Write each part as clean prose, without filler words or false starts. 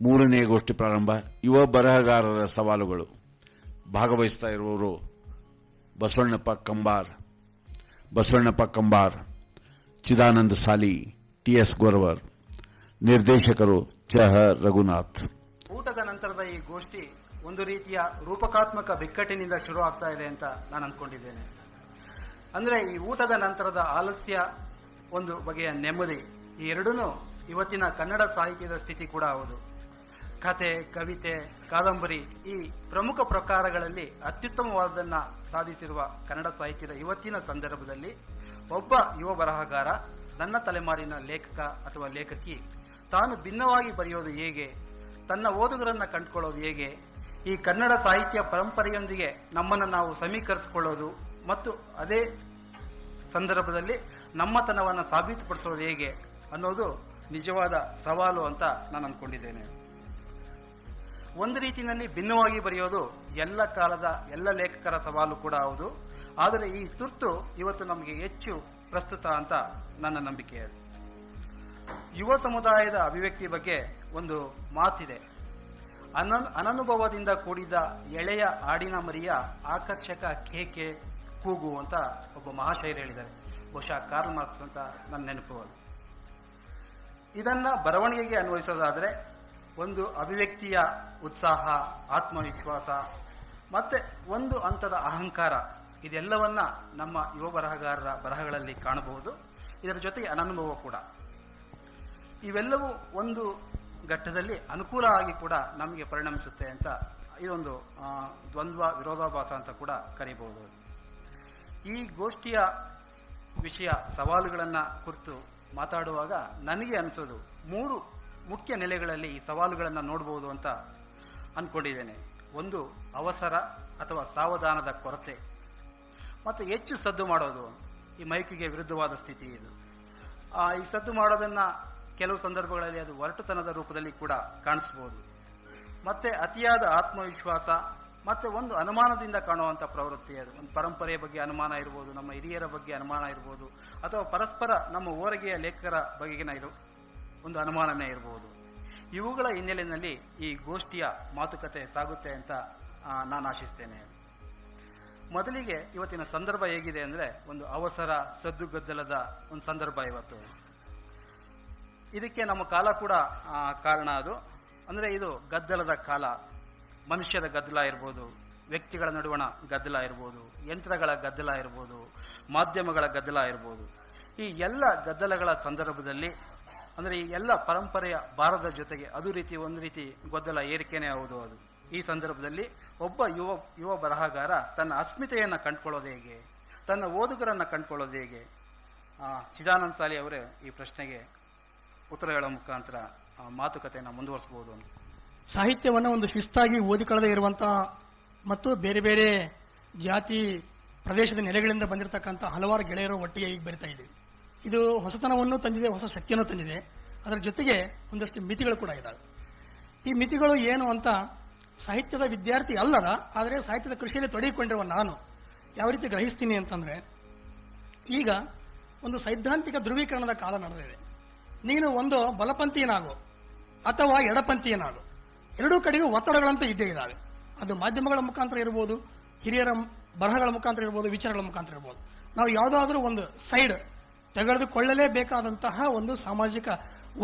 ಮೂರನೇ ಗೋಷ್ಠಿ ಪ್ರಾರಂಭ. ಯುವ ಬರಹಗಾರರ ಸವಾಲುಗಳು. ಭಾಗವಹಿಸ್ತಾ ಇರುವವರು ಬಸವಣ್ಣಪ್ಪ ಕಂಬಾರ್, ಚಿದಾನಂದ ಸಾಲಿ, ಟಿಎಸ್ ಗೊರವರ್. ನಿರ್ದೇಶಕರು ಚಹ ರಘುನಾಥ್. ಊಟದ ನಂತರದ ಈ ಗೋಷ್ಠಿ ಒಂದು ರೀತಿಯ ರೂಪಕಾತ್ಮಕ ಬಿಕ್ಕಟ್ಟಿನಿಂದ ಶುರು ಆಗ್ತಾ ಇದೆ ಅಂತ ನಾನು ಅಂದ್ಕೊಂಡಿದ್ದೇನೆ. ಅಂದ್ರೆ ಈ ಊಟದ ನಂತರದ ಆಲಸ್ಯ, ಒಂದು ಬಗೆಯ ನೆಮ್ಮದಿ, ಈ ಎರಡೂ ಇವತ್ತಿನ ಕನ್ನಡ ಸಾಹಿತ್ಯದ ಸ್ಥಿತಿ ಕೂಡ ಹೌದು. ಕಥೆ, ಕವಿತೆ, ಕಾದಂಬರಿ ಈ ಪ್ರಮುಖ ಪ್ರಕಾರಗಳಲ್ಲಿ ಅತ್ಯುತ್ತಮವಾದನ್ನ ಸಾಧಿಸಿರುವ ಕನ್ನಡ ಸಾಹಿತ್ಯದ ಇವತ್ತಿನ ಸಂದರ್ಭದಲ್ಲಿ ಒಬ್ಬ ಯುವ ಬರಹಗಾರ, ನನ್ನ ತಲೆಮಾರಿನ ಲೇಖಕ ಅಥವಾ ಲೇಖಕಿ ತಾನು ಭಿನ್ನವಾಗಿ ಬರೆಯೋದು ಹೇಗೆ, ತನ್ನ ಓದುಗರನ್ನ ಕಂಡುಕೊಳ್ಳೋದು ಹೇಗೆ, ಈ ಕನ್ನಡ ಸಾಹಿತ್ಯ ಪರಂಪರೆಯೊಂದಿಗೆ ನಮ್ಮನ್ನು ನಾವು ಸಮೀಕರಿಸಿಕೊಳ್ಳೋದು ಮತ್ತು ಅದೇ ಸಂದರ್ಭದಲ್ಲಿ ನಮ್ಮತನವನ್ನು ಸಾಬೀತುಪಡಿಸೋದು ಹೇಗೆ ಅನ್ನೋದು ನಿಜವಾದ ಸವಾಲು ಅಂತ ನಾನು ಅಂದ್ಕೊಂಡಿದ್ದೇನೆ. ಒಂದು ರೀತಿಯಲ್ಲಿ ಭಿನ್ನವಾಗಿ ಬರೆಯೋದು ಎಲ್ಲ ಕಾಲದ ಎಲ್ಲ ಲೇಖಕರ ಸವಾಲು ಕೂಡ ಹೌದು. ಆದರೆ ಈ ತುರ್ತು ಇವತ್ತು ನಮಗೆ ಹೆಚ್ಚು ಪ್ರಸ್ತುತ ಅಂತ ನನ್ನ ನಂಬಿಕೆ. ಯುವ ಸಮುದಾಯದ ಅಭಿವ್ಯಕ್ತಿ ಬಗ್ಗೆ ಒಂದು ಮಾತಿದೆ. ಅನನುಭವದಿಂದ ಕೂಡಿದ ಎಳೆಯ ಆಡಿನ ಮರಿಯ ಆಕರ್ಷಕ ಕೇಕೆ ಕೂಗು ಅಂತ ಒಬ್ಬ ಮಹಾಶಯರು ಹೇಳಿದ್ದಾರೆ. ಬಹುಶಃ ಕಾರ್ಲ್ ಮಾರ್ಕ್ಸ್ ಅಂತ ನನ್ನ ನೆನಪು. ಇದನ್ನ ಬರವಣಿಗೆಗೆ ಅನ್ವಯಿಸೋದಾದ್ರೆ ಒಂದು ಅಭಿವ್ಯಕ್ತಿಯ ಉತ್ಸಾಹ, ಆತ್ಮವಿಶ್ವಾಸ ಮತ್ತೆ ಒಂದು ಹಂತದ ಅಹಂಕಾರ, ಇದೆಲ್ಲವನ್ನ ನಮ್ಮ ಯುವ ಬರಹಗಾರರ ಬರಹಗಳಲ್ಲಿ ಕಾಣಬಹುದು. ಇದರ ಜೊತೆಗೆ ಅನನುಭವ ಕೂಡ. ಇವೆಲ್ಲವೂ ಒಂದು ಘಟ್ಟದಲ್ಲಿ ಅನುಕೂಲ ಆಗಿ ಕೂಡ ನಮಗೆ ಪರಿಣಮಿಸುತ್ತೆ ಅಂತ ಇದೊಂದು ದ್ವಂದ್ವ ವಿರೋಧಾಭಾಸ ಅಂತ ಕೂಡ ಕರೀಬಹುದು. ಈ ಗೋಷ್ಠಿಯ ವಿಷಯ ಸವಾಲುಗಳನ್ನ ಕುರಿತು ಮಾತಾಡುವಾಗ ನನಗೆ ಅನಿಸೋದು 3 ಮುಖ್ಯ ನೆಲೆಗಳಲ್ಲಿ ಈ ಸವಾಲುಗಳನ್ನು ನೋಡಬಹುದು ಅಂತ ಅನ್ಕೊಂಡಿದ್ದೇನೆ. ಒಂದು, ಅವಸರ ಅಥವಾ ಸಾವಧಾನದ ಕೊರತೆ, ಮತ್ತೆ ಹೆಚ್ಚು ಸದ್ದು ಮಾಡೋದು. ಈ ಮೈಕಿಗೆ ವಿರುದ್ಧವಾದ ಸ್ಥಿತಿ ಇದು. ಈ ಸದ್ದು ಮಾಡೋದನ್ನ ಕೆಲವು ಸಂದರ್ಭಗಳಲ್ಲಿ ಅದು ಒರಟುತನದ ರೂಪದಲ್ಲಿ ಕೂಡ ಕಾಣಿಸಬಹುದು. ಮತ್ತೆ ಅತಿಯಾದ ಆತ್ಮವಿಶ್ವಾಸ, ಮತ್ತೆ ಒಂದು ಅನುಮಾನದಿಂದ ಕಾಣುವಂತ ಪ್ರವೃತ್ತಿ. ಅದು ಒಂದು ಪರಂಪರೆಯ ಬಗ್ಗೆ ಅನುಮಾನ ಇರಬಹುದು, ನಮ್ಮ ಹಿರಿಯರ ಬಗ್ಗೆ ಅನುಮಾನ ಇರಬಹುದು, ಅಥವಾ ಪರಸ್ಪರ ನಮ್ಮ ಓರಗೆಯ ಲೇಖಕರ ಬಗೆಗಿನ ಒಂದು ಅನುಮಾನನೇ ಇರಬಹುದು. ಇವುಗಳ ಹಿನ್ನೆಲೆಯಲ್ಲಿ ಈ ಗೋಷ್ಠಿಯ ಮಾತುಕತೆ ಸಾಗುತ್ತೆ ಅಂತ ನಾನು ಆಶಿಸ್ತೇನೆ. ಮೊದಲಿಗೆ ಇವತ್ತಿನ ಸಂದರ್ಭ ಹೇಗಿದೆ ಅಂದ್ರೆ ಒಂದು ಅವಸರ, ಸದ್ದುಗದ್ದಲದ ಒಂದು ಸಂದರ್ಭ ಇವತ್ತು. ಇದಕ್ಕೆ ನಮ್ಮ ಕಾಲ ಕೂಡ ಕಾರಣ. ಅದು ಅಂದ್ರೆ ಇದು ಗದ್ದಲದ ಕಾಲ. ಮನುಷ್ಯರ ಗದ್ದಲ ಇರ್ಬೋದು, ವ್ಯಕ್ತಿಗಳ ನಡುವಣ ಗದ್ದಲ ಇರ್ಬೋದು, ಯಂತ್ರಗಳ ಗದ್ದಲ ಇರ್ಬೋದು, ಮಾಧ್ಯಮಗಳ ಗದ್ದಲ ಇರ್ಬೋದು. ಈ ಎಲ್ಲ ಗದ್ದಲಗಳ ಸಂದರ್ಭದಲ್ಲಿ ಅಂದ್ರೆ ಈ ಎಲ್ಲ ಪರಂಪರೆಯ ಭಾರದ ಜೊತೆಗೆ ಒಂದು ರೀತಿ ಗದ್ದಲ ಏರಿಕೆನೇ ಹೌದು. ಅದು ಈ ಸಂದರ್ಭದಲ್ಲಿ ಒಬ್ಬ ಯುವ ಬರಹಗಾರ ತನ್ನ ಅಸ್ಮಿತೆಯನ್ನ ಕಂಡುಕೊಳ್ಳೋದು ಹೇಗೆ, ತನ್ನ ಓದುಗರನ್ನ ಕಂಡುಕೊಳ್ಳೋದು ಹೇಗೆ? ಚಿದಾನಂದ ಸಾಲಿ ಅವರೇ ಈ ಪ್ರಶ್ನೆಗೆ ಉತ್ತರ ಹೇಳೋ ಮುಖಾಂತರ ಮಾತುಕತೆಯನ್ನು ಮುಂದುವರಿಸಬಹುದು. ಸಾಹಿತ್ಯವನ್ನು ಒಂದು ಶಿಸ್ತಾಗಿ ಓದಿಕೊಳ್ಳದೆ ಇರುವಂತಹ ಮತ್ತು ಬೇರೆ ಬೇರೆ ಜಾತಿ ಪ್ರದೇಶದ ನೆಲೆಗಳಿಂದ ಬಂದಿರತಕ್ಕಂಥ ಹಲವಾರು ಗೆಳೆಯರು ಒಟ್ಟಿಗೆ ಈಗ ಬೆರಿತಾ ಇದ್ದೀವಿ. ಇದು ಹೊಸತನವನ್ನು ತಂದಿದೆ, ಹೊಸ ಶಕ್ತಿಯನ್ನು ತಂದಿದೆ. ಅದರ ಜೊತೆಗೆ ಒಂದಷ್ಟು ಮಿತಿಗಳು ಕೂಡ ಇದ್ದಾವೆ. ಈ ಮಿತಿಗಳು ಏನು ಅಂತ ಸಾಹಿತ್ಯದ ವಿದ್ಯಾರ್ಥಿ ಅಲ್ಲದ, ಆದರೆ ಸಾಹಿತ್ಯದ ಕೃಷಿಯಲ್ಲಿ ತೊಡಗಿಕೊಂಡಿರುವ ನಾನು ಯಾವ ರೀತಿ ಗ್ರಹಿಸ್ತೀನಿ ಅಂತಂದ್ರೆ, ಈಗ ಒಂದು ಸೈದ್ಧಾಂತಿಕ ಧ್ರುವೀಕರಣದ ಕಾಲ ನಡೆದಿದೆ. ನೀನು ಒಂದು ಬಲಪಂಥೀಯನಾಗು ಅಥವಾ ಎಡಪಂಥೀಯನಾಗು, ಎರಡೂ ಕಡೆಗೂ ಒತ್ತಡಗಳಂತೂ ಇದ್ದೇ ಇದ್ದಾವೆ. ಅದು ಮಾಧ್ಯಮಗಳ ಮುಖಾಂತರ ಇರಬಹುದು, ಹಿರಿಯರ ಬರಹಗಳ ಮುಖಾಂತರ ಇರಬಹುದು, ವಿಚಾರಗಳ ಮುಖಾಂತರ ಇರಬಹುದು. ನಾವು ಯಾವುದಾದ್ರೂ ಒಂದು ಸೈಡ್ ತೆಗೆದುಕೊಳ್ಳಲೇಬೇಕಾದಂತಹ ಒಂದು ಸಾಮಾಜಿಕ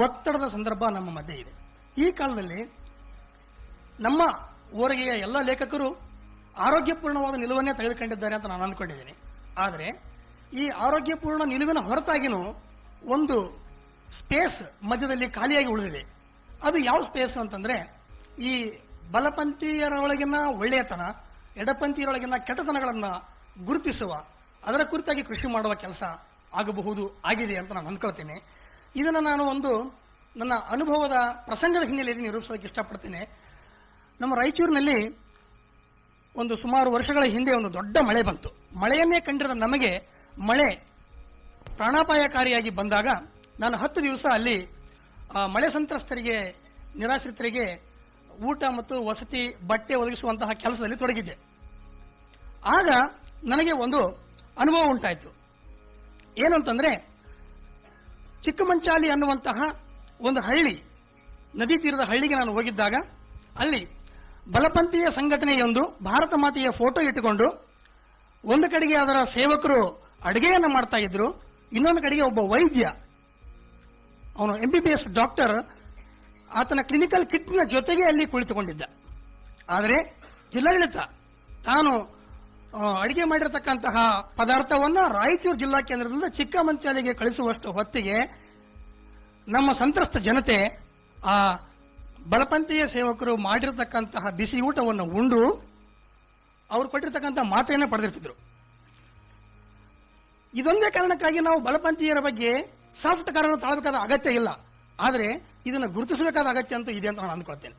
ಒತ್ತಡದ ಸಂದರ್ಭ ನಮ್ಮ ಮಧ್ಯೆ ಇದೆ. ಈ ಕಾಲದಲ್ಲಿ ನಮ್ಮ ಓರಿಗೆಯ ಎಲ್ಲ ಲೇಖಕರು ಆರೋಗ್ಯಪೂರ್ಣವಾದ ನಿಲುವನ್ನೇ ತೆಗೆದುಕೊಂಡಿದ್ದಾರೆ ಅಂತ ನಾನು ಅಂದ್ಕೊಂಡಿದ್ದೀನಿ. ಆದರೆ ಈ ಆರೋಗ್ಯಪೂರ್ಣ ನಿಲುವಿನ ಹೊರತಾಗಿನೂ ಒಂದು ಸ್ಪೇಸ್ ಮಧ್ಯದಲ್ಲಿ ಖಾಲಿಯಾಗಿ ಉಳಿದಿದೆ. ಅದು ಯಾವ ಸ್ಪೇಸ್ ಅಂತಂದ್ರೆ, ಈ ಬಲಪಂಥೀಯರೊಳಗಿನ ಒಳ್ಳೆಯತನ, ಎಡಪಂಥೀಯರೊಳಗಿನ ಕೆಟ್ಟತನಗಳನ್ನ ಗುರುತಿಸುವ, ಅದರ ಕುರಿತಾಗಿ ಕೃಷಿ ಮಾಡುವ ಕೆಲಸ ಆಗಿದೆ ಅಂತ ನಾನು ಅಂದ್ಕೊಳ್ತೇನೆ. ಇದನ್ನು ನಾನು ನನ್ನ ಅನುಭವದ ಪ್ರಸಂಗದ ಹಿನ್ನೆಲೆಯಲ್ಲಿ ನಿರೂಪಿಸೋಕೆ ಇಷ್ಟಪಡ್ತೇನೆ. ನಮ್ಮ ರಾಯಚೂರಿನಲ್ಲಿ ಒಂದು ಸುಮಾರು ವರ್ಷಗಳ ಹಿಂದೆ ಒಂದು ದೊಡ್ಡ ಮಳೆ ಬಂತು. ಮಳೆಯನ್ನೇ ಕಂಡಿರದ ನಮಗೆ ಮಳೆ ಪ್ರಾಣಾಪಾಯಕಾರಿಯಾಗಿ ಬಂದಾಗ ನಾನು 10 ದಿವಸ ಅಲ್ಲಿ ಮಳೆ ಸಂತ್ರಸ್ತರಿಗೆ, ನಿರಾಶ್ರಿತರಿಗೆ ಊಟ ಮತ್ತು ವಸತಿ, ಬಟ್ಟೆ ಒದಗಿಸುವಂತಹ ಕೆಲಸದಲ್ಲಿ ತೊಡಗಿದ್ದೆ. ಆಗ ನನಗೆ ಒಂದು ಅನುಭವ ಉಂಟಾಯಿತು. ಏನು ಅಂತಂದ್ರೆ, ಚಿಕ್ಕಮಂಚಾಲಿ ಅನ್ನುವಂತಹ ಒಂದು ಹಳ್ಳಿ ನದಿ ತೀರದ ಹಳ್ಳಿಗೆ ನಾನು ಹೋಗಿದ್ದಾಗ ಅಲ್ಲಿ ಬಲಪಂಥೀಯ ಸಂಘಟನೆಯೊಂದು ಭಾರತ ಮಾತೆಯ ಫೋಟೋ ಇಟ್ಟುಕೊಂಡು ಒಂದು ಕಡೆಗೆ ಅದರ ಸೇವಕರು ಅಡುಗೆಯನ್ನು ಮಾಡ್ತಾ ಇದ್ರು, ಇನ್ನೊಂದು ಕಡೆಗೆ ಒಬ್ಬ ವೈದ್ಯ, ಅವನು MBBS ಡಾಕ್ಟರ್, ಆತನ ಕ್ಲಿನಿಕಲ್ ಕಿಟ್ನ ಜೊತೆಗೆ ಅಲ್ಲಿ ಕುಳಿತುಕೊಂಡಿದ್ದ. ಆದರೆ ಜಿಲ್ಲಾಡಳಿತ ತಾನು ಅಡಿಗೆ ಮಾಡಿರತಕ್ಕಂತಹ ಪದಾರ್ಥವನ್ನ ರಾಯಚೂರು ಜಿಲ್ಲಾ ಕೇಂದ್ರದಿಂದ ಚಿಕ್ಕಮಂಚಾಲಿಗೆ ಕಳಿಸುವಷ್ಟು ಹೊತ್ತಿಗೆ ನಮ್ಮ ಸಂತ್ರಸ್ತ ಜನತೆ ಆ ಬಲಪಂಥೀಯ ಸೇವಕರು ಮಾಡಿರತಕ್ಕಂತಹ ಬಿಸಿ ಊಟವನ್ನು ಉಂಡು ಅವರು ಕೊಟ್ಟಿರತಕ್ಕಂತಹ ಮಾತೆಯನ್ನು ಪಡೆದಿರ್ತಿದ್ರು. ಇದೊಂದೇ ಕಾರಣಕ್ಕಾಗಿ ನಾವು ಬಲಪಂಥೀಯರ ಬಗ್ಗೆ ಸಾಫ್ಟ್ ಕಾರನ್ನು ತಾಳಬೇಕಾದ ಅಗತ್ಯ ಇಲ್ಲ, ಆದರೆ ಇದನ್ನು ಗುರುತಿಸಬೇಕಾದ ಅಗತ್ಯ ಅಂತೂ ಇದೆ ಅಂತ ನಾನು ಅಂದ್ಕೊಳ್ತೇನೆ.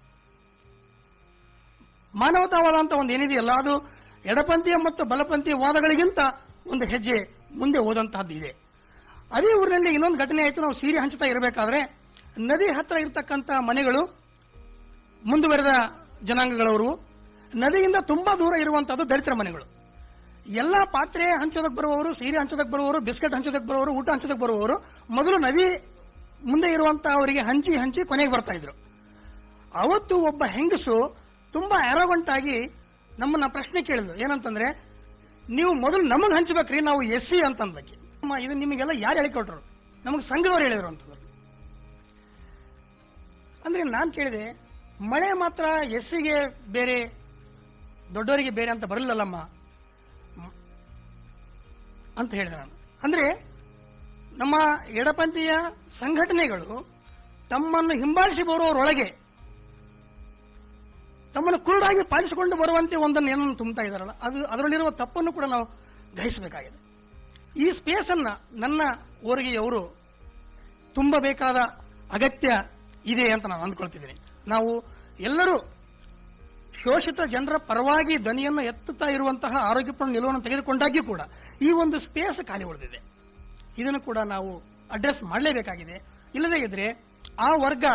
ಮಾನವತಾವಾದ ಅಂತ ಒಂದು ಏನಿದೆಯಲ್ಲ, ಅದು ಎಡಪಂಥೀಯ ಮತ್ತು ಬಲಪಂಥೀಯ ವಾದಗಳಿಗಿಂತ ಒಂದು ಹೆಜ್ಜೆ ಮುಂದೆ ಹೋದಂತಹದ್ದು ಇದೆ. ಅದೇ ಊರಿನಲ್ಲಿ ಇನ್ನೊಂದು ಘಟನೆ ಆಯಿತು. ನಾವು ಸೀರೆ ಹಂಚುತ್ತಾ ಇರಬೇಕಾದ್ರೆ ನದಿ ಹತ್ರ ಇರತಕ್ಕಂಥ ಮನೆಗಳು ಮುಂದುವರೆದ ಜನಾಂಗಗಳವರು, ನದಿಯಿಂದ ತುಂಬಾ ದೂರ ಇರುವಂತಹದ್ದು ದಲಿತರ ಮನೆಗಳು. ಎಲ್ಲ ಪಾತ್ರೆ ಹಂಚೋದಕ್ಕೆ ಬರುವವರು, ಸೀರೆ ಹಂಚೋದಕ್ಕೆ ಬರುವವರು, ಬಿಸ್ಕೆಟ್ ಹಂಚೋದಕ್ಕೆ ಬರುವವರು, ಊಟ ಹಂಚೋದಕ್ಕೆ ಬರುವವರು ಮೊದಲು ನದಿ ಮುಂದೆ ಇರುವಂತಹ ಅವರಿಗೆ ಹಂಚಿ ಹಂಚಿ ಕೊನೆಗೆ ಬರ್ತಾ ಇದ್ರು. ಅವತ್ತು ಒಬ್ಬ ಹೆಂಗಸು ತುಂಬಾ ಆರೋಗಂಟ್ ಆಗಿ ನಮ್ಮನ್ನ ಪ್ರಶ್ನೆ ಕೇಳಿದ್ರು. ಏನಂತಂದ್ರೆ, ನೀವು ಮೊದಲು ನಮಗೆ ಹಂಚಬೇಕ್ರಿ, ನಾವು SC ಅಂತಂದಕ್ಕೆ. ಇದು ನಿಮಗೆಲ್ಲ ಯಾರು ಹೇಳಿಕೊಟ್ರು? ನಮಗೆ ಸಂಘದವ್ರು ಹೇಳಿದ್ರು ಅಂತಂದ್ರು. ಅಂದ್ರೆ ನಾನು ಕೇಳಿದೆ, ಮಳೆ ಮಾತ್ರ SCಗೆ ಬೇರೆ ದೊಡ್ಡವರಿಗೆ ಬೇರೆ ಅಂತ ಬರಲಿಲ್ಲಲ್ಲಮ್ಮ ಅಂತ ಹೇಳಿದೆ ನಾನು. ಅಂದ್ರೆ ನಮ್ಮ ಎಡಪಂಥೀಯ ಸಂಘಟನೆಗಳು ತಮ್ಮನ್ನು ಹಿಂಬಾಲಿಸಿ ಬರುವವರೊಳಗೆ ತಮ್ಮನ್ನು ಕುರುಡಾಗಿ ಪಾಲಿಸಿಕೊಂಡು ಬರುವಂತೆ ಒಂದನ್ನು ಏನನ್ನು ತುಂಬುತ್ತಾ ಇದ್ದಾರಲ್ಲ, ಅದು ಅದರಲ್ಲಿರುವ ತಪ್ಪನ್ನು ಕೂಡ ನಾವು ಗ್ರಹಿಸಬೇಕಾಗಿದೆ. ಈ ಸ್ಪೇಸ್ ಅನ್ನ ನನ್ನ ಓರಿಗೆಯವರು ತುಂಬಬೇಕಾದ ಅಗತ್ಯ ಇದೆ ಅಂತ ನಾನು ಅಂದ್ಕೊಳ್ತಿದ್ದೀನಿ. ನಾವು ಎಲ್ಲರೂ ಶೋಷಿತ ಜನರ ಪರವಾಗಿ ಧ್ವನಿಯನ್ನು ಎತ್ತುತ್ತಾ ಇರುವಂತಹ ಆರೋಗ್ಯಪೂರ್ಣ ನಿಲುವನ್ನು ತೆಗೆದುಕೊಂಡಾಗ್ಯೂ ಕೂಡ ಈ ಒಂದು ಸ್ಪೇಸ್ ಖಾಲಿ ಉಳಿದಿದೆ. ಇದನ್ನು ಕೂಡ ನಾವು ಅಡ್ರೆಸ್ ಮಾಡಲೇಬೇಕಾಗಿದೆ. ಇಲ್ಲದೇ ಇದ್ರೆ ಆ ವರ್ಗ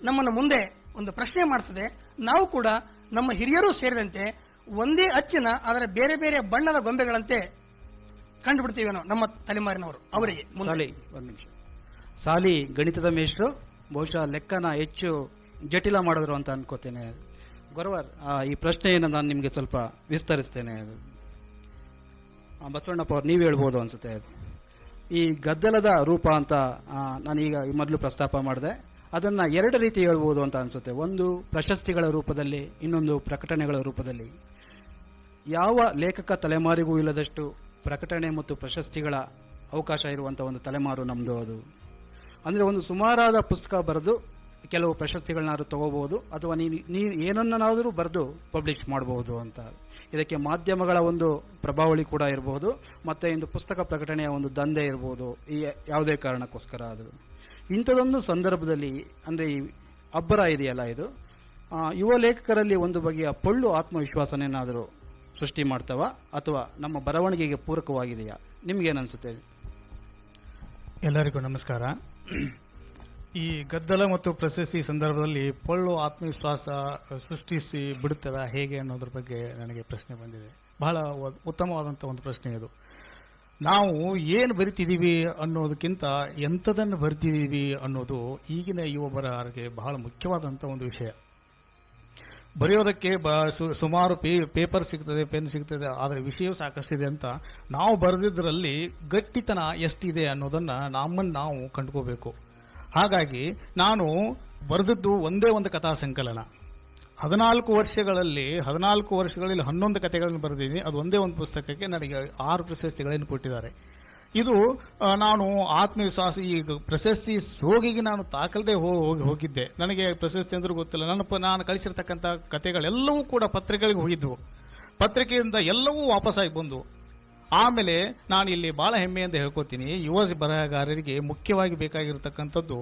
ನಮ್ಮನ್ನು ಮುಂದೆ ಒಂದು ಪ್ರಶ್ನೆ ಮಾಡ್ತದೆ. ನಾವು ಕೂಡ ನಮ್ಮ ಹಿರಿಯರು ಸೇರಿದಂತೆ ಒಂದೇ ಅಚ್ಚಿನ ಅದರ ಬೇರೆ ಬೇರೆ ಬಣ್ಣದ ಗೊಂಬೆಗಳಂತೆ ಕಂಡುಬಿಡ್ತೀವೇನೋ ನಮ್ಮ ತಲೆಮಾರಿನವರು. ಅವರಿಗೆ ಒಂದು ನಿಮಿಷ, ಸಾಲಿ ಗಣಿತದ ಮೇಷ್ಟ್ರು, ಬಹುಶಃ ಲೆಕ್ಕನ ಹೆಚ್ಚು ಜಟಿಲ ಮಾಡಿದ್ರು ಅಂತ ಅನ್ಕೋತೇನೆ. ಗೊರವರ್, ಈ ಪ್ರಶ್ನೆಯನ್ನು ನಾನು ನಿಮಗೆ ಸ್ವಲ್ಪ ವಿಸ್ತರಿಸ್ತೇನೆ. ಬಸವಣ್ಣಪ್ಪ ಅವ್ರು ನೀವು ಹೇಳ್ಬೋದು ಅನ್ಸುತ್ತೆ. ಈ ಗದ್ದಲದ ರೂಪ ಅಂತ ನಾನೀಗ ಮೊದಲು ಪ್ರಸ್ತಾಪ ಮಾಡಿದೆ, ಅದನ್ನ ಎರಡು ರೀತಿ ಹೇಳ್ಬೋದು ಅಂತ ಅನ್ಸುತ್ತೆ. ಒಂದು ಪ್ರಶಸ್ತಿಗಳ ರೂಪದಲ್ಲಿ, ಇನ್ನೊಂದು ಪ್ರಕಟಣೆಗಳ ರೂಪದಲ್ಲಿ. ಯಾವ ಲೇಖಕ ತಲೆಮಾರಿಗೂ ಇಲ್ಲದಷ್ಟು ಪ್ರಕಟಣೆ ಮತ್ತು ಪ್ರಶಸ್ತಿಗಳ ಅವಕಾಶ ಇರುವಂತಹ ಒಂದು ತಲೆಮಾರು ನಮ್ದು. ಅದು ಅಂದ್ರೆ ಒಂದು ಸುಮಾರಾದ ಪುಸ್ತಕ ಬರೆದು ಕೆಲವು ಪ್ರಶಸ್ತಿಗಳನ್ನಾದ್ರೂ ತಗೋಬಹುದು, ಅಥವಾ ನೀವು ಏನನ್ನಾದರೂ ಬರೆದು ಪಬ್ಲಿಷ್ ಮಾಡಬಹುದು ಅಂತ. ಇದಕ್ಕೆ ಮಾಧ್ಯಮಗಳ ಒಂದು ಪ್ರಭಾವಳಿ ಕೂಡ ಇರಬಹುದು, ಮತ್ತೆ ಇಂದು ಪುಸ್ತಕ ಪ್ರಕಟಣೆಯ ಒಂದು ದಂಧೆ ಇರಬಹುದು. ಈ ಯಾವುದೇ ಕಾರಣಕ್ಕೋಸ್ಕರ ಅದು ಇಂಥದೊಂದು ಸಂದರ್ಭದಲ್ಲಿ, ಅಂದ್ರೆ ಈ ಅಬ್ಬರ ಇದೆಯಲ್ಲ, ಇದು ಯುವ ಲೇಖಕರಲ್ಲಿ ಒಂದು ಬಗೆಯ ಪೊಳ್ಳು ಆತ್ಮವಿಶ್ವಾಸನೇನಾದರೂ ಸೃಷ್ಟಿ ಮಾಡ್ತಾವ, ಅಥವಾ ನಮ್ಮ ಬರವಣಿಗೆಗೆ ಪೂರಕವಾಗಿದೆಯಾ? ನಿಮ್ಗೇನನ್ಸುತ್ತೆ? ಎಲ್ಲರಿಗೂ ನಮಸ್ಕಾರ. ಈ ಗದ್ದಲ ಮತ್ತು ಪ್ರಶಸ್ತಿ ಸಂದರ್ಭದಲ್ಲಿ ಪೊಳ್ಳು ಆತ್ಮವಿಶ್ವಾಸ ಸೃಷ್ಟಿಸಿ ಬಿಡುತ್ತದ ಹೇಗೆ ಅನ್ನೋದ್ರ ಬಗ್ಗೆ ನನಗೆ ಪ್ರಶ್ನೆ ಬಂದಿದೆ. ಬಹಳ ಉತ್ತಮವಾದಂತಹ ಒಂದು ಪ್ರಶ್ನೆ ಇದು. ನಾವು ಏನು ಬರಿತಿದ್ದೀವಿ ಅನ್ನೋದಕ್ಕಿಂತ ಎಂಥದನ್ನು ಬರಿತಿದ್ದೀವಿ ಅನ್ನೋದು ಈಗಿನ ಯುವ ಬರಹರಿಗೆ ಬಹಳ ಮುಖ್ಯವಾದಂತಹ ಒಂದು ವಿಷಯ. ಬರೆಯೋದಕ್ಕೆ ಸುಮಾರು ಪೇಪರ್ ಸಿಗ್ತದೆ, ಪೆನ್ ಸಿಗ್ತದೆ, ಆದರೆ ವಿಷಯ ಸಾಕಷ್ಟಿದೆ ಅಂತ ನಾವು ಬರೆದಿದ್ದರಲ್ಲಿ ಗಟ್ಟಿತನ ಎಷ್ಟಿದೆ ಅನ್ನೋದನ್ನ ನಮ್ಮನ್ನು ನಾವು ಕಂಡುಕೋಬೇಕು. ಹಾಗಾಗಿ ನಾನು ಬರೆದದ್ದು ಒಂದೇ ಒಂದು ಕಥಾ ಸಂಕಲನ. 14 ವರ್ಷಗಳಲ್ಲಿ 11 ಕಥೆಗಳನ್ನು ಬರೆದಿದ್ದೀನಿ. ಅದು ಒಂದೇ ಒಂದು ಪುಸ್ತಕಕ್ಕೆ ನನಗೆ 6 ಪ್ರಶಸ್ತಿಗಳನ್ನು ಕೊಟ್ಟಿದ್ದಾರೆ. ಇದು ನಾನು ಆತ್ಮವಿಶ್ವಾಸ, ಈ ಪ್ರಶಸ್ತಿ ಸೋಗಿಗೆ ನಾನು ತಾಕಲ್ದೆ ಹೋಗಿದ್ದೆ. ನನಗೆ ಪ್ರಶಸ್ತಿ ಅಂದ್ರೂ ಗೊತ್ತಿಲ್ಲ. ನಾನು ಕಳಿಸಿರ್ತಕ್ಕಂಥ ಕಥೆಗಳೆಲ್ಲವೂ ಕೂಡ ಪತ್ರಿಕೆಗಳಿಗೆ ಹೋಗಿದ್ವು. ಪತ್ರಿಕೆಯಿಂದ ಎಲ್ಲವೂ ವಾಪಸ್ಸಾಗಿ ಬಂದು, ಆಮೇಲೆ ನಾನು ಇಲ್ಲಿ ಬಹಳ ಹೆಮ್ಮೆಯಿಂದ ಹೇಳ್ಕೊತೀನಿ, ಯುವ ಬರಹಗಾರರಿಗೆ ಮುಖ್ಯವಾಗಿ ಬೇಕಾಗಿರತಕ್ಕಂಥದ್ದು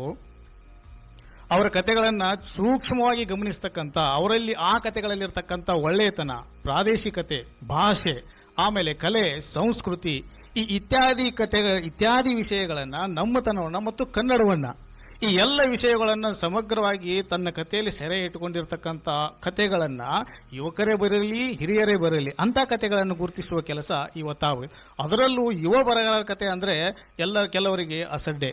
ಅವರ ಕಥೆಗಳನ್ನ ಸೂಕ್ಷ್ಮವಾಗಿ ಗಮನಿಸತಕ್ಕಂಥ, ಅವರಲ್ಲಿ ಆ ಕಥೆಗಳಲ್ಲಿರ್ತಕ್ಕಂಥ ಒಳ್ಳೆಯತನ, ಪ್ರಾದೇಶಿಕತೆ, ಭಾಷೆ, ಆಮೇಲೆ ಕಲೆ, ಸಂಸ್ಕೃತಿ, ಈ ಇತ್ಯಾದಿ ವಿಷಯಗಳನ್ನ, ನಮ್ಮತನವನ್ನ ಮತ್ತು ಕನ್ನಡವನ್ನ, ಈ ಎಲ್ಲ ವಿಷಯಗಳನ್ನ ಸಮಗ್ರವಾಗಿ ತನ್ನ ಕಥೆಯಲ್ಲಿ ಸೆರೆ ಇಟ್ಟುಕೊಂಡಿರ್ತಕ್ಕಂಥ ಕಥೆಗಳನ್ನ ಯುವಕರೇ ಬರಲಿ, ಹಿರಿಯರೇ ಬರಲಿ, ಅಂತ ಕಥೆಗಳನ್ನು ಗುರುತಿಸುವ ಕೆಲಸ ಇವತ್ತಾಗ. ಅದರಲ್ಲೂ ಯುವ ಬರಹಗಾರರ ಕಥೆ ಅಂದ್ರೆ ಕೆಲವರಿಗೆ ಅಸಡ್ಡೆ,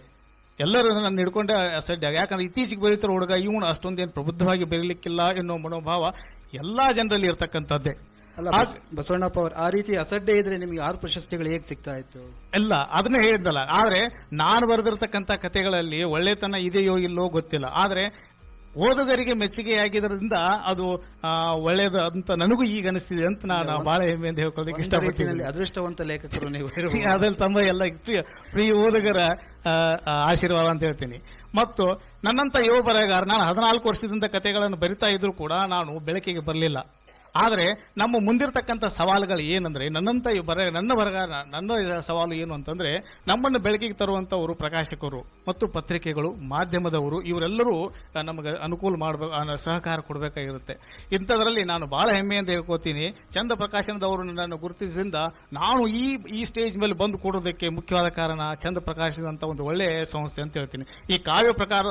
ಎಲ್ಲರೂ ನನ್ನ ಹಿಡ್ಕೊಂಡೆ ಅಸಡ್ಡ. ಯಾಕಂದ್ರೆ ಇತ್ತೀಚೆಗೆ ಬರೀತಾರ ಹುಡುಗ ಇವನು ಅಷ್ಟೊಂದೇನು ಪ್ರಬುದ್ಧವಾಗಿ ಬರೀಲಿಕ್ಕಿಲ್ಲ ಎನ್ನುವ ಮನೋಭಾವ ಎಲ್ಲಾ ಜನರಲ್ಲಿ ಇರ್ತಕ್ಕಂಥದ್ದೇ. ಅಲ್ಲ ಬಸವಣ್ಣಪ್ಪ ಅವರು, ಆ ರೀತಿ ಅಸಡ್ಡೆ ಇದ್ರೆ ನಿಮ್ಗೆ 6 ಪ್ರಶಸ್ತಿಗಳು ಹೇಗೆ ಸಿಗ್ತಾ ಇತ್ತು? ಎಲ್ಲ ಅದನ್ನೇ ಹೇಳಿದ್ದಲ್ಲ. ಆದ್ರೆ ನಾನು ಬರೆದಿರ್ತಕ್ಕಂಥ ಕಥೆಗಳಲ್ಲಿ ಒಳ್ಳೆತನ ಇದೆಯೋ ಇಲ್ಲೋ ಗೊತ್ತಿಲ್ಲ. ಆದ್ರೆ ಓದುಗರಿಗೆ ಮೆಚ್ಚುಗೆಯಾಗಿದ್ದರಿಂದ ಅದು ಒಳ್ಳೇದು ಅಂತ ನನಗೂ ಈಗ ಅನಿಸ್ತಿದೆ ಅಂತ ನಾನು ಬಹಳ ಹೆಮ್ಮೆಯಿಂದ ಹೇಳ್ಕೊಳ್ಳೋದಕ್ಕೆ ಇಷ್ಟಪಡ್ತೀನಿ. ಅದೃಷ್ಟವಂತ ಲೇಖಕರು ನೀವು. ಅದ್ರಲ್ಲಿ ತಮ್ಮ ಎಲ್ಲ ಪ್ರಿಯ ಓದುಗರ ಆಶೀರ್ವಾದ ಅಂತ ಹೇಳ್ತೀನಿ. ಮತ್ತು ನನ್ನಂತ ಯುವ ಬರಹಗಾರ, ನಾನು 14 ವರ್ಷದಿಂದ ಕಥೆಗಳನ್ನು ಬರಿತಾ ಇದ್ರು ಕೂಡ ನಾನು ಬೆಳಕಿಗೆ ಬರಲಿಲ್ಲ. ಆದರೆ ನಮ್ಮ ಮುಂದಿರತಕ್ಕಂಥ ಸವಾಲುಗಳು ಏನಂದ್ರೆ, ನನ್ನ ಬರಗಾರ ನನ್ನ ಸವಾಲು ಏನು ಅಂತಂದ್ರೆ, ನಮ್ಮನ್ನು ಬೆಳಕಿಗೆ ತರುವಂತವರು ಪ್ರಕಾಶಕರು ಮತ್ತು ಪತ್ರಿಕೆಗಳು, ಮಾಧ್ಯಮದವರು, ಇವರೆಲ್ಲರೂ ನಮಗೆ ಅನುಕೂಲ ಮಾಡಬೇಕು, ಸಹಕಾರ ಕೊಡಬೇಕಾಗಿರುತ್ತೆ. ಇಂಥದ್ರಲ್ಲಿ ನಾನು ಬಹಳ ಹೆಮ್ಮೆಯಿಂದ ಹೇಳ್ಕೋತೀನಿ, ಚಂದ ಪ್ರಕಾಶನದವರು ನನ್ನನ್ನು ಗುರುತಿಸಿದಿಂದ ನಾನು ಈ ಸ್ಟೇಜ್ ಮೇಲೆ ಬಂದು ಕೂಡೋದಕ್ಕೆ ಮುಖ್ಯವಾದ ಕಾರಣ ಚಂದ ಪ್ರಕಾಶನದಂತ ಒಂದು ಒಳ್ಳೆಯ ಸಂಸ್ಥೆ ಅಂತ ಹೇಳ್ತೀನಿ. ಈ ಕಾವ್ಯ ಪ್ರಕಾರ,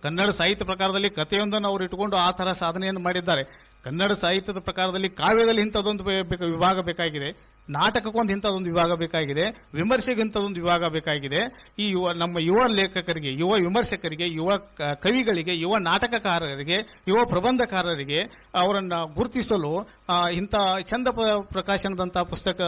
ಕನ್ನಡ ಸಾಹಿತ್ಯ ಪ್ರಕಾರದಲ್ಲಿ ಕಥೆಯೊಂದನ್ನು ಅವರು ಇಟ್ಟುಕೊಂಡು ಆ ತರ ಸಾಧನೆಯನ್ನು ಮಾಡಿದ್ದಾರೆ. ಕನ್ನಡ ಸಾಹಿತ್ಯದ ಪ್ರಕಾರದಲ್ಲಿ ಕಾವ್ಯದಲ್ಲಿ ಇಂಥದ್ದೊಂದು ವಿಭಾಗ ಬೇಕಾಗಿದೆ, ನಾಟಕಕ್ಕೊಂದು ಇಂಥದೊಂದು ವಿಭಾಗ ಬೇಕಾಗಿದೆ, ವಿಮರ್ಶೆಗೆ ಇಂಥದೊಂದು ವಿಭಾಗ ಬೇಕಾಗಿದೆ. ಈ ನಮ್ಮ ಯುವ ಲೇಖಕರಿಗೆ, ಯುವ ವಿಮರ್ಶಕರಿಗೆ, ಯುವ ಕವಿಗಳಿಗೆ, ಯುವ ನಾಟಕಕಾರರಿಗೆ, ಯುವ ಪ್ರಬಂಧಕಾರರಿಗೆ ಅವರನ್ನ ಗುರುತಿಸಲು ಇಂಥ ಚಂದ ಪ್ರಕಾಶನದಂತಹ ಪುಸ್ತಕ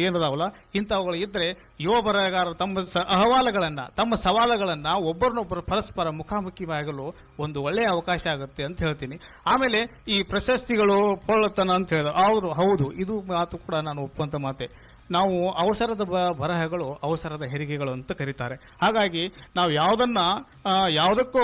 ಏನದಾವಲ್ಲ, ಇಂಥವುಗಳು ಇದ್ರೆ ಯುವ ಬರಹಗಾರರು ತಮ್ಮ ಅಹವಾಲುಗಳನ್ನ, ತಮ್ಮ ಸವಾಲುಗಳನ್ನ ಒಬ್ಬರನ್ನೊಬ್ಬರು ಪರಸ್ಪರ ಮುಖಾಮುಖಿಯಾಗಲು ಒಂದು ಒಳ್ಳೆಯ ಅವಕಾಶ ಆಗುತ್ತೆ ಅಂತ ಹೇಳ್ತೀನಿ. ಆಮೇಲೆ ಈ ಪ್ರಶಸ್ತಿಗಳು ಪೊಳ್ಳತನ ಅಂತ ಹೇಳಿದ್ರು, ಹೌದು, ಇದು ಮಾತು ಕೂಡ ನಾನು ಒಪ್ಪುವಂತ ಮಾತೆ. ನಾವು ಅವಸರದ ಬರಹಗಳು ಅವಸರದ ಹೆರಿಗೆಗಳು ಅಂತ ಕರೀತಾರೆ. ಹಾಗಾಗಿ ನಾವು ಯಾವುದಕ್ಕೋ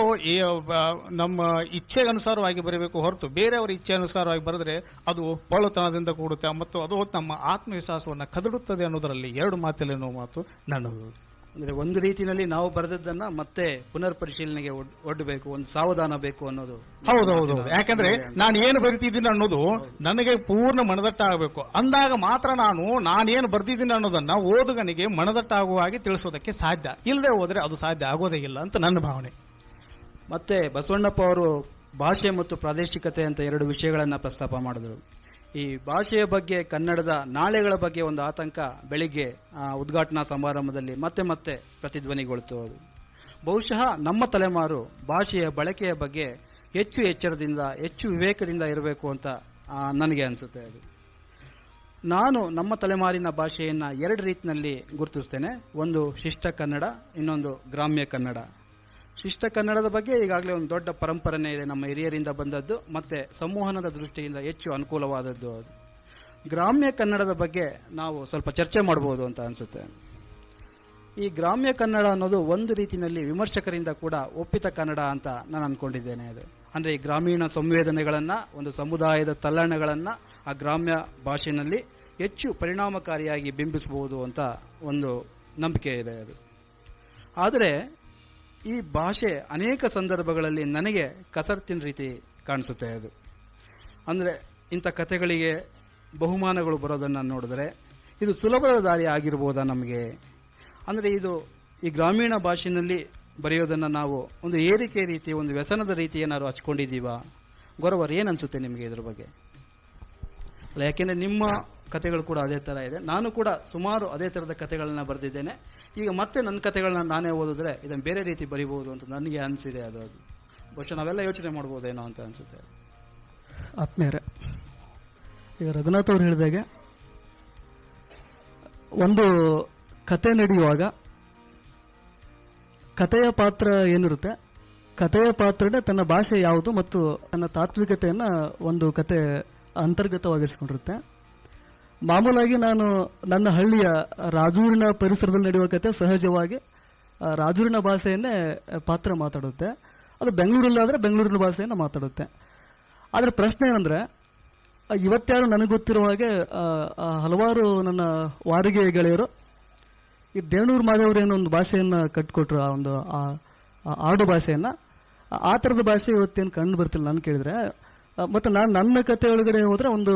ನಮ್ಮ ಇಚ್ಛೆಗೆ ಅನುಸಾರವಾಗಿ ಬರಬೇಕು ಹೊರತು ಬೇರೆಯವರ ಇಚ್ಛೆ ಅನುಸಾರವಾಗಿ ಬರೆದ್ರೆ ಅದು ಪೊಳ್ಳತನದಿಂದ ಕೂಡುತ್ತೆ ಮತ್ತು ಅದು ನಮ್ಮ ಆತ್ಮವಿಶ್ವಾಸವನ್ನು ಕದಡುತ್ತದೆ ಅನ್ನೋದರಲ್ಲಿ 2 ಮಾತಿಲ್ಲ ಅನ್ನೋ ಮಾತು ನನ್ನದು. ಅಂದ್ರೆ ಒಂದು ರೀತಿಯಲ್ಲಿ ನಾವು ಬರೆದದ್ದನ್ನ ಮತ್ತೆ ಪುನರ್ ಪರಿಶೀಲನೆಗೆ ಒಡ್ಡಬೇಕು, ಒಂದು ಸಾವಧಾನ ಬೇಕು ಅನ್ನೋದು. ಹೌದೌದು. ಯಾಕಂದ್ರೆ ನಾನು ಏನು ಬರಿತಿದ್ದೀನಿ ಅನ್ನೋದು ನನಗೆ ಪೂರ್ಣ ಮನದಟ್ಟಾಗಬೇಕು. ಅಂದಾಗ ಮಾತ್ರ ನಾನೇನು ಬರ್ದಿದ್ದೀನಿ ಅನ್ನೋದನ್ನ ಓದುಗನಿಗೆ ಮನದಟ್ಟಾಗುವ ಹಾಗೆ ತಿಳಿಸೋದಕ್ಕೆ ಸಾಧ್ಯ. ಇಲ್ಲದೆ ಹೋದ್ರೆ ಅದು ಸಾಧ್ಯ ಆಗೋದೇ ಇಲ್ಲ ಅಂತ ನನ್ನ ಭಾವನೆ. ಮತ್ತೆ ಬಸವಣ್ಣಪ್ಪ ಅವರು ಭಾಷೆ ಮತ್ತು ಪ್ರಾದೇಶಿಕತೆ ಅಂತ 2 ವಿಷಯಗಳನ್ನ ಪ್ರಸ್ತಾಪ ಮಾಡಿದ್ರು. ಈ ಭಾಷೆಯ ಬಗ್ಗೆ, ಕನ್ನಡದ ನಾಳೆಗಳ ಬಗ್ಗೆ ಒಂದು ಆತಂಕ ಬೆಳಿಗ್ಗೆ ಉದ್ಘಾಟನಾ ಸಮಾರಂಭದಲ್ಲಿ ಮತ್ತೆ ಪ್ರತಿಧ್ವನಿಗೊಳ್ತು. ಬಹುಶಃ ನಮ್ಮ ತಲೆಮಾರು ಭಾಷೆಯ ಬಳಕೆಯ ಬಗ್ಗೆ ಹೆಚ್ಚು ಎಚ್ಚರದಿಂದ, ಹೆಚ್ಚು ವಿವೇಕದಿಂದ ಇರಬೇಕು ಅಂತ ನನಗೆ ಅನಿಸುತ್ತೆ. ಅದು ನಾನು ನಮ್ಮ ತಲೆಮಾರಿನ ಭಾಷೆಯನ್ನ 2 ರೀತಿಯಲ್ಲಿ ಗುರುತಿಸ್ತೇನೆ. ಒಂದು ಶಿಷ್ಟ ಕನ್ನಡ, ಇನ್ನೊಂದು ಗ್ರಾಮ್ಯ ಕನ್ನಡ. ಶಿಷ್ಟ ಕನ್ನಡದ ಬಗ್ಗೆ ಈಗಾಗಲೇ ಒಂದು ದೊಡ್ಡ ಪರಂಪರೆನೇ ಇದೆ, ನಮ್ಮ ಹಿರಿಯರಿಂದ ಬಂದದ್ದು, ಮತ್ತೆ ಸಂವಹನದ ದೃಷ್ಟಿಯಿಂದ ಹೆಚ್ಚು ಅನುಕೂಲವಾದದ್ದು ಅದು. ಗ್ರಾಮ್ಯ ಕನ್ನಡದ ಬಗ್ಗೆ ನಾವು ಸ್ವಲ್ಪ ಚರ್ಚೆ ಮಾಡಬಹುದು ಅಂತ ಅನಿಸುತ್ತೆ. ಈ ಗ್ರಾಮ್ಯ ಕನ್ನಡ ಅನ್ನೋದು ಒಂದು ರೀತಿಯಲ್ಲಿ ವಿಮರ್ಶಕರಿಂದ ಕೂಡ ಒಪ್ಪಿತ ಕನ್ನಡ ಅಂತ ನಾನು ಅನ್ಕೊಂಡಿದ್ದೇನೆ. ಅದು ಅಂದ್ರೆ ಈ ಗ್ರಾಮೀಣ ಸಂವೇದನೆಗಳನ್ನ, ಒಂದು ಸಮುದಾಯದ ತಲ್ಲಣಗಳನ್ನ ಆ ಗ್ರಾಮ್ಯ ಭಾಷೆಯಲ್ಲಿ ಹೆಚ್ಚು ಪರಿಣಾಮಕಾರಿಯಾಗಿ ಬಿಂಬಿಸಬಹುದು ಅಂತ ಒಂದು ನಂಬಿಕೆ ಇದೆ ಅದು. ಆದರೆ ಈ ಭಾಷೆ ಅನೇಕ ಸಂದರ್ಭಗಳಲ್ಲಿ ನನಗೆ ಕಸರತ್ತಿನ ರೀತಿ ಕಾಣಿಸುತ್ತೆ. ಅದು ಅಂದರೆ ಇಂಥ ಕಥೆಗಳಿಗೆ ಬಹುಮಾನಗಳು ಬರೋದನ್ನು ನೋಡಿದ್ರೆ ಇದು ಸುಲಭದ ದಾರಿ ಆಗಿರ್ಬೋದಾ ನಮಗೆ? ಅಂದರೆ ಇದು ಈ ಗ್ರಾಮೀಣ ಭಾಷೆಯಲ್ಲಿ ಬರೆಯೋದನ್ನು ನಾವು ಒಂದು ಏರಿಕೆ ರೀತಿ, ಒಂದು ವ್ಯಸನದ ರೀತಿ ಏನಾದ್ರು ಹಚ್ಕೊಂಡಿದ್ದೀವಾ? ಗೌರವರ್, ಏನು ಅನಿಸುತ್ತೆ ನಿಮಗೆ ಇದ್ರ ಬಗ್ಗೆ? ಅಲ್ಲ, ಯಾಕೆಂದರೆ ನಿಮ್ಮ ಕಥೆಗಳು ಕೂಡ ಅದೇ ಥರ ಇದೆ. ನಾನು ಕೂಡ ಸುಮಾರು ಅದೇ ಥರದ ಕಥೆಗಳನ್ನ ಬರೆದಿದ್ದೇನೆ. ಈಗ ಮತ್ತೆ ನನ್ನ ಕಥೆಗಳನ್ನ ನಾನೇ ಓದಿದ್ರೆ ಇದನ್ನು ಬೇರೆ ರೀತಿ ಬರಿಬಹುದು ಅಂತ ನನಗೆ ಅನಿಸಿದೆ. ಅದು ಬಹುಶಃ ನಾವೆಲ್ಲ ಯೋಚನೆ ಮಾಡ್ಬೋದೇನೋ ಅಂತ ಅನಿಸುತ್ತೆ. ಆತ್ಮೀಯರೇ, ಈಗ ರಘುನಾಥ್ ಅವರು ಹೇಳಿದಾಗೆ ಒಂದು ಕತೆ ನಡೆಯುವಾಗ ಕಥೆಯ ಪಾತ್ರ ಏನಿರುತ್ತೆ, ಕಥೆಯ ಪಾತ್ರನೇ ತನ್ನ ಭಾಷೆ ಯಾವುದು ಮತ್ತು ತನ್ನ ತಾತ್ವಿಕತೆಯನ್ನು ಒಂದು ಕತೆ ಅಂತರ್ಗತವಾಗಿಸಿಕೊಂಡಿರುತ್ತೆ. ಮಾಮೂಲಾಗಿ ನಾನು ನನ್ನ ಹಳ್ಳಿಯ ರಾಜೂರಿನ ಪರಿಸರದಲ್ಲಿ ನಡೆಯುವ ಕತೆ ಸಹಜವಾಗಿ ರಾಜೂರಿನ ಭಾಷೆಯನ್ನೇ ಪಾತ್ರ ಮಾತಾಡುತ್ತೆ. ಅದು ಬೆಂಗಳೂರಲ್ಲಾದರೆ ಬೆಂಗಳೂರಿನ ಭಾಷೆಯನ್ನು ಮಾತಾಡುತ್ತೆ. ಆದರೆ ಪ್ರಶ್ನೆ ಏನಂದ್ರೆ, ಇವತ್ತ್ಯಾರು ನನಗೆ ಗೊತ್ತಿರುವ ಹಾಗೆ ಹಲವಾರು ನನ್ನ ವಾರಿಗೆ ಗೆಳೆಯರು ಈ ದೇವನೂರು ಮಾದೇವರು ಏನೋ ಒಂದು ಭಾಷೆಯನ್ನು ಕಟ್ಟಿಕೊಟ್ರು, ಆ ಒಂದು ಆಡು ಭಾಷೆಯನ್ನು. ಆ ಥರದ ಭಾಷೆ ಇವತ್ತೇನು ಕಂಡು ಬರ್ತಿಲ್ಲ ನಾನು ಕೇಳಿದ್ರೆ. ಮತ್ತು ನಾನು ನನ್ನ ಕತೆ ಒಳಗಡೆ ಹೋದರೆ ಒಂದು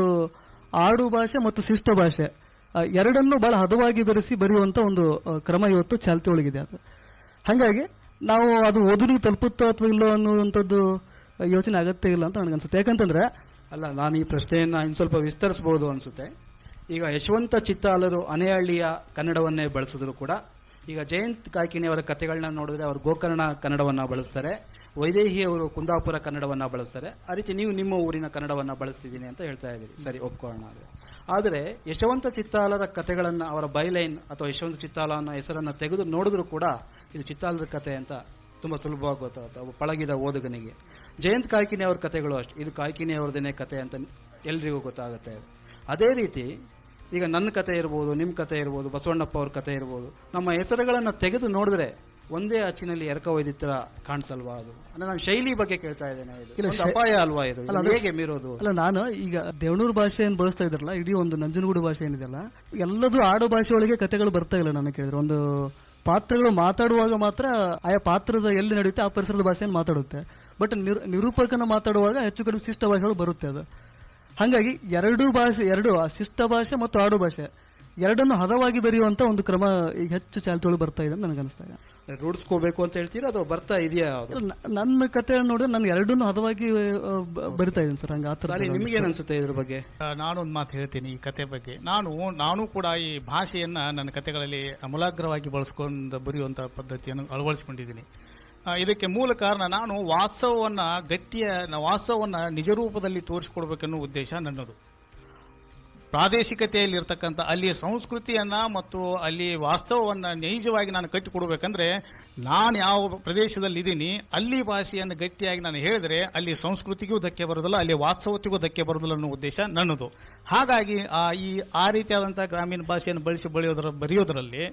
ಆಡು ಭಾಷೆ ಮತ್ತು ಶಿಷ್ಟ ಭಾಷೆ ಎರಡನ್ನೂ ಬಹಳ ಹದವಾಗಿ ಬೆರೆಸಿ ಬರೆಯುವಂಥ ಒಂದು ಕ್ರಮ ಇವತ್ತು ಚಾಲ್ತಿ ಒಳಗಿದೆ. ಅದು ಹಾಗಾಗಿ ನಾವು ಅದು ಓದುನಿಗೆ ತಲುಪುತ್ತೋ ಅಥವಾ ಇಲ್ಲೋ ಅನ್ನುವಂಥದ್ದು ಯೋಚನೆ ಅಗತ್ಯ ಇಲ್ಲ ಅಂತ ನನಗನ್ಸುತ್ತೆ. ಯಾಕಂತಂದ್ರೆ ಅಲ್ಲ, ನಾನು ಈ ಪ್ರಶ್ನೆಯನ್ನು ಇನ್ನು ಸ್ವಲ್ಪ ವಿಸ್ತರಿಸಬಹುದು ಅನಿಸುತ್ತೆ. ಈಗ ಯಶವಂತ ಚಿತ್ತಾಲರು ಅನೆಹಳ್ಳಿಯ ಕನ್ನಡವನ್ನೇ ಬಳಸಿದ್ರು ಕೂಡ ಈಗ ಜಯಂತ್ ಕಾಯ್ಕಿಣಿಯವರ ಕಥೆಗಳನ್ನ ನೋಡಿದ್ರೆ ಅವರು ಗೋಕರ್ಣ ಕನ್ನಡವನ್ನು ಬಳಸ್ತಾರೆ, ವೈದೇಹಿ ಅವರು ಕುಂದಾಪುರ ಕನ್ನಡವನ್ನು ಬಳಸ್ತಾರೆ. ಆ ರೀತಿ ನೀವು ನಿಮ್ಮ ಊರಿನ ಕನ್ನಡವನ್ನು ಬಳಸ್ತಿದ್ದೀನಿ ಅಂತ ಹೇಳ್ತಾ ಇದ್ದೀರಿ, ಸರಿ ಒಪ್ಕೊಳ್ಳೋಣ. ಆದರೆ ಯಶವಂತ ಚಿತ್ತಾಲರ ಕಥೆಗಳನ್ನು, ಅವರ ಬೈಲೈನ್ ಅಥವಾ ಯಶವಂತ ಚಿತ್ತಾಲ ಅನ್ನೋ ಹೆಸರನ್ನು ತೆಗೆದು ನೋಡಿದ್ರು ಕೂಡ ಇದು ಚಿತ್ತಾಲರ ಕಥೆ ಅಂತ ತುಂಬ ಸುಲಭವಾಗಿ ಗೊತ್ತಾಗುತ್ತೆ ಒಬ್ಬ ಪಳಗಿದ ಓದುಗನಿಗೆ. ಜಯಂತ್ ಕಾಯ್ಕಿಣಿ ಅವ್ರ ಕಥೆಗಳು ಅಷ್ಟೇ, ಇದು ಕಾಯ್ಕಿಣಿ ಅವ್ರದ್ದೇನೆ ಕಥೆ ಅಂತ ಎಲ್ರಿಗೂ ಗೊತ್ತಾಗುತ್ತೆ. ಅದೇ ರೀತಿ ಈಗ ನನ್ನ ಕಥೆ ಇರ್ಬೋದು, ನಿಮ್ಮ ಕಥೆ ಇರ್ಬೋದು, ಬಸವಣ್ಣಪ್ಪ ಅವ್ರ ಕಥೆ ಇರ್ಬೋದು, ನಮ್ಮ ಹೆಸರುಗಳನ್ನು ತೆಗೆದು ನೋಡಿದ್ರೆ ಒಂದೇ ಅಚ್ಚಿನಲ್ಲಿ ಎರಕ ಒಯ್ದಿತ್ತರ ಕಾಣಿಸಲ್ವಾ? ಅದು ಅಂದ್ರೆ ನಾನು ಶೈಲಿ ಬಗ್ಗೆ ಕೇಳ್ತಾ ಇದ್ದೇನೆ. ಇದು ಒಂದು ಅಪಾಯ ಅಲ್ವಾ? ಇದು ಹೇಗೆ ಮೀರೋದು? ಅಲ್ಲ, ನಾನು ಈಗ ದೇವನೂರು ಭಾಷೆಯನ್ನು ಬಳಸ್ತಾ ಇದ್ರಲ್ಲ, ಇಡೀ ಒಂದು ನಂಜನಗೂಡು ಭಾಷೆ ಏನಿದೆಯಲ್ಲ, ಎಲ್ಲದೂ ಆಡೋ ಭಾಷೆ ಒಳಗೆ ಕಥೆಗಳು ಬರ್ತಾ ಇಲ್ಲ. ನಾನು ಕೇಳಿದ್ರೆ ಒಂದು ಪಾತ್ರಗಳು ಮಾತಾಡುವಾಗ ಮಾತ್ರ ಆಯಾ ಪಾತ್ರದ ಎಲ್ಲಿ ನಡೆಯುತ್ತೆ ಆ ಪರಿಸರದ ಭಾಷೆಯನ್ನು ಮಾತಾಡುತ್ತೆ. ಬಟ್ ನಿರೂಪಕನ ಮಾತಾಡುವಾಗ ಹೆಚ್ಚು ಕಡಿಮೆ ಶಿಷ್ಟ ಭಾಷೆಗಳು ಬರುತ್ತೆ. ಅದು ಹಾಗಾಗಿ ಎರಡು ಶಿಷ್ಟ ಭಾಷೆ ಮತ್ತು ಆಡು ಭಾಷೆ ಎರಡನ್ನು ಹದವಾಗಿ ಬೆರೆಯುವಂತ ಒಂದು ಕ್ರಮ ಈಗ ಹೆಚ್ಚು ಚಾಲ್ತಿಯೊಳಗೆ ಬರ್ತಾ ಇದೆ ಅಂತ ನನಗನ್ನಿಸ್ತಾ ಇದೆ. ರೂಢಿಸ್ಕೋಬೇಕು ಅಂತ ಹೇಳ್ತೀರಾ ಅಥವಾ ಬರ್ತಾ ಇದೆಯಾ? ನನ್ನ ಕಥೆ ನೋಡಿದ್ರೆ ನಾನು ಎರಡನ್ನೂ ಹದವಾಗಿ ಬರಿತಾ ಇದ್ದೀನಿ ಸರ್. ಹಂಗ ಆತರ ನಿಮ್ಗೆ ಏನ್ ಅನ್ಸುತ್ತೆ ಇದ್ರ ಬಗ್ಗೆ? ನಾನೊಂದು ಮಾತು ಹೇಳ್ತೀನಿ ಈ ಕತೆ ಬಗ್ಗೆ. ನಾನು ಕೂಡ ಈ ಭಾಷೆಯನ್ನ ನನ್ನ ಕತೆಗಳಲ್ಲಿ ಅಮೂಲಾಗ್ರವಾಗಿ ಬಳಸ್ಕೊಂಡು ಬರೆಯುವಂತ ಪದ್ಧತಿಯನ್ನು ಅಳವಡಿಸಿಕೊಂಡಿದ್ದೀನಿ. ಇದಕ್ಕೆ ಮೂಲ ಕಾರಣ, ನಾನು ವಾಸ್ತವವನ್ನ ನಿಜ ರೂಪದಲ್ಲಿ ತೋರಿಸಿಕೊಡ್ಬೇಕನ್ನೋ ಉದ್ದೇಶ ನನ್ನದು. ಪ್ರಾದೇಶಿಕತೆಯಲ್ಲಿರ್ತಕ್ಕಂಥ ಅಲ್ಲಿಯ ಸಂಸ್ಕೃತಿಯನ್ನ ಮತ್ತು ಅಲ್ಲಿ ವಾಸ್ತವವನ್ನ ನೈಜವಾಗಿ ನಾನು ಕಟ್ಟಿಕೊಡ್ಬೇಕಂದ್ರೆ, ನಾನು ಯಾವ ಪ್ರದೇಶದಲ್ಲಿ ಇದ್ದೀನಿ ಅಲ್ಲಿ ಭಾಷೆಯನ್ನು ಗಟ್ಟಿಯಾಗಿ ನಾನು ಹೇಳಿದ್ರೆ ಅಲ್ಲಿ ಸಂಸ್ಕೃತಿಗೂ ಧಕ್ಕೆ ಬರೋದಿಲ್ಲ, ಅಲ್ಲಿ ವಾಸ್ತವತೆಗೂ ಧಕ್ಕೆ ಬರೋದಿಲ್ಲ ಅನ್ನೋ ಉದ್ದೇಶ ನನ್ನದು. ಹಾಗಾಗಿ ಆ ರೀತಿಯಾದಂತಹ ಗ್ರಾಮೀಣ ಭಾಷೆಯನ್ನು ಬರೆಯೋದರಲ್ಲಿ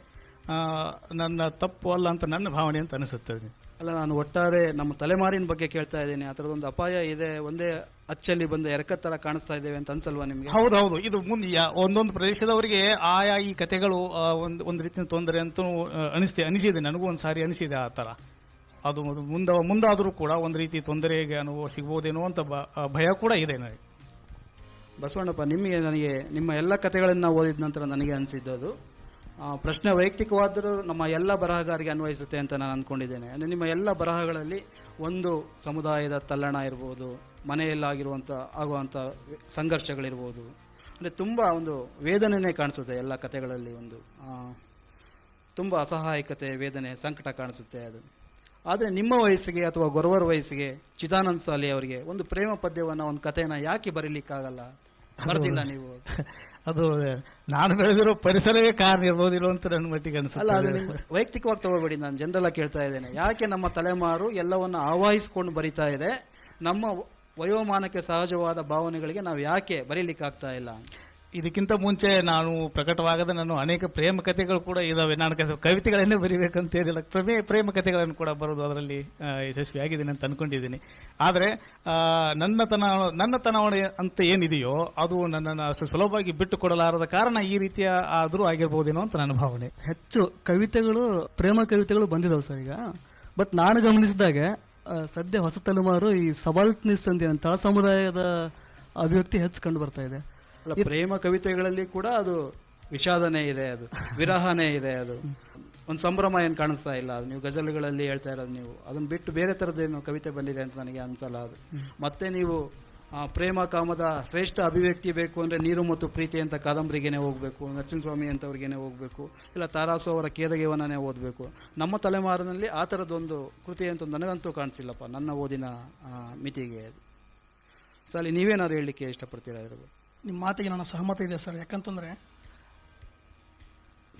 ನನ್ನ ತಪ್ಪು ಅಲ್ಲ ಅಂತ ನನ್ನ ಭಾವನೆ ಅಂತ ಅನಿಸುತ್ತದೆ. ಅಲ್ಲ, ನಾನು ಒಟ್ಟಾರೆ ನಮ್ಮ ತಲೆಮಾರಿನ ಬಗ್ಗೆ ಕೇಳ್ತಾ ಇದ್ದೇನೆ. ಆ ಥರದೊಂದು ಅಪಾಯ ಇದೆ, ಒಂದೇ ಅಚ್ಚಲ್ಲಿ ಬಂದ ಎರಕದ ತರ ಕಾಣಿಸ್ತಾ ಇದ್ದೇವೆ ಅಂತ ಅನ್ಸಲ್ವಾ ನಿಮ್ಗೆ? ಹೌದೌದು. ಇದು ಮುಂದೆ ಒಂದೊಂದು ಪ್ರದೇಶದವರಿಗೆ ಆಯಾ ಈ ಕಥೆಗಳು ಒಂದು ರೀತಿಯ ತೊಂದರೆ ಅಂತ ಅನಿಸಿದೆ. ನನಗೂ ಒಂದು ಸಾರಿ ಅನಿಸಿದೆ ಆ ತರ. ಅದು ಮುಂದಾದರೂ ಕೂಡ ಒಂದು ರೀತಿ ತೊಂದರೆಗೆ ಅನುಭವ ಸಿಗಬಹುದೇನೋ ಅಂತ ಭಯ ಕೂಡ ಇದೆ ನನಗೆ. ಬಸವಣ್ಣಪ್ಪ, ನನಗೆ ನಿಮ್ಮ ಎಲ್ಲ ಕಥೆಗಳನ್ನ ಓದಿದ ನಂತರ ನನಗೆ ಅನಿಸಿದ್ದು ಪ್ರಶ್ನೆ ವೈಯಕ್ತಿಕವಾದರೂ ನಮ್ಮ ಎಲ್ಲ ಬರಹಗಾರರಿಗೆ ಅನ್ವಯಿಸುತ್ತೆ ಅಂತ ನಾನು ಅಂದ್ಕೊಂಡಿದ್ದೇನೆ. ಅಂದರೆ ನಿಮ್ಮ ಎಲ್ಲ ಬರಹಗಳಲ್ಲಿ ಒಂದು ಸಮುದಾಯದ ತಲ್ಲಣ ಇರ್ಬೋದು, ಆಗುವಂಥ ಸಂಘರ್ಷಗಳಿರ್ಬೋದು, ಅಂದರೆ ತುಂಬ ಒಂದು ವೇದನೆನೇ ಕಾಣಿಸುತ್ತೆ ಎಲ್ಲ ಕಥೆಗಳಲ್ಲಿ. ಒಂದು ತುಂಬ ಅಸಹಾಯಕತೆ, ವೇದನೆ, ಸಂಕಟ ಕಾಣಿಸುತ್ತೆ ಅದು. ಆದರೆ ನಿಮ್ಮ ವಯಸ್ಸಿಗೆ ಅಥವಾ ಗೊರವರ ವಯಸ್ಸಿಗೆ ಚಿದಾನಂದ ಸಾಲಿ ಅವರಿಗೆ ಒಂದು ಪ್ರೇಮ ಪದ್ಯವನ್ನು, ಒಂದು ಕಥೆನ ಯಾಕೆ ಬರೀಲಿಕ್ಕಾಗಲ್ಲ? ಬರ್ದಿಲ್ಲ ನೀವು? ಅದು ನಾನು ಬೆಳೆದಿರೋ ಪರಿಸರವೇ ಕಾರಣ ಇರ್ಬೋದಿಲ್ಲ ಅಂತ ನನ್ನ ಮಟ್ಟಿಗೆ ಅನಿಸುತ್ತೆ. ಅಲ್ಲ, ಅದು ವೈಯಕ್ತಿಕವಾಗಿ ತಗೋಬೇಡಿ, ನಾನು ಜನರಲ್ಲ ಕೇಳ್ತಾ ಇದ್ದೇನೆ. ಯಾಕೆ ನಮ್ಮ ತಲೆಮಾರು ಎಲ್ಲವನ್ನು ಆವಾಹಿಸಿಕೊಂಡು ಬರಿತಾ ಇದೆ? ನಮ್ಮ ವಯೋಮಾನಕ್ಕೆ ಸಹಜವಾದ ಭಾವನೆಗಳಿಗೆ ನಾವು ಯಾಕೆ ಬರೀಲಿಕ್ಕಾಗ್ತಾ ಇಲ್ಲ? ಇದಕ್ಕಿಂತ ಮುಂಚೆ ನಾನು ಪ್ರಕಟವಾಗದ ನಾನು ಅನೇಕ ಪ್ರೇಮ ಕಥೆಗಳು ಕೂಡ ಇದಾವೆ. ನಾನು ಕವಿತೆಗಳನ್ನೇ ಬರೀಬೇಕಂತ ಹೇಳಿಲ್ಲ, ಪ್ರೇಮ ಕಥೆಗಳನ್ನು ಕೂಡ ಬರೋದು ಅದರಲ್ಲಿ ಯಶಸ್ವಿಯಾಗಿದ್ದೀನಿ ಅಂತ ಅನ್ಕೊಂಡಿದ್ದೀನಿ. ಆದರೆ ನನ್ನತನ ಅಂತ ಏನಿದೆಯೋ ಅದು ನನ್ನನ್ನು ಅಷ್ಟು ಸುಲಭವಾಗಿ ಬಿಟ್ಟು ಕೊಡಲಾರದ ಕಾರಣ ಈ ರೀತಿಯ ಆದರೂ ಆಗಿರ್ಬೋದೇನೋ ಅಂತ ನನ್ನ ಭಾವನೆ. ಹೆಚ್ಚು ಕವಿತೆಗಳು, ಪ್ರೇಮ ಕವಿತೆಗಳು ಬಂದಿದಾವೆ ಸರ್ ಈಗ. ಬಟ್ ನಾನು ಗಮನಿಸಿದಾಗ ಸದ್ಯ ಹೊಸ ತಲೆಮಾರು ಈ ಸಬಾಲ್ಟ್ನಿಸ್ ಅಂತ ತಳ ಸಮುದಾಯದ ಅಭಿವ್ಯಕ್ತಿ ಹೆಚ್ಚು ಕಂಡು ಬರ್ತಾ ಇದೆ. ಪ್ರೇಮ ಕವಿತೆಗಳಲ್ಲಿ ಕೂಡ ಅದು ವಿಷಾದನೆ ಇದೆ, ಅದು ವಿರಹನೇ ಇದೆ, ಅದು ಒಂದು ಸಂಭ್ರಮ ಏನು ಕಾಣಿಸ್ತಾ ಇಲ್ಲ. ಅದು ನೀವು ಗಜಲ್ಗಳಲ್ಲಿ ಹೇಳ್ತಾ ಇರೋದು, ನೀವು ಅದನ್ನ ಬಿಟ್ಟು ಬೇರೆ ತರದ್ದೇನು ಕವಿತೆ ಬಂದಿದೆ ಅಂತ ನನಗೆ ಅನ್ಸಲ್ಲ. ಅದು ಮತ್ತೆ ನೀವು ಪ್ರೇಮ ಕಾಮದ ಶ್ರೇಷ್ಠ ಅಭಿವ್ಯಕ್ತಿ ಬೇಕು ಅಂದ್ರೆ ನೀರು ಮತ್ತು ಪ್ರೀತಿ ಅಂತ ಕಾದಂಬರಿಗೇನೆ ಹೋಗ್ಬೇಕು, ನರಸಿಂಹಸ್ವಾಮಿ ಅಂತವ್ರಿಗೇನೆ ಹೋಗ್ಬೇಕು, ಇಲ್ಲ ತಾರಾಸು ಅವರ ಕೇದಗೆವನ್ನೇ ಓದಬೇಕು. ನಮ್ಮ ತಲೆಮಾರಿನಲ್ಲಿ ಆ ಥರದೊಂದು ಕೃತಿ ಅಂತ ನನಗಂತೂ ಕಾಣಿಸಿಲ್ಲಪ್ಪ, ನನ್ನ ಓದಿನ ಮಿತಿಗೆ. ಸರಿ, ನೀವೇನಾದ್ರು ಹೇಳಲಿಕ್ಕೆ ಇಷ್ಟಪಡ್ತೀರಾ ಇರೋದು? ನಿಮ್ಮ ಮಾತಿಗೆ ನನ್ನ ಸಹಮತ ಇದೆ ಸರ್. ಯಾಕಂತಂದ್ರೆ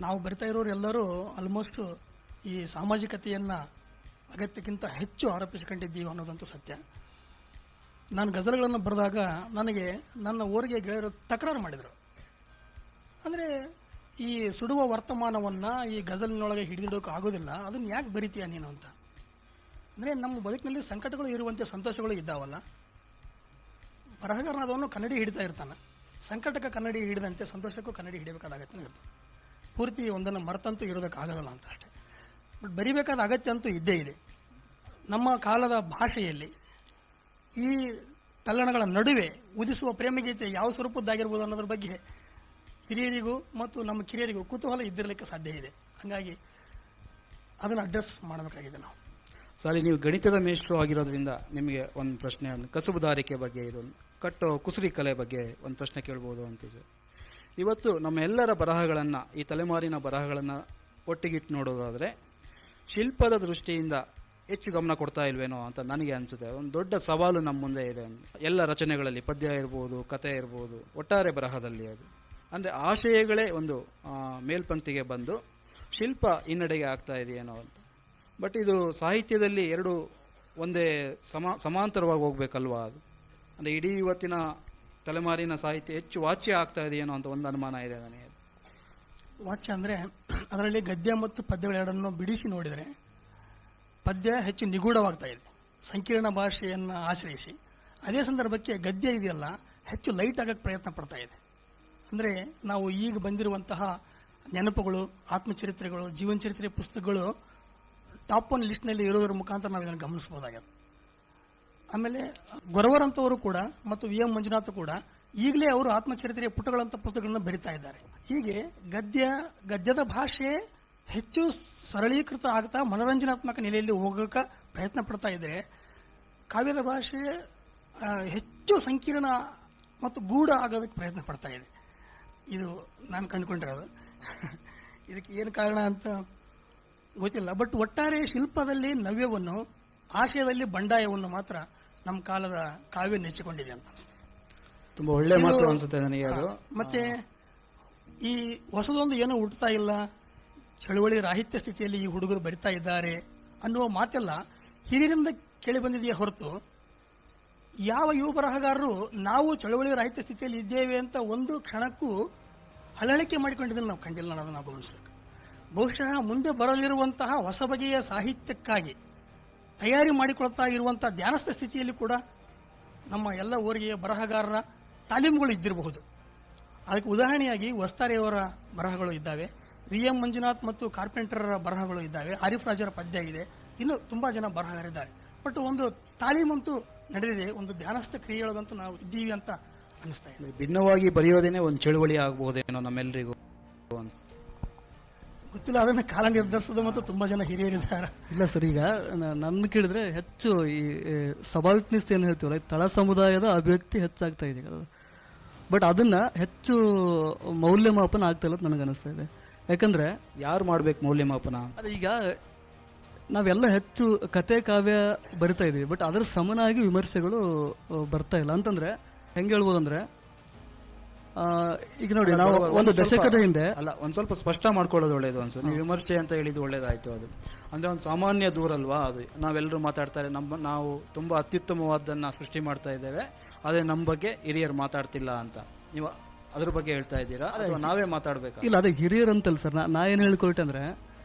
ನಾವು ಬರಿತಾ ಇರೋರು ಎಲ್ಲರೂ ಆಲ್ಮೋಸ್ಟ್ ಈ ಸಾಮಾಜಿಕತೆಯನ್ನ ಅಗತ್ಯಕ್ಕಿಂತ ಹೆಚ್ಚು ಆರೋಪಿಸಿಕೊಂಡಿದ್ದೀವಿ ಅನ್ನೋದಂತೂ ಸತ್ಯ. ನಾನು ಗಜಲ್ಗಳನ್ನು ಬರೆದಾಗ ನನಗೆ ನನ್ನ ಊರಿಗೆ ಗೆಳೆಯರು ತಕರಾರು ಮಾಡಿದರು. ಅಂದರೆ ಈ ಸುಡುವ ವರ್ತಮಾನವನ್ನ ಈ ಗಜಲಿನೊಳಗೆ ಹಿಡಿದಿಡೋಕೆ ಆಗೋದಿಲ್ಲ, ಅದನ್ನ ಯಾಕೆ ಬರಿತೀಯ ನೀನು ಅಂತ. ಅಂದರೆ ನಮ್ಮ ಬದುಕಿನಲ್ಲಿ ಸಂಕಟಗಳು ಇರುವಂತೆ ಸಂತೋಷಗಳು ಇದ್ದಾವಲ್ಲ. ಬರಹಗಾರನಾದವನು ಕನ್ನಡಿ ಹಿಡಿತಾ ಇರ್ತಾನೆ. ಸಂಕಟಕ್ಕೆ ಕನ್ನಡಿ ಹಿಡಿದಂತೆ ಸಂತೋಷಕ್ಕೂ ಕನ್ನಡಿ ಹಿಡಿಬೇಕಾದ ಅಗತ್ಯ ಇರ್ತದೆ. ಪೂರ್ತಿ ಒಂದನ್ನು ಮರೆತಂತೂ ಇರೋದಕ್ಕಾಗಲ್ಲ ಅಂತ ಅಷ್ಟೇ. ಬಟ್ ಬರಿಬೇಕಾದ ಅಗತ್ಯ ಅಂತೂ ಇದ್ದೇ ಇದೆ. ನಮ್ಮ ಕಾಲದ ಭಾಷೆಯಲ್ಲಿ ಈ ತಲ್ಲಣಗಳ ನಡುವೆ ಉದಿಸುವ ಪ್ರೇಮಗೀತೆ ಯಾವ ಸ್ವರೂಪದ್ದಾಗಿರ್ಬೋದು ಅನ್ನೋದ್ರ ಬಗ್ಗೆ ಹಿರಿಯರಿಗೂ ಮತ್ತು ನಮ್ಮ ಕಿರಿಯರಿಗೂ ಕುತೂಹಲ ಇದ್ದಿರಲಿಕ್ಕೆ ಸಾಧ್ಯ ಇದೆ. ಹಾಗಾಗಿ ಅದನ್ನು ಅಡ್ರೆಸ್ ಮಾಡಬೇಕಾಗಿದೆ ನಾವು. ಸಾಲಿ, ನೀವು ಗಣಿತದ ಮೇಷ್ಟ್ರು ಆಗಿರೋದ್ರಿಂದ ನಿಮಗೆ ಒಂದು ಪ್ರಶ್ನೆ, ಕಸುಬುದಾರಿಕೆ ಬಗ್ಗೆ, ಇದೊಂದು ಕಟ್ಟೋ ಕುಸುರಿ ಕಲೆ ಬಗ್ಗೆ ಒಂದು ಪ್ರಶ್ನೆ ಕೇಳ್ಬೋದು ಅಂತ ಸರ್. ಇವತ್ತು ನಮ್ಮ ಎಲ್ಲರ ಬರಹಗಳನ್ನು, ಈ ತಲೆಮಾರಿನ ಬರಹಗಳನ್ನು ಒಟ್ಟಿಗಿಟ್ಟು ನೋಡೋದಾದರೆ ಶಿಲ್ಪದ ದೃಷ್ಟಿಯಿಂದ ಹೆಚ್ಚು ಗಮನ ಕೊಡ್ತಾ ಇಲ್ವೇನೋ ಅಂತ ನನಗೆ ಅನಿಸುತ್ತೆ. ಒಂದು ದೊಡ್ಡ ಸವಾಲು ನಮ್ಮ ಮುಂದೆ ಇದೆ. ಎಲ್ಲ ರಚನೆಗಳಲ್ಲಿ ಪದ್ಯ ಇರ್ಬೋದು, ಕಥೆ ಇರ್ಬೋದು, ಒಟ್ಟಾರೆ ಬರಹದಲ್ಲಿ ಅದು ಅಂದರೆ ಆಶಯಗಳೇ ಒಂದು ಮೇಲ್ಪಂಕ್ತಿಗೆ ಬಂದು ಶಿಲ್ಪ ಹಿನ್ನಡೆಗೆ ಆಗ್ತಾ ಇದೆಯೇನೋ ಅಂತ. ಬಟ್ ಇದು ಸಾಹಿತ್ಯದಲ್ಲಿ ಎರಡು ಒಂದೇ ಸಮಾಂತರವಾಗಿ ಹೋಗ್ಬೇಕಲ್ವಾ ಅದು. ಅಂದರೆ ಇಡೀ ಇವತ್ತಿನ ತಲೆಮಾರಿನ ಸಾಹಿತ್ಯ ಹೆಚ್ಚು ವಾಚ್ಯ ಆಗ್ತಾ ಇದೆಯೇನೋ ಅಂತ ಒಂದು ಅನುಮಾನ ಇದೆ ನನಗೆ. ವಾಚ್ಯ ಅಂದರೆ ಅದರಲ್ಲಿ ಗದ್ಯ ಮತ್ತು ಪದ್ಯಗಳೆರಡನ್ನು ಬಿಡಿಸಿ ನೋಡಿದರೆ ಪದ್ಯ ಹೆಚ್ಚು ನಿಗೂಢವಾಗ್ತಾ ಇದೆ, ಸಂಕೀರ್ಣ ಭಾಷೆಯನ್ನು ಆಶ್ರಯಿಸಿ. ಅದೇ ಸಂದರ್ಭಕ್ಕೆ ಗದ್ಯ ಇದೆಯಲ್ಲ ಹೆಚ್ಚು ಲೈಟ್ ಆಗಕ್ಕೆ ಪ್ರಯತ್ನ ಪಡ್ತಾ ಇದೆ. ಅಂದರೆ ನಾವು ಈಗ ಬಂದಿರುವಂತಹ ನೆನಪುಗಳು, ಆತ್ಮಚರಿತ್ರೆಗಳು, ಜೀವನ ಚರಿತ್ರೆ ಪುಸ್ತಕಗಳು ಟಾಪ್ ಒನ್ ಲಿಸ್ಟ್ನಲ್ಲಿ ಇರೋದ್ರ ಮುಖಾಂತರ ನಾವು ಇದನ್ನು ಗಮನಿಸಬಹುದಾಗಿದೆ. ಆಮೇಲೆ ಗೊರವರಂತವರು ಕೂಡ ಮತ್ತು ವಿ ಎಂ ಮಂಜುನಾಥ್ ಕೂಡ ಈಗಲೇ ಅವರು ಆತ್ಮಚರಿತ್ರೆಯ ಪುಟಗಳಂತ ಪುಸ್ತಕಗಳನ್ನು ಬರಿತಾ ಇದ್ದಾರೆ. ಹೀಗೆ ಗದ್ಯದ ಭಾಷೆ ಹೆಚ್ಚು ಸರಳೀಕೃತ ಆಗ್ತಾ ಮನೋರಂಜನಾತ್ಮಕ ನೆಲೆಯಲ್ಲಿ ಹೋಗಕ್ಕೆ ಪ್ರಯತ್ನ ಪಡ್ತಾ ಇದ್ರೆ, ಕಾವ್ಯದ ಭಾಷೆ ಹೆಚ್ಚು ಸಂಕೀರ್ಣ ಮತ್ತು ಗೂಢ ಆಗೋದಕ್ಕೆ ಪ್ರಯತ್ನ ಪಡ್ತಾ ಇದೆ. ಇದು ನಾನು ಕಂಡುಕೊಂಡಿರೋದು. ಇದಕ್ಕೆ ಏನು ಕಾರಣ ಅಂತ ಗೊತ್ತಿಲ್ಲ. ಬಟ್ ಒಟ್ಟಾರೆ ಶಿಲ್ಪದಲ್ಲಿ ನವ್ಯವನ್ನು, ಆಶಯದಲ್ಲಿ ಬಂಡಾಯವನ್ನು ಮಾತ್ರ ನಮ್ಮ ಕಾಲದ ಕಾವ್ಯ ನೆಚ್ಚಿಕೊಂಡಿದೆ ಅಂತ. ತುಂಬಾ ಒಳ್ಳೆ ಮಾತು ಅನ್ಸುತ್ತೆ ನನಗೆ ಅದು. ಮತ್ತೆ ಈ ಹೊಸದೊಂದು ಏನೋ ಹುಟ್ಟುತ್ತಾ ಇಲ್ಲ, ಚಳುವಳಿ ರಾಹಿತ್ಯ ಸ್ಥಿತಿಯಲ್ಲಿ ಈ ಹುಡುಗರು ಬರಿತಾ ಇದ್ದಾರೆ ಅನ್ನುವ ಮಾತೆಲ್ಲ ಹಿರಿಯರಿಂದ ಕೇಳಿ ಬಂದಿದೆಯೇ ಹೊರತು ಯಾವ ಯುವ ಬರಹಗಾರರು ನಾವು ಚಳುವಳಿ ರಾಹಿತ್ಯ ಸ್ಥಿತಿಯಲ್ಲಿ ಇದ್ದೇವೆ ಅಂತ ಒಂದು ಕ್ಷಣಕ್ಕೂ ಅಳವಡಿಕೆ ಮಾಡಿಕೊಂಡಿದ್ದನ್ನು ನಾವು ಕಂಡಿಲ್ಲ ಅನ್ನೋದನ್ನು ನಾವು ಗಮನಿಸಬೇಕು. ಬಹುಶಃ ಮುಂದೆ ಬರಲಿರುವಂತಹ ಹೊಸ ಬಗೆಯ ಸಾಹಿತ್ಯಕ್ಕಾಗಿ ತಯಾರಿ ಮಾಡಿಕೊಳ್ತಾ ಇರುವಂತಹ ಧ್ಯಾನಸ್ಥ ಸ್ಥಿತಿಯಲ್ಲಿ ಕೂಡ ನಮ್ಮ ಎಲ್ಲ ಊರಿಗೆ ಬರಹಗಾರರ ತಾಲೀಮುಗಳು ಇದ್ದಿರಬಹುದು. ಅದಕ್ಕೆ ಉದಾಹರಣೆಯಾಗಿ ವಸ್ತಾರೆಯವರ ಬರಹಗಳು ಇದ್ದಾವೆ, ವಿ ಎಂ ಮಂಜುನಾಥ್ ಮತ್ತು ಕಾರ್ಪೆಂಟರ್ ಬರಹಗಳು ಇದ್ದಾವೆ, ಆರಿಫ್ ರಾಜರ ಪದ್ಯ ಇದೆ, ಇನ್ನು ತುಂಬಾ ಜನ ಬರಹಗಾರಿದ್ದಾರೆ. ಬಟ್ ಒಂದು ತಾಲೀಮಂತೂ ನಡೆದಿದೆ, ಒಂದು ಧ್ಯಾನಸ್ಥ ಕ್ರಿಯೆಯೊಳಗಂತೂ ನಾವು ಇದ್ದೀವಿ ಅಂತ ಅನಿಸ್ತಾ ಇದೆ. ಭಿನ್ನವಾಗಿ ಬರೆಯೋದೇನೆ ಒಂದು ಚಳುವಳಿ ಆಗಬಹುದೇನೋ ನಮ್ಮೆಲ್ಲರಿಗೂ ಅಂತ ಗೊತ್ತಿಲ್ಲ, ಅದನ್ನು ಕಾಲ ನಿರ್ಧರಿಸೋದು ಮತ್ತು ತುಂಬಾ ಜನ ಹಿರಿಯರಿದ್ದಾರೆ. ಇಲ್ಲ ಸರ್, ಈಗ ನನ್ನ ಕೇಳಿದ್ರೆ ಹೆಚ್ಚು ಈ ಸಬಾಲ್ಟ್ನಿಸ್ಟ್ ಏನು ಹೇಳ್ತೀವಲ್ಲ, ತಳ ಸಮುದಾಯದ ಅಭಿವ್ಯಕ್ತಿ ಹೆಚ್ಚಾಗ್ತಾ ಇದೆ. ಬಟ್ ಅದನ್ನ ಹೆಚ್ಚು ಮೌಲ್ಯಮಾಪನ ಆಗ್ತಾ ಇಲ್ಲ ಅಂತ ನನಗೆ ಅನಿಸ್ತಾ ಇದೆ. ಯಾಕಂದ್ರೆ ಯಾರು ಮಾಡ್ಬೇಕು ಮೌಲ್ಯಮಾಪನ? ಅದೇ ಈಗ ನಾವೆಲ್ಲ ಹೆಚ್ಚು ಕತೆ ಕಾವ್ಯ ಬರಿತಾ ಇದೀವಿ, ಬಟ್ ಅದರ ಸಮನಾಗಿ ವಿಮರ್ಶೆಗಳು ಬರ್ತಾ ಇಲ್ಲ. ಅಂತಂದ್ರೆ ಹೆಂಗೆ ಹೇಳ್ಬೋದಂದ್ರೆ, ಈಗ ನೋಡಿ ನಾವು ಒಂದು ದಶಕದ ಹಿಂದೆ ಅಲ್ಲ, ಒಂದ್ ಸ್ವಲ್ಪ ಸ್ಪಷ್ಟ ಮಾಡ್ಕೊಳ್ಳೋದು ಒಳ್ಳೇದು ಅನ್ಸುತ್ತೆ. ನೀವು ವಿಮರ್ಶೆ ಅಂತ ಹೇಳಿದ್ದು ಒಳ್ಳೇದಾಯ್ತು. ಅದು ಅಂದ್ರೆ ಒಂದು ಸಾಮಾನ್ಯ ದೂರಲ್ವಾ ಅದು. ನಾವೆಲ್ಲರೂ ಮಾತಾಡ್ತಾರೆ, ನಾವು ತುಂಬಾ ಅತ್ಯುತ್ತಮವಾದನ್ನ ಸೃಷ್ಟಿ ಮಾಡ್ತಾ ಇದ್ದೇವೆ, ಅದೇ ನಮ್ಮ ಬಗ್ಗೆ ಹಿರಿಯರು ಮಾತಾಡ್ತಿಲ್ಲ ಅಂತ. ನೀವು ಅದ್ರ ಬಗ್ಗೆ ಹೇಳ್ತಾ ಇದ್ದೀರಾ ಅಥವಾ ನಾವೇ ಮಾತಾಡ್ಬೇಕಾ? ಇಲ್ಲ, ಅದೇ ಹಿರಿಯರು ಅಂತಲ್ಲ ಸರ್. ನಾ ಏನು ಹೇಳ್ಕೊಟ್ಟೆ ಅಂದ್ರೆ,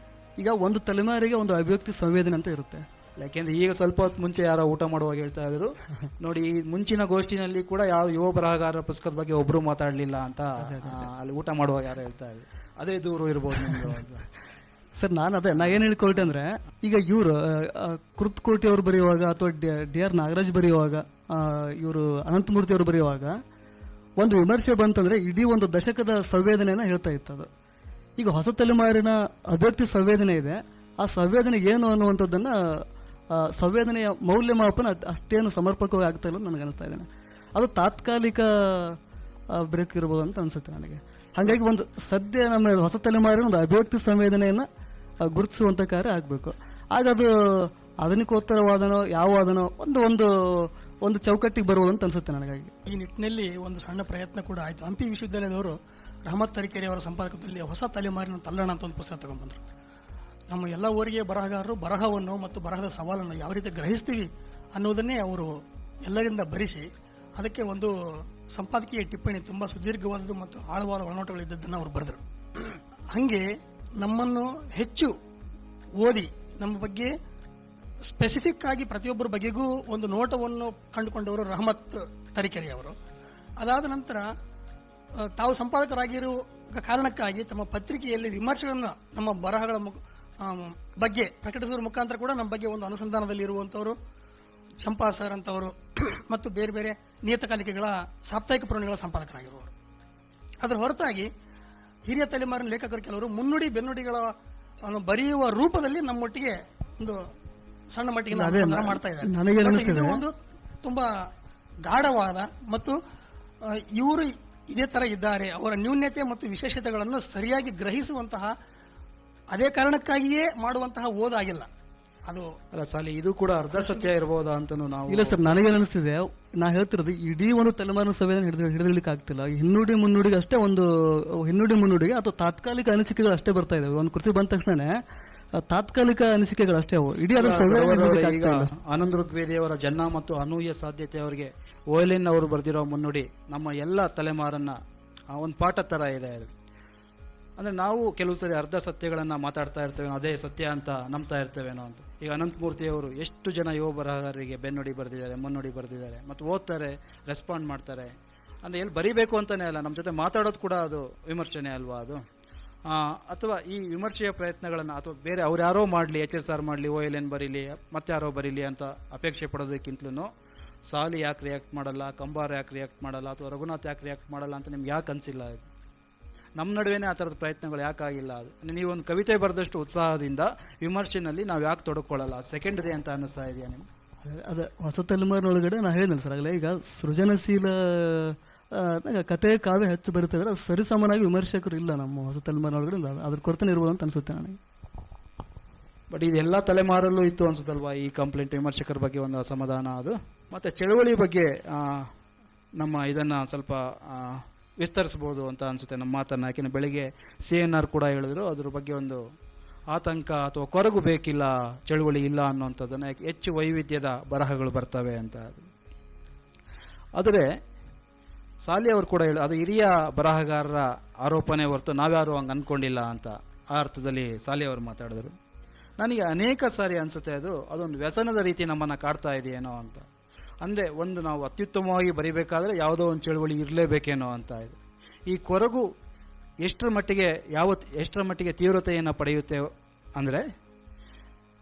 ಈಗ ಒಂದು ತಲೆಮಾರಿಗೆ ಒಂದು ಅಭಿವ್ಯಕ್ತಿ ಸಂವೇದನೆ ಅಂತ ಇರುತ್ತೆ. ಯಾಕೆಂದ್ರೆ ಈಗ ಸ್ವಲ್ಪ ಹೊತ್ತು ಮುಂಚೆ ಯಾರೋ ಊಟ ಮಾಡುವಾಗ ಹೇಳ್ತಾ ಇದ್ರು ನೋಡಿ, ಈ ಮುಂಚಿನ ಗೋಷ್ಠಿನಲ್ಲಿ ಕೂಡ ಯಾವ ಯುವ ಬರಹಗಾರರ ಪುಸ್ತಕದ ಬಗ್ಗೆ ಒಬ್ರು ಮಾತಾಡ್ಲಿಲ್ಲ ಅಂತ ಅಲ್ಲಿ ಊಟ ಮಾಡುವಾಗ ಯಾರೋ ಹೇಳ್ತಾ ಇದ್ರು. ಅದೇ ದೂರ ಇರ್ಬೋದು ನಿಮ್ದು. ಸರ್ ನಾ ಏನ್ ಹೇಳ್ಕೊಳ್ಟೆ ಅಂದ್ರೆ, ಈಗ ಇವರು ಕೃತ್ಕೋಟಿ ಅವರು ಬರೆಯುವಾಗ ಅಥವಾ ಡಿ ಆರ್ ನಾಗರಾಜ್ ಬರೆಯುವಾಗ, ಇವರು ಅನಂತಮೂರ್ತಿ ಅವರು ಬರೆಯುವಾಗ ಒಂದು ವಿಮರ್ಶೆ ಬಂತಂದ್ರೆ ಇಡೀ ಒಂದು ದಶಕದ ಸಂವೇದನೆಯನ್ನ ಹೇಳ್ತಾ ಇತ್ತು ಅದು. ಈಗ ಹೊಸ ತಲೆಮಾರಿನ ಅಭಿವ್ಯಕ್ತಿ ಸಂವೇದನೆ ಇದೆ, ಆ ಸಂವೇದನೆ ಏನು ಅನ್ನುವಂಥದ್ದನ್ನ ಸಂವೇದನೆಯ ಮೌಲ್ಯಮಾಪನ ಅಷ್ಟೇನು ಸಮರ್ಪಕವಾಗಿ ಆಗ್ತಾ ಇಲ್ಲ ನನಗೆ ಅನಿಸ್ತಾ ಇದ್ದೇನೆ. ಅದು ತಾತ್ಕಾಲಿಕ ಬ್ರೇಕ್ ಇರ್ಬೋದು ಅಂತ ಅನ್ಸುತ್ತೆ ನನಗೆ. ಹಾಗಾಗಿ ಒಂದು ಸದ್ಯ ನಮ್ಮ ಹೊಸ ತಲೆಮಾರಿನ ಒಂದು ಅಭಿವ್ಯಕ್ತಿ ಸಂವೇದನೆಯನ್ನ ಗುರುತಿಸುವಂತ ಕಾರ್ಯ ಆಗಬೇಕು. ಆಗ ಅದು ಆಧುನಿಕೋತ್ತರವಾದನೋ ಯಾವ ವಾದನೋ ಒಂದು ಚೌಕಟ್ಟಿಗೆ ಬರುವುದು ಅಂತ ಅನ್ಸುತ್ತೆ ನನಗಾಗಿ. ಈ ನಿಟ್ಟಿನಲ್ಲಿ ಒಂದು ಸಣ್ಣ ಪ್ರಯತ್ನ ಕೂಡ ಆಯಿತು. ಹಂಪಿ ವಿಶ್ವವಿದ್ಯಾಲಯದವರು ರಹಮತ್ ತರೀಕೆರೆ ಅವರ ಸಂಪಾದಕದಲ್ಲಿ ಹೊಸ ತಲೆಮಾರಿನ ತಲ್ಲಣ ಅಂತ ಒಂದು ಪುಸ್ತಕ ತಗೊಂಡ್ಬಂದ್ರು. ನಮ್ಮ ಎಲ್ಲ ಊರಿಗೆ ಬರಹಗಾರರು ಬರಹವನ್ನು ಮತ್ತು ಬರಹದ ಸವಾಲನ್ನು ಯಾವ ರೀತಿ ಗ್ರಹಿಸ್ತೀವಿ ಅನ್ನೋದನ್ನೇ ಅವರು ಎಲ್ಲರಿಂದ ಭರಿಸಿ ಅದಕ್ಕೆ ಒಂದು ಸಂಪಾದಕೀಯ ಟಿಪ್ಪಣಿ, ತುಂಬಾ ಸುದೀರ್ಘವಾದದ್ದು ಮತ್ತು ಆಳವಾದ ಒಳನೋಟಗಳಿದ್ದದ್ದನ್ನು ಅವರು ಬರೆದರು. ಹಂಗೆ ನಮ್ಮನ್ನು ಹೆಚ್ಚು ಓದಿ ನಮ್ಮ ಬಗ್ಗೆ ಸ್ಪೆಸಿಫಿಕ್ ಆಗಿ ಪ್ರತಿಯೊಬ್ಬರ ಬಗೆಗೂ ಒಂದು ನೋಟವನ್ನು ಕಂಡುಕೊಂಡವರು ರಹಮತ್ ತರೀಕೆರೆಯವರು. ಅದಾದ ನಂತರ ತಾವು ಸಂಪಾದಕರಾಗಿರುವ ಕಾರಣಕ್ಕಾಗಿ ತಮ್ಮ ಪತ್ರಿಕೆಯಲ್ಲಿ ವಿಮರ್ಶೆಗಳನ್ನು ನಮ್ಮ ಬರಹಗಳ ಬಗ್ಗೆ ಪ್ರಕಟಿಸುವ ಮುಖಾಂತರ ಕೂಡ ನಮ್ಮ ಬಗ್ಗೆ ಒಂದು ಅನುಸಂಧಾನದಲ್ಲಿ ಇರುವಂತವರು ಚಂಪಾ ಸರ್ ಅಂತವರು ಮತ್ತು ಬೇರೆ ಬೇರೆ ನಿಯತಕಾಲಿಕೆಗಳ ಸಾಪ್ತಾಹಿಕ ಪುರಾಣಗಳ ಸಂಪಾದಕರಾಗಿರುವವರು. ಅದರ ಹೊರತಾಗಿ ಹಿರಿಯ ತಲೆಮಾರಿನ ಲೇಖಕರು ಕೆಲವರು ಮುನ್ನುಡಿ ಬೆನ್ನುಡಿಗಳ ಬರೆಯುವ ರೂಪದಲ್ಲಿ ನಮ್ಮೊಟ್ಟಿಗೆ ಒಂದು ಸಣ್ಣ ಮಟ್ಟಿಗೆ ಮಾಡ್ತಾ ಇದ್ದಾರೆ. ಒಂದು ತುಂಬಾ ಗಾಢವಾದ ಮತ್ತು ಇವರು ಇದೇ ತರ ಇದ್ದಾರೆ, ಅವರ ನ್ಯೂನ್ಯತೆ ಮತ್ತು ವಿಶೇಷತೆಗಳನ್ನು ಸರಿಯಾಗಿ ಗ್ರಹಿಸುವಂತಹ ಅದೇ ಕಾರಣಕ್ಕಾಗಿಯೇ ಮಾಡುವಂತಹ ಓದಾಗಿಲ್ಲ. ಅದು ಅಲ್ಲ ಸಾಲಿ ಇದು ಕೂಡ ಅರ್ಧ ಸತ್ಯ ಇರಬಹುದಾ ಅಂತನೂ ನಾವು ಇಲ್ಲ ಸರ್, ನನಗೇನು ಅನಿಸ್ತಿದೆ, ನಾ ಹೇಳ್ತಿರೋದು ಇಡೀ ಒಂದು ತಲೆಮಾರಿನ ಸಂವೇದನೆ ಹಿಡಿದಿಡ್ಲಿಕ್ಕೆ ಆಗ್ತಿಲ್ಲ. ಹಿನ್ನುಡಿ ಮುನ್ನುಡಿಗೆ ಅಷ್ಟೇ ಒಂದು ಹಿನ್ನುಡಿ ಮುನ್ನುಡಿಗೆ ಅಥವಾ ತಾತ್ಕಾಲಿಕ ಅನಿಸಿಕೆಗಳು ಅಷ್ಟೇ ಬರ್ತಾ ಇದಾವೆ. ಒಂದು ಕೃತಿ ಬಂದ ತಕ್ಷಣ ತಾತ್ಕಾಲಿಕ ಅನಿಸಿಕೆಗಳು ಅಷ್ಟೇ ಅವು, ಇಡೀ ಅದರ ಸಂವೇದನೆ ಹಿಡಿದಿಡ್ಲಿಕ್ಕೆ ಈಗ ಆಗ್ತಾ ಇಲ್ಲ. ಆನಂದ್ ಋಗ್ವೇದಿಯವರ ಜನ್ಮ ಮತ್ತು ಅನೂಹ್ಯ ಸಾಧ್ಯತೆ ಅವರಿಗೆ ಓಯಲಿನ್ ಅವರು ಬರೆದಿರೋ ಮುನ್ನುಡಿ ನಮ್ಮ ಎಲ್ಲ ತಲೆಮಾರನ್ನ ಒಂದು ಪಾಠ ತರ ಇದೆ ಅದು. ಅಂದ್ರೆ ನಾವು ಕೆಲವು ಸರಿ ಅರ್ಧ ಸತ್ಯಗಳನ್ನ ಮಾತಾಡ್ತಾ ಇರ್ತೇವೆ, ಅದೇ ಸತ್ಯ ಅಂತ ನಂಬ್ತಾ ಇರ್ತೇವೇನೋ ಅಂತ. ಈಗ ಅನಂತಮೂರ್ತಿ ಅವರು ಎಷ್ಟು ಜನ ಯುವ ಬರಹಗಾರರಿಗೆ ಬೆನ್ನುಡಿ ಬರೆದಿದ್ದಾರೆ, ಮುನ್ನುಡಿ ಬರೆದಿದ್ದಾರೆ, ಮತ್ತು ಓದ್ತಾರೆ, ರೆಸ್ಪಾಂಡ್ ಮಾಡ್ತಾರೆ. ಅಂದ್ರೆ ಎಲ್ಲಿ ಬರಿಬೇಕು ಅಂತಾನೆ ಅಲ್ಲ, ನಮ್ಮ ಜೊತೆ ಮಾತಾಡೋದು ಕೂಡ ಅದು ವಿಮರ್ಶನೆ ಅಲ್ವಾ ಅದು. ಅಥವಾ ಈ ವಿಮರ್ಶೆಯ ಪ್ರಯತ್ನಗಳನ್ನು ಅಥವಾ ಬೇರೆ ಅವ್ರು ಯಾರೋ ಮಾಡಲಿ, HSR ಮಾಡಲಿ, OLN ಬರೀಲಿ, ಮತ್ತಾರೋ ಬರೀಲಿ ಅಂತ ಅಪೇಕ್ಷೆ ಪಡೋದಕ್ಕಿಂತಲೂ ಸಾಲಿ ಯಾಕೆ ರಿಯಾಕ್ಟ್ ಮಾಡಲ್ಲ, ಕಂಬಾರ ಯಾಕೆ ರಿಯಾಕ್ಟ್ ಮಾಡಲ್ಲ, ಅಥವಾ ರಘುನಾಥ್ ಯಾಕೆ ರಿಯಾಕ್ಟ್ ಮಾಡಲ್ಲ ಅಂತ ನಿಮ್ಗೆ ಯಾಕೆ ಅನಿಸಿಲ್ಲ? ಇದು ನಮ್ಮ ನಡುವೆನೇ ಆ ಥರದ ಪ್ರಯತ್ನಗಳು ಯಾಕಾಗಿಲ್ಲ? ಅದು ನೀವೊಂದು ಕವಿತೆ ಬರೆದಷ್ಟು ಉತ್ಸಾಹದಿಂದ ವಿಮರ್ಶೆನಲ್ಲಿ ನಾವು ಯಾಕೆ ತೊಡಕೊಳ್ಳಲ್ಲ? ಸೆಕೆಂಡರಿ ಅಂತ ಅನ್ನಿಸ್ತಾ ಇದೆಯಾ ನಿಮ್ಗೆ? ಅದ ಹೊಸ ತಲೆಮಾರಿನೊಳಗಡೆ ನಾ ಹೇಳಿದೆ ಸರ್ ಆಗಲೇ, ಈಗ ಸೃಜನಶೀಲ ಕತೆ ಕಾವ್ಯ ಹೆಚ್ಚು ಬರುತ್ತದೆ, ಸರಿಸಮನಾಗಿ ವಿಮರ್ಶಕರು ಇಲ್ಲ ನಮ್ಮ ಹೊಸ ತಲೆಮಾರಿನೊಳಗಡೆ. ಅದ್ರ ಕೊರತೆ ಇರ್ಬೋದು ಅಂತ ಅನ್ಸುತ್ತೆ ನನಗೆ. ಬಟ್ ಇದೆಲ್ಲ ತಲೆಮಾರಲ್ಲೂ ಇತ್ತು ಅನ್ಸುತ್ತಲ್ವಾ ಈ ಕಂಪ್ಲೇಂಟ್, ವಿಮರ್ಶಕರ ಬಗ್ಗೆ ಒಂದು ಅಸಮಾಧಾನ ಅದು. ಮತ್ತೆ ಚಳವಳಿ ಬಗ್ಗೆ ನಮ್ಮ ಇದನ್ನ ಸ್ವಲ್ಪ ವಿಸ್ತರಿಸಬಹುದು ಅಂತ ಅನ್ಸುತ್ತೆ ನಮ್ಮ ಮಾತನ್ನ. ಯಾಕೆಂದ್ರೆ ಬೆಳಿಗ್ಗೆ CNR ಕೂಡ ಹೇಳಿದ್ರು ಅದ್ರ ಬಗ್ಗೆ ಒಂದು ಆತಂಕ ಅಥವಾ ಕೊರಗು ಬೇಕಿಲ್ಲ, ಚಳುವಳಿ ಇಲ್ಲ ಅನ್ನುವಂಥದ್ದನ್ನ, ಹೆಚ್ಚು ವೈವಿಧ್ಯದ ಬರಹಗಳು ಬರ್ತವೆ ಅಂತ. ಆದರೆ ಸಾಲಿ ಅವರು ಕೂಡ ಹೇಳಿ ಅದು ಹಿರಿಯ ಬರಹಗಾರರ ಆರೋಪನೆ ಹೊರತು ನಾವ್ಯಾರು ಹಂಗೆ ಅನ್ಕೊಂಡಿಲ್ಲ ಅಂತ ಆ ಅರ್ಥದಲ್ಲಿ ಸಾಲಿ ಅವರು ಮಾತಾಡಿದ್ರು. ನನಗೆ ಅನೇಕ ಸಾರಿ ಅನ್ಸುತ್ತೆ ಅದೊಂದು ವ್ಯಸನದ ರೀತಿ ನಮ್ಮನ್ನ ಕಾಡ್ತಾ ಇದೆಯೇನೋ ಅಂತ. ಅಂದ್ರೆ ಒಂದು ನಾವು ಅತ್ಯುತ್ತಮವಾಗಿ ಬರಿಬೇಕಾದ್ರೆ ಯಾವುದೋ ಒಂದು ಚಳುವಳಿ ಇರಲೇಬೇಕೇನೋ ಅಂತ ಇದೆ. ಈ ಕೊರಗು ಎಷ್ಟರ ಮಟ್ಟಿಗೆ ತೀವ್ರತೆಯನ್ನು ಪಡೆಯುತ್ತೆ ಅಂದ್ರೆ,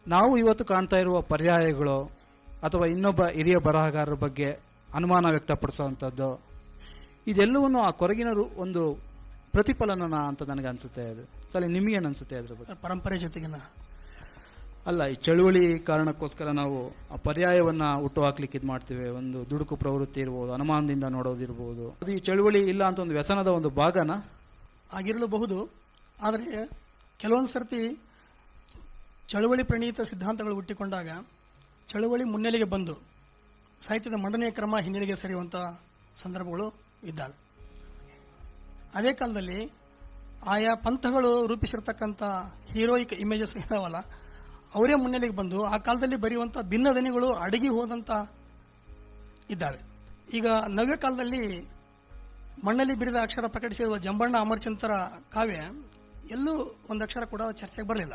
ನಾವು ಇವತ್ತು ಕಾಣ್ತಾ ಇರುವ ಪರ್ಯಾಯಗಳು ಅಥವಾ ಇನ್ನೊಬ್ಬ ಹಿರಿಯ ಬರಹಗಾರರ ಬಗ್ಗೆ ಅನುಮಾನ ವ್ಯಕ್ತಪಡಿಸುವಂಥದ್ದು, ಇದೆಲ್ಲವನ್ನು ಆ ಕೊರಗಿನ ಒಂದು ಪ್ರತಿಫಲನ ಅಂತ ನನಗೆ ಅನ್ಸುತ್ತೆ. ಅದು ಸರಿ, ನಿಮಗೇನು ಅನ್ಸುತ್ತೆ ಅದ್ರ ಬಗ್ಗೆ? ಪರಂಪರೆ ಜೊತೆಗಿನ ಅಲ್ಲ, ಈ ಚಳುವಳಿ ಕಾರಣಕ್ಕೋಸ್ಕರ ನಾವು ಆ ಪರ್ಯಾಯವನ್ನ ಹುಟ್ಟು ಹಾಕ್ಲಿಕ್ಕೆ ಇದು ಮಾಡ್ತೀವಿ. ಒಂದು ದುಡುಕು ಪ್ರವೃತ್ತಿ ಇರ್ಬೋದು, ಅನುಮಾನದಿಂದ ನೋಡೋದಿರ್ಬೋದು. ಅದು ಈ ಚಳುವಳಿ ಇಲ್ಲ ಅಂತ ಒಂದು ವ್ಯಸನದ ಒಂದು ಭಾಗನ ಆಗಿರಲೂಬಹುದು. ಆದರೆ ಕೆಲವೊಂದು ಸರ್ತಿ ಚಳುವಳಿ ಪ್ರಣೀತ ಸಿದ್ಧಾಂತಗಳು ಹುಟ್ಟಿಕೊಂಡಾಗ ಚಳುವಳಿ ಮುನ್ನೆಲೆಗೆ ಬಂದು ಸಾಹಿತ್ಯದ ಮಂಡನೆಯ ಕ್ರಮ ಹಿನ್ನೆಲೆಗೆ ಸರಿಯುವಂಥ ಸಂದರ್ಭಗಳು ಇದ್ದಾವೆ. ಅದೇ ಕಾಲದಲ್ಲಿ ಆಯಾ ಪಂಥಗಳು ರೂಪಿಸಿರ್ತಕ್ಕಂಥ ಹೀರೋಯಿಕ್ ಇಮೇಜಸ್ ಇದಾವಲ್ಲ, ಅವರೇ ಮುನ್ನೆಲೆಗೆ ಬಂದು ಆ ಕಾಲದಲ್ಲಿ ಬರೆಯುವಂಥ ಭಿನ್ನ ದನಿಗಳು ಅಡಗಿ ಹೋದಂತ ಇದ್ದಾವೆ. ಈಗ ನವ್ಯ ಕಾಲದಲ್ಲಿ ಮಣ್ಣಲ್ಲಿ ಬಿರಿದ ಅಕ್ಷರ ಪ್ರಕಟಿಸಿರುವ ಜಂಬಣ್ಣ ಅಮರಚಂದ್ರ ಕಾವ್ಯ ಎಲ್ಲೂ ಒಂದು ಅಕ್ಷರ ಕೂಡ ಚರ್ಚೆಗೆ ಬರಲಿಲ್ಲ.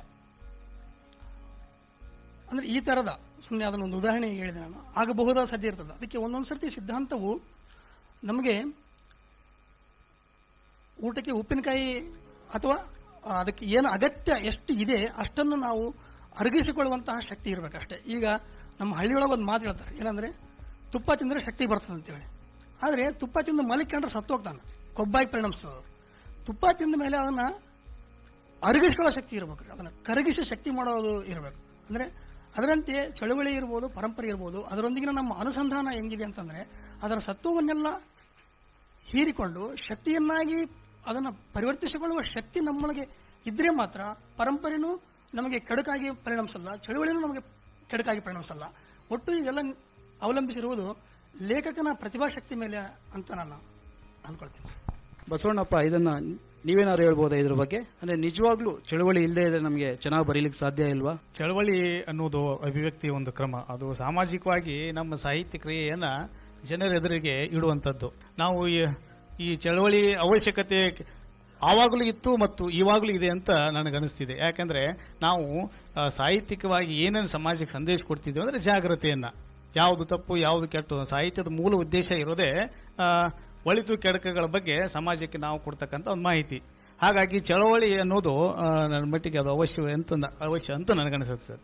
ಅಂದ್ರೆ ಈ ತರದ ಸುಮ್ಮನೆ ಅದನ್ನ ಒಂದು ಉದಾಹರಣೆ ಹೇಳಿದೆ ನಾನು, ಆಗಬಹುದಾದ ಸಾಧ್ಯ ಇರ್ತದೆ. ಅದಕ್ಕೆ ಒಂದೊಂದು ಸರ್ತಿ ಸಿದ್ಧಾಂತವು ನಮಗೆ ಊಟಕ್ಕೆ ಉಪ್ಪಿನಕಾಯಿ ಅಥವಾ ಅದಕ್ಕೆ ಏನು ಅಗತ್ಯ ಎಷ್ಟು ಇದೆ ಅಷ್ಟನ್ನು ನಾವು ಅರಗಿಸಿಕೊಳ್ಳುವಂತಹ ಶಕ್ತಿ ಇರಬೇಕಷ್ಟೇ. ಈಗ ನಮ್ಮ ಹಳ್ಳಿಯೊಳಗೆ ಒಂದು ಮಾತು ಹೇಳ್ತಾರೆ, ಏನಂದ್ರೆ ತುಪ್ಪ ತಿಂದ್ರೆ ಶಕ್ತಿ ಬರ್ತದೆ ಅಂತೇಳಿ. ಆದರೆ ತುಪ್ಪ ತಿಂದು ಮಲಿಕೊಂಡ್ರೆ ಸತ್ತು ಹೋಗ್ತಾನೆ, ಕೊಬ್ಬಾಗಿ ಪರಿಣಮಿಸ್ತದೆ. ತುಪ್ಪ ತಿಂದ ಮೇಲೆ ಅದನ್ನ ಅರಗಿಸ್ಕೊಳ್ಳೋ ಶಕ್ತಿ ಇರಬೇಕು, ಅದನ್ನ ಕರಗಿಸಿ ಶಕ್ತಿ ಮಾಡೋದು ಇರಬೇಕು. ಅಂದ್ರೆ ಅದರಂತೆ ಚಳುವಳಿ ಇರ್ಬೋದು, ಪರಂಪರೆ ಇರ್ಬೋದು, ಅದರೊಂದಿಗಿನ ನಮ್ಮ ಅನುಸಂಧಾನ ಹೆಂಗಿದೆ ಅಂತಂದ್ರೆ ಅದರ ಸತ್ವವನ್ನೆಲ್ಲ ಹೀರಿಕೊಂಡು ಶಕ್ತಿಯನ್ನಾಗಿ ಅದನ್ನು ಪರಿವರ್ತಿಸಿಕೊಳ್ಳುವ ಶಕ್ತಿ ನಮ್ಮೊಳಗೆ ಇದ್ರೆ ಮಾತ್ರ ಪರಂಪರೆನೂ ನಮಗೆ ಕೆಡುಕಾಗಿ ಪರಿಣಮಿಸಲ್ಲ, ಚಳುವಳಿನೂ ನಮಗೆ ಕೆಡುಕಾಗಿ ಪರಿಣಮಿಸಲ್ಲ. ಒಟ್ಟು ಇದೆಲ್ಲ ಅವಲಂಬಿಸಿರುವುದು ಲೇಖಕನ ಪ್ರತಿಭಾಶಕ್ತಿ ಮೇಲೆ ಅಂತ ನಾನು ಅನ್ಕೊಳ್ತೀನಿ. ಬಸವಣ್ಣಪ್ಪ, ಇದನ್ನ ನೀವೇನಾದ್ರು ಹೇಳ್ಬೋದಾ ಇದ್ರ ಬಗ್ಗೆ? ಅಂದ್ರೆ ನಿಜವಾಗ್ಲೂ ಚಳುವಳಿ ಇಲ್ಲದೆ ಇದ್ರೆ ನಮಗೆ ಚೆನ್ನಾಗಿ ಬರೀಲಿಕ್ಕೆ ಸಾಧ್ಯ ಇಲ್ವಾ? ಚಳವಳಿ ಅನ್ನೋದು ಅಭಿವ್ಯಕ್ತಿ ಒಂದು ಕ್ರಮ, ಅದು ಸಾಮಾಜಿಕವಾಗಿ ನಮ್ಮ ಸಾಹಿತ್ಯ ಕ್ರಿಯೆಯನ್ನ ಜನರ ಎದುರಿಗೆ ಇಡುವಂಥದ್ದು. ನಾವು ಈ ಚಳವಳಿ ಅವಶ್ಯಕತೆ ಆವಾಗಲೂ ಇತ್ತು ಮತ್ತು ಇವಾಗಲೂ ಇದೆ ಅಂತ ನನಗನ್ನಿಸ್ತಿದೆ. ಯಾಕಂದ್ರೆ ನಾವು ಸಾಹಿತ್ಯಿಕವಾಗಿ ಏನೇನು ಸಮಾಜಕ್ಕೆ ಸಂದೇಶ ಕೊಡ್ತಿದ್ದೇವೆ ಅಂದ್ರೆ ಜಾಗೃತೆಯನ್ನ, ಯಾವುದು ತಪ್ಪು ಯಾವುದು ಕೆಟ್ಟು, ಸಾಹಿತ್ಯದ ಮೂಲ ಉದ್ದೇಶ ಇರೋದೇ ಒಳಿತು ಕೆಡಕಗಳ ಬಗ್ಗೆ ಸಮಾಜಕ್ಕೆ ನಾವು ಕೊಡ್ತಕ್ಕಂಥ ಒಂದು ಮಾಹಿತಿ. ಹಾಗಾಗಿ ಚಳವಳಿ ಅನ್ನೋದು ನನ್ನ ಮಟ್ಟಿಗೆ ಅದು ಅವಶ್ಯ ಅಂತ ನನಗನ್ನಿಸುತ್ತೆ ಸರ್.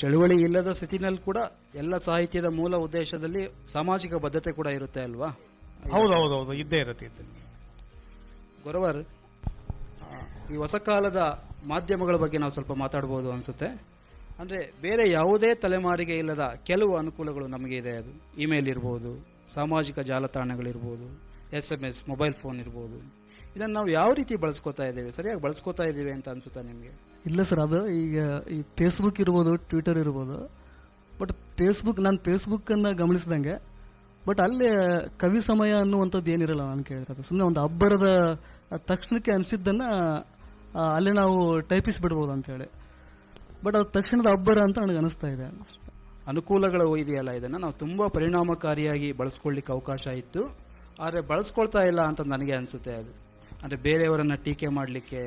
ಚಳುವಳಿ ಇಲ್ಲದ ಸ್ಥಿತಿನಲ್ಲಿ ಕೂಡ ಎಲ್ಲ ಸಾಹಿತ್ಯದ ಮೂಲ ಉದ್ದೇಶದಲ್ಲಿ ಸಾಮಾಜಿಕ ಬದ್ಧತೆ ಕೂಡ ಇರುತ್ತೆ ಅಲ್ವಾ? ಹೌದೌದೌದು, ಇದ್ದೇ ಇರುತ್ತೆ. ಗೊರವರ್, ಈ ಹೊಸ ಕಾಲದ ಮಾಧ್ಯಮಗಳ ಬಗ್ಗೆ ನಾವು ಸ್ವಲ್ಪ ಮಾತಾಡಬಹುದು ಅನ್ಸುತ್ತೆ. ಅಂದ್ರೆ ಬೇರೆ ಯಾವುದೇ ತಲೆಮಾರಿಗೆ ಇಲ್ಲದ ಕೆಲವು ಅನುಕೂಲಗಳು ನಮಗೆ ಇದೆ. ಅದು ಇಮೇಲ್ ಇರ್ಬೋದು, ಸಾಮಾಜಿಕ ಜಾಲತಾಣಗಳಿರ್ಬೋದು, SMS, ಮೊಬೈಲ್ ಫೋನ್ ಇರ್ಬೋದು. ಇದನ್ನು ನಾವು ಯಾವ ರೀತಿ ಬಳಸ್ಕೋತಾ ಇದ್ದೀವಿ, ಸರಿಯಾಗಿ ಬಳಸ್ಕೋತಾ ಇದ್ದೀವಿ ಅಂತ ಅನ್ಸುತ್ತಾ ನಿಮಗೆ? ಇಲ್ಲ ಸರ್, ಅದು ಈಗ ಈ ಫೇಸ್ಬುಕ್ ಇರ್ಬೋದು, ಟ್ವಿಟರ್ ಇರ್ಬೋದು, ಬಟ್ ನಾನು ಫೇಸ್ಬುಕ್ಕನ್ನು ಗಮನಿಸಿದಂಗೆ ಬಟ್ ಅಲ್ಲಿ ಕವಿ ಸಮಯ ಅನ್ನುವಂಥದ್ದು ಏನಿರಲ್ಲ. ನಾನು ಕೇಳಿದ್ರೆ ಅದು ಸುಮ್ಮನೆ ಒಂದು ಅಬ್ಬರದ ತಕ್ಷಣಕ್ಕೆ ಅನಿಸಿದ್ದನ್ನು ಅಲ್ಲಿ ನಾವು ಟೈಪಿಸ್ಬಿಡ್ಬೋದು ಅಂತೇಳಿ, ಬಟ್ ಅದು ತಕ್ಷಣದ ಅಬ್ಬರ ಅಂತ ನನಗೆ ಅನಿಸ್ತಾ ಇದೆ. ಅನುಕೂಲಗಳು ಇದೆಯಲ್ಲ, ಇದನ್ನು ನಾವು ತುಂಬ ಪರಿಣಾಮಕಾರಿಯಾಗಿ ಬಳಸ್ಕೊಳ್ಳಿಕ್ಕೆ ಅವಕಾಶ ಇತ್ತು, ಆದರೆ ಬಳಸ್ಕೊಳ್ತಾ ಇಲ್ಲ ಅಂತ ನನಗೆ ಅನಿಸುತ್ತೆ. ಅದು ಅಂದರೆ ಬೇರೆಯವರನ್ನು ಟೀಕೆ ಮಾಡಲಿಕ್ಕೆ,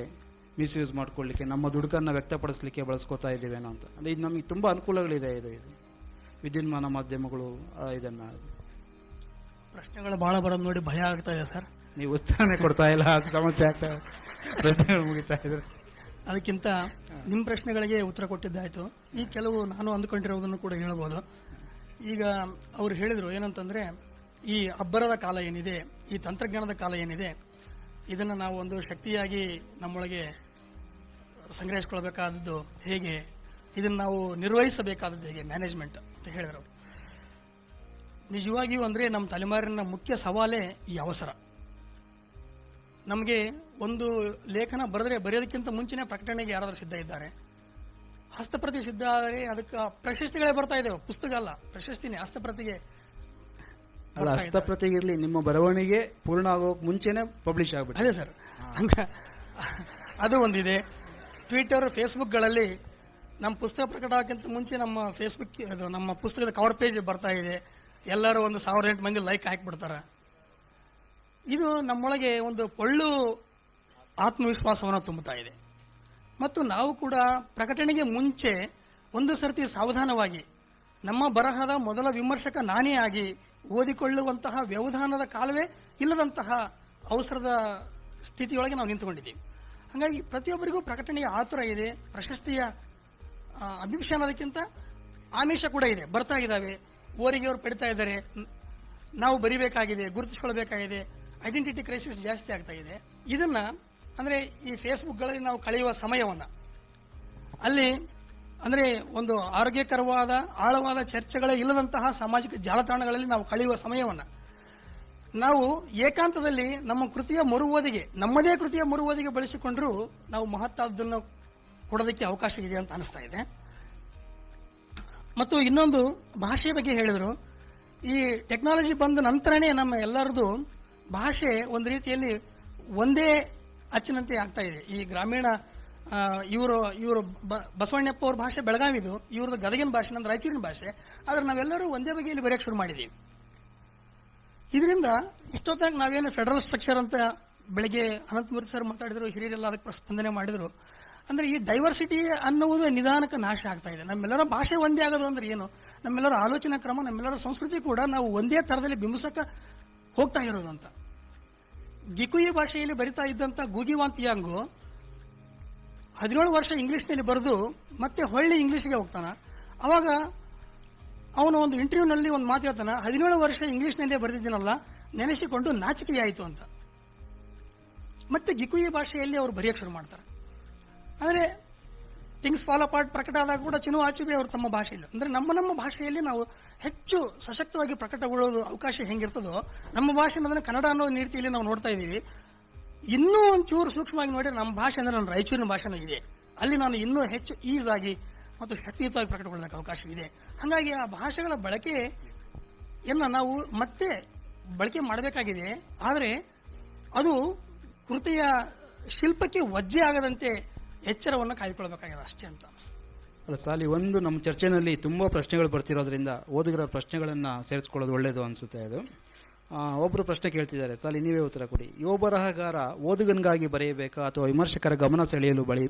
ಮಿಸ್ಯೂಸ್ ಮಾಡ್ಕೊಳ್ಳಿಕ್ಕೆ, ನಮ್ಮ ದುಡುಕನ್ನು ವ್ಯಕ್ತಪಡಿಸಲಿಕ್ಕೆ ಬಳಸ್ಕೊತಾ ಇದ್ದೀವೇನೋ ಅಂತ. ಅಂದರೆ ಇದು ನಮಗೆ ತುಂಬ ಅನುಕೂಲಗಳಿದೆ. ಇದು ವಿದ್ಯುನ್ಮಾನ ಮಾಧ್ಯಮಗಳು ಇದನ್ನು ಪ್ರಶ್ನೆಗಳು ಬಹಳ ಬರೋದು ನೋಡಿ ಭಯ ಆಗ್ತಾ ಇದೆ ಸರ್. ನೀವು ಉತ್ತರನೇ ಕೊಡ್ತಾ ಇಲ್ಲ, ಅದು ಸಮಸ್ಯೆ ಆಗ್ತಾ ಇದೆ, ಪ್ರಶ್ನೆಗಳು ಮುಗಿತಾ ಇದ್ರೆ. ಅದಕ್ಕಿಂತ ನಿಮ್ಮ ಪ್ರಶ್ನೆಗಳಿಗೆ ಉತ್ತರ ಕೊಟ್ಟಿದ್ದಾಯ್ತು. ಈ ಕೆಲವು ನಾನು ಅಂದುಕೊಂಡಿರೋದನ್ನು ಕೂಡ ಹೇಳ್ಬೋದು. ಈಗ ಅವರು ಹೇಳಿದರು ಏನಂತಂದ್ರೆ, ಈ ಅಬ್ಬರದ ಕಾಲ ಏನಿದೆ, ಈ ತಂತ್ರಜ್ಞಾನದ ಕಾಲ ಏನಿದೆ, ಇದನ್ನು ನಾವು ಒಂದು ಶಕ್ತಿಯಾಗಿ ನಮ್ಮೊಳಗೆ ಸಂಗ್ರಹಿಸಿಕೊಳ್ಬೇಕಾದದ್ದು ಹೇಗೆ, ಇದನ್ನು ನಾವು ನಿರ್ವಹಿಸಬೇಕಾದದ್ದು ಹೇಗೆ, ಮ್ಯಾನೇಜ್ಮೆಂಟ್ ಅಂತ ಹೇಳಿದರು. ನಿಜವಾಗಿಯೂ ಅಂದರೆ ನಮ್ಮ ತಲೆಮಾರಿನ ಮುಖ್ಯ ಸವಾಲೇ ಈ ಅವಸರ. ನಮಗೆ ಒಂದು ಲೇಖನ ಬರೆಯೋದಕ್ಕಿಂತ ಮುಂಚೆನೇ ಪ್ರಕಟಣೆಗೆ ಯಾರಾದರೂ ಸಿದ್ಧ ಇದ್ದಾರೆ, ಹಸ್ತಪ್ರತಿ ಸಿದ್ಧ ಆದರೆ ಅದಕ್ಕೆ ಪ್ರಶಸ್ತಿಗಳೇ ಬರ್ತಾ ಇದ್ದಾವೆ. ಪುಸ್ತಕ ಅಲ್ಲ, ಪ್ರಶಸ್ತಿನೇ ಹಸ್ತಪ್ರತಿಗೆ. ಅಲ್ಲ, ಹಸ್ತಪ್ರತಿಗಿರ್ಲಿ, ನಿಮ್ಮ ಬರವಣಿಗೆ ಪೂರ್ಣ ಆಗೋಕ್ ಮುಂಚೆನೆ ಪಬ್ಲಿಷ್ ಆಗ್ಬಿಟ್ಟು. ಅದೇ ಸರ್, ಹಂಗ ಅದು ಒಂದಿದೆ. ಟ್ವಿಟರ್, ಫೇಸ್ಬುಕ್ಗಳಲ್ಲಿ ನಮ್ಮ ಪುಸ್ತಕ ಪ್ರಕಟ ಆಗೋಕ್ಕಿಂತ ಮುಂಚೆ ನಮ್ಮ ಫೇಸ್ಬುಕ್ ನಮ್ಮ ಪುಸ್ತಕದ ಕವರ್ ಪೇಜ್ ಬರ್ತಾ ಇದೆ. ಎಲ್ಲರೂ ಒಂದು 1008 ಮಂದಿ ಲೈಕ್ ಹಾಕಿಬಿಡ್ತಾರೆ. ಇದು ನಮ್ಮೊಳಗೆ ಒಂದು ಒಳ್ಳು ಆತ್ಮವಿಶ್ವಾಸವನ್ನು ತುಂಬುತ್ತಾ ಇದೆ. ಮತ್ತು ನಾವು ಕೂಡ ಪ್ರಕಟಣೆಗೆ ಮುಂಚೆ ಒಂದು ಸರ್ತಿ ಸಾವಧಾನವಾಗಿ ನಮ್ಮ ಬರಹದ ಮೊದಲ ವಿಮರ್ಶಕ ನಾನೇ ಆಗಿ ಓದಿಕೊಳ್ಳುವಂತಹ ವ್ಯವಧಾನದ ಕಾಲವೇ ಇಲ್ಲದಂತಹ ಅವಸರದ ಸ್ಥಿತಿಯೊಳಗೆ ನಾವು ನಿಂತುಕೊಂಡಿದ್ದೀವಿ. ಹಾಗಾಗಿ ಪ್ರತಿಯೊಬ್ಬರಿಗೂ ಪ್ರಕಟಣೆಯ ಆತುರ ಇದೆ, ಪ್ರಶಸ್ತಿಯ ಅಭಿಪ್ರಾಯ ಅನ್ನೋದಕ್ಕಿಂತ ಆಮಿಷ ಕೂಡ ಇದೆ. ಬರ್ತಾ ಇದ್ದಾವೆ, ಓರಿಗೆ ಅವರು ಪಡಿತಾ ಇದ್ದಾರೆ, ನಾವು ಬರಿಬೇಕಾಗಿದೆ, ಗುರುತಿಸಿಕೊಳ್ಬೇಕಾಗಿದೆ, ಐಡೆಂಟಿಟಿ ಕ್ರೈಸಿಸ್ ಜಾಸ್ತಿ ಆಗ್ತಾ ಇದೆ. ಇದನ್ನ ಅಂದ್ರೆ ಈ ಫೇಸ್ಬುಕ್ಗಳಲ್ಲಿ ನಾವು ಕಳೆಯುವ ಸಮಯವನ್ನ, ಅಲ್ಲಿ ಅಂದ್ರೆ ಒಂದು ಆರೋಗ್ಯಕರವಾದ ಆಳವಾದ ಚರ್ಚೆಗಳೇ ಇಲ್ಲದಂತಹ ಸಾಮಾಜಿಕ ಜಾಲತಾಣಗಳಲ್ಲಿ ನಾವು ಕಳೆಯುವ ಸಮಯವನ್ನ ನಾವು ಏಕಾಂತದಲ್ಲಿ ನಮ್ಮ ಕೃತಿಯ ಮರುಓದಿಗೆ, ನಮ್ಮದೇ ಕೃತಿಯ ಮರುಓದಿಗೆ ಬಳಸಿಕೊಂಡ್ರೂ ನಾವು ಮಹತ್ತಾದನ್ನು ಕೊಡೋದಕ್ಕೆ ಅವಕಾಶ ಇದೆ ಅಂತ ಅನಿಸ್ತಾ ಇದೆ. ಮತ್ತು ಇನ್ನೊಂದು ಭಾಷೆ ಬಗ್ಗೆ ಹೇಳಿದ್ರು. ಈ ಟೆಕ್ನಾಲಜಿ ಬಂದ ನಂತರನೇ ನಮ್ಮ ಎಲ್ಲರದು ಭಾಷೆ ಒಂದು ರೀತಿಯಲ್ಲಿ ಒಂದೇ ಅಚ್ಚಿನಂತೆ ಆಗ್ತಾ ಇದೆ. ಈ ಗ್ರಾಮೀಣ ಇವರು ಬಸವಣ್ಣಪ್ಪ ಅವ್ರ ಭಾಷೆ ಬೆಳಗಾವಿದು, ಇವ್ರದ್ದು ಗದಗಿನ ಭಾಷೆ, ನಮ್ದು ರಾಯಚೂರಿನ ಭಾಷೆ. ಆದ್ರೆ ನಾವೆಲ್ಲರೂ ಒಂದೇ ಬಗೆಯಲ್ಲಿ ಬರೆಯಕ್ಕೆ ಶುರು ಮಾಡಿದ್ದೀವಿ. ಇದರಿಂದ ಇಷ್ಟೊತ್ತಾಗಿ ನಾವೇನು ಫೆಡರಲ್ ಸ್ಟ್ರಕ್ಚರ್ ಅಂತ ಬೆಳಗ್ಗೆ ಅನಂತಮೂರ್ತಿ ಸರ್ ಮಾತಾಡಿದ್ರು, ಹಿರಿಯರೆಲ್ಲ ಅದಕ್ಕೆ ಸ್ಪಂದನೆ ಮಾಡಿದ್ರು. ಅಂದ್ರೆ ಈ ಡೈವರ್ಸಿಟಿ ಅನ್ನುವುದು ನಿಧಾನಕ್ಕೆ ನಾಶ ಆಗ್ತಾ ಇದೆ. ನಮ್ಮೆಲ್ಲರ ಭಾಷೆ ಒಂದೇ ಆಗೋದು ಅಂದ್ರೆ ಏನು, ನಮ್ಮೆಲ್ಲರ ಆಲೋಚನಾ ಕ್ರಮ, ನಮ್ಮೆಲ್ಲರ ಸಂಸ್ಕೃತಿ ಕೂಡ ನಾವು ಒಂದೇ ತರದಲ್ಲಿ ಬಿಂಬಿಸಕ್ಕೆ ಹೋಗ್ತಾ ಇರೋದು ಅಂತ. ಗಿಕುಯಿ ಭಾಷೆಯಲ್ಲಿ ಬರಿತಾ ಇದ್ದಂತ ಗೂಗಿವಾಂತಿಯಾಂಗು 17 ವರ್ಷ ಇಂಗ್ಲಿಷ್ನಲ್ಲಿ ಬರೆದು ಮತ್ತೆ ಹೊಳ್ಳಿ ಇಂಗ್ಲಿಷ್ಗೆ ಹೋಗ್ತಾನ. ಅವಾಗ ಅವನು ಒಂದು ಇಂಟರ್ವ್ಯೂನಲ್ಲಿ ಒಂದು ಮಾತು ಹೇಳ್ತಾನ, 17 ವರ್ಷ ಇಂಗ್ಲಿಷ್ನಲ್ಲೇ ಬರೆದಿದ್ದೀನಲ್ಲ, ನೆನೆಸಿಕೊಂಡು ನಾಚಿಕೆಯಾಯಿತು ಅಂತ. ಮತ್ತೆ ಗಿಕುಯಿ ಭಾಷೆಯಲ್ಲಿ ಅವರು ಬರೆಯಕ್ಕೆ ಶುರು ಮಾಡ್ತಾರೆ. ಅಂದರೆ ಥಿಂಗ್ಸ್ ಫಾಲ್ ಅಪಾರ್ಟ್ ಪ್ರಕಟ ಆದಾಗ ಕೂಡ ಚಿನು ಆಚುಬಿ ಅವರು ತಮ್ಮ ಭಾಷೆಯಲ್ಲಿ, ಅಂದ್ರೆ ನಮ್ಮ ಭಾಷೆಯಲ್ಲಿ ನಾವು ಹೆಚ್ಚು ಸಶಕ್ತವಾಗಿ ಪ್ರಕಟಗೊಳ್ಳೋದು ಅವಕಾಶ ಹೆಂಗಿರ್ತದೋ, ನಮ್ಮ ಭಾಷೆ ಅದನ್ನು ಕನ್ನಡ ಅನ್ನೋ ರೀತಿಯಲ್ಲಿ ನಾವು ನೋಡ್ತಾ ಇದ್ದೀವಿ. ಇನ್ನೂ ಒಂಚೂರು ಸೂಕ್ಷ್ಮವಾಗಿ ನೋಡಿದ್ರೆ ನಮ್ಮ ಭಾಷೆ ಅಂದ್ರೆ ನನ್ನ ರಾಯಚೂರಿನ ಭಾಷೆನೂ ಇದೆ, ಅಲ್ಲಿ ನಾನು ಇನ್ನೂ ಹೆಚ್ಚು ಈಸ್ ಆಗಿ ಮತ್ತು ಶಕ್ತಿಯುತವಾಗಿ ಪ್ರಕಟಗೊಳ್ಳೋದಕ್ಕೆ ಅವಕಾಶ ಇದೆ. ಹಾಗಾಗಿ ಆ ಭಾಷೆಗಳ ಬಳಕೆಯನ್ನು ನಾವು ಮತ್ತೆ ಬಳಕೆ ಮಾಡಬೇಕಾಗಿದೆ. ಆದರೆ ಅದು ಕೃತಿಯ ಶಿಲ್ಪಕ್ಕೆ ವಜ್ಜೆ ಆಗದಂತೆ ಎಚ್ಚರವನ್ನು ಕಾಯ್ದುಕೊಳ್ಬೇಕಾಗಿದೆ ಅಷ್ಟೇ ಅಂತ. ಅಲ್ಲ ಸಾಲಿ, ಒಂದು ನಮ್ಮ ಚರ್ಚೆನಲ್ಲಿ ತುಂಬಾ ಪ್ರಶ್ನೆಗಳು ಬರ್ತಿರೋದ್ರಿಂದ ಓದುಗರ ಪ್ರಶ್ನೆಗಳನ್ನ ಸೇರಿಸ್ಕೊಳ್ಳೋದು ಒಳ್ಳೇದು ಅನ್ಸುತ್ತೆ. ಅದು ಒಬ್ಬರು ಪ್ರಶ್ನೆ ಕೇಳ್ತಿದ್ದಾರೆ, ಸಾಲಿ ನೀವೇ ಉತ್ತರ ಕೊಡಿ. ಯುವ ಬರಹಗಾರ ಓದುಗನಿಗಾಗಿ ಬರೆಯಬೇಕಾ ಅಥವಾ ವಿಮರ್ಶಕರ ಗಮನ ಸೆಳೆಯಲು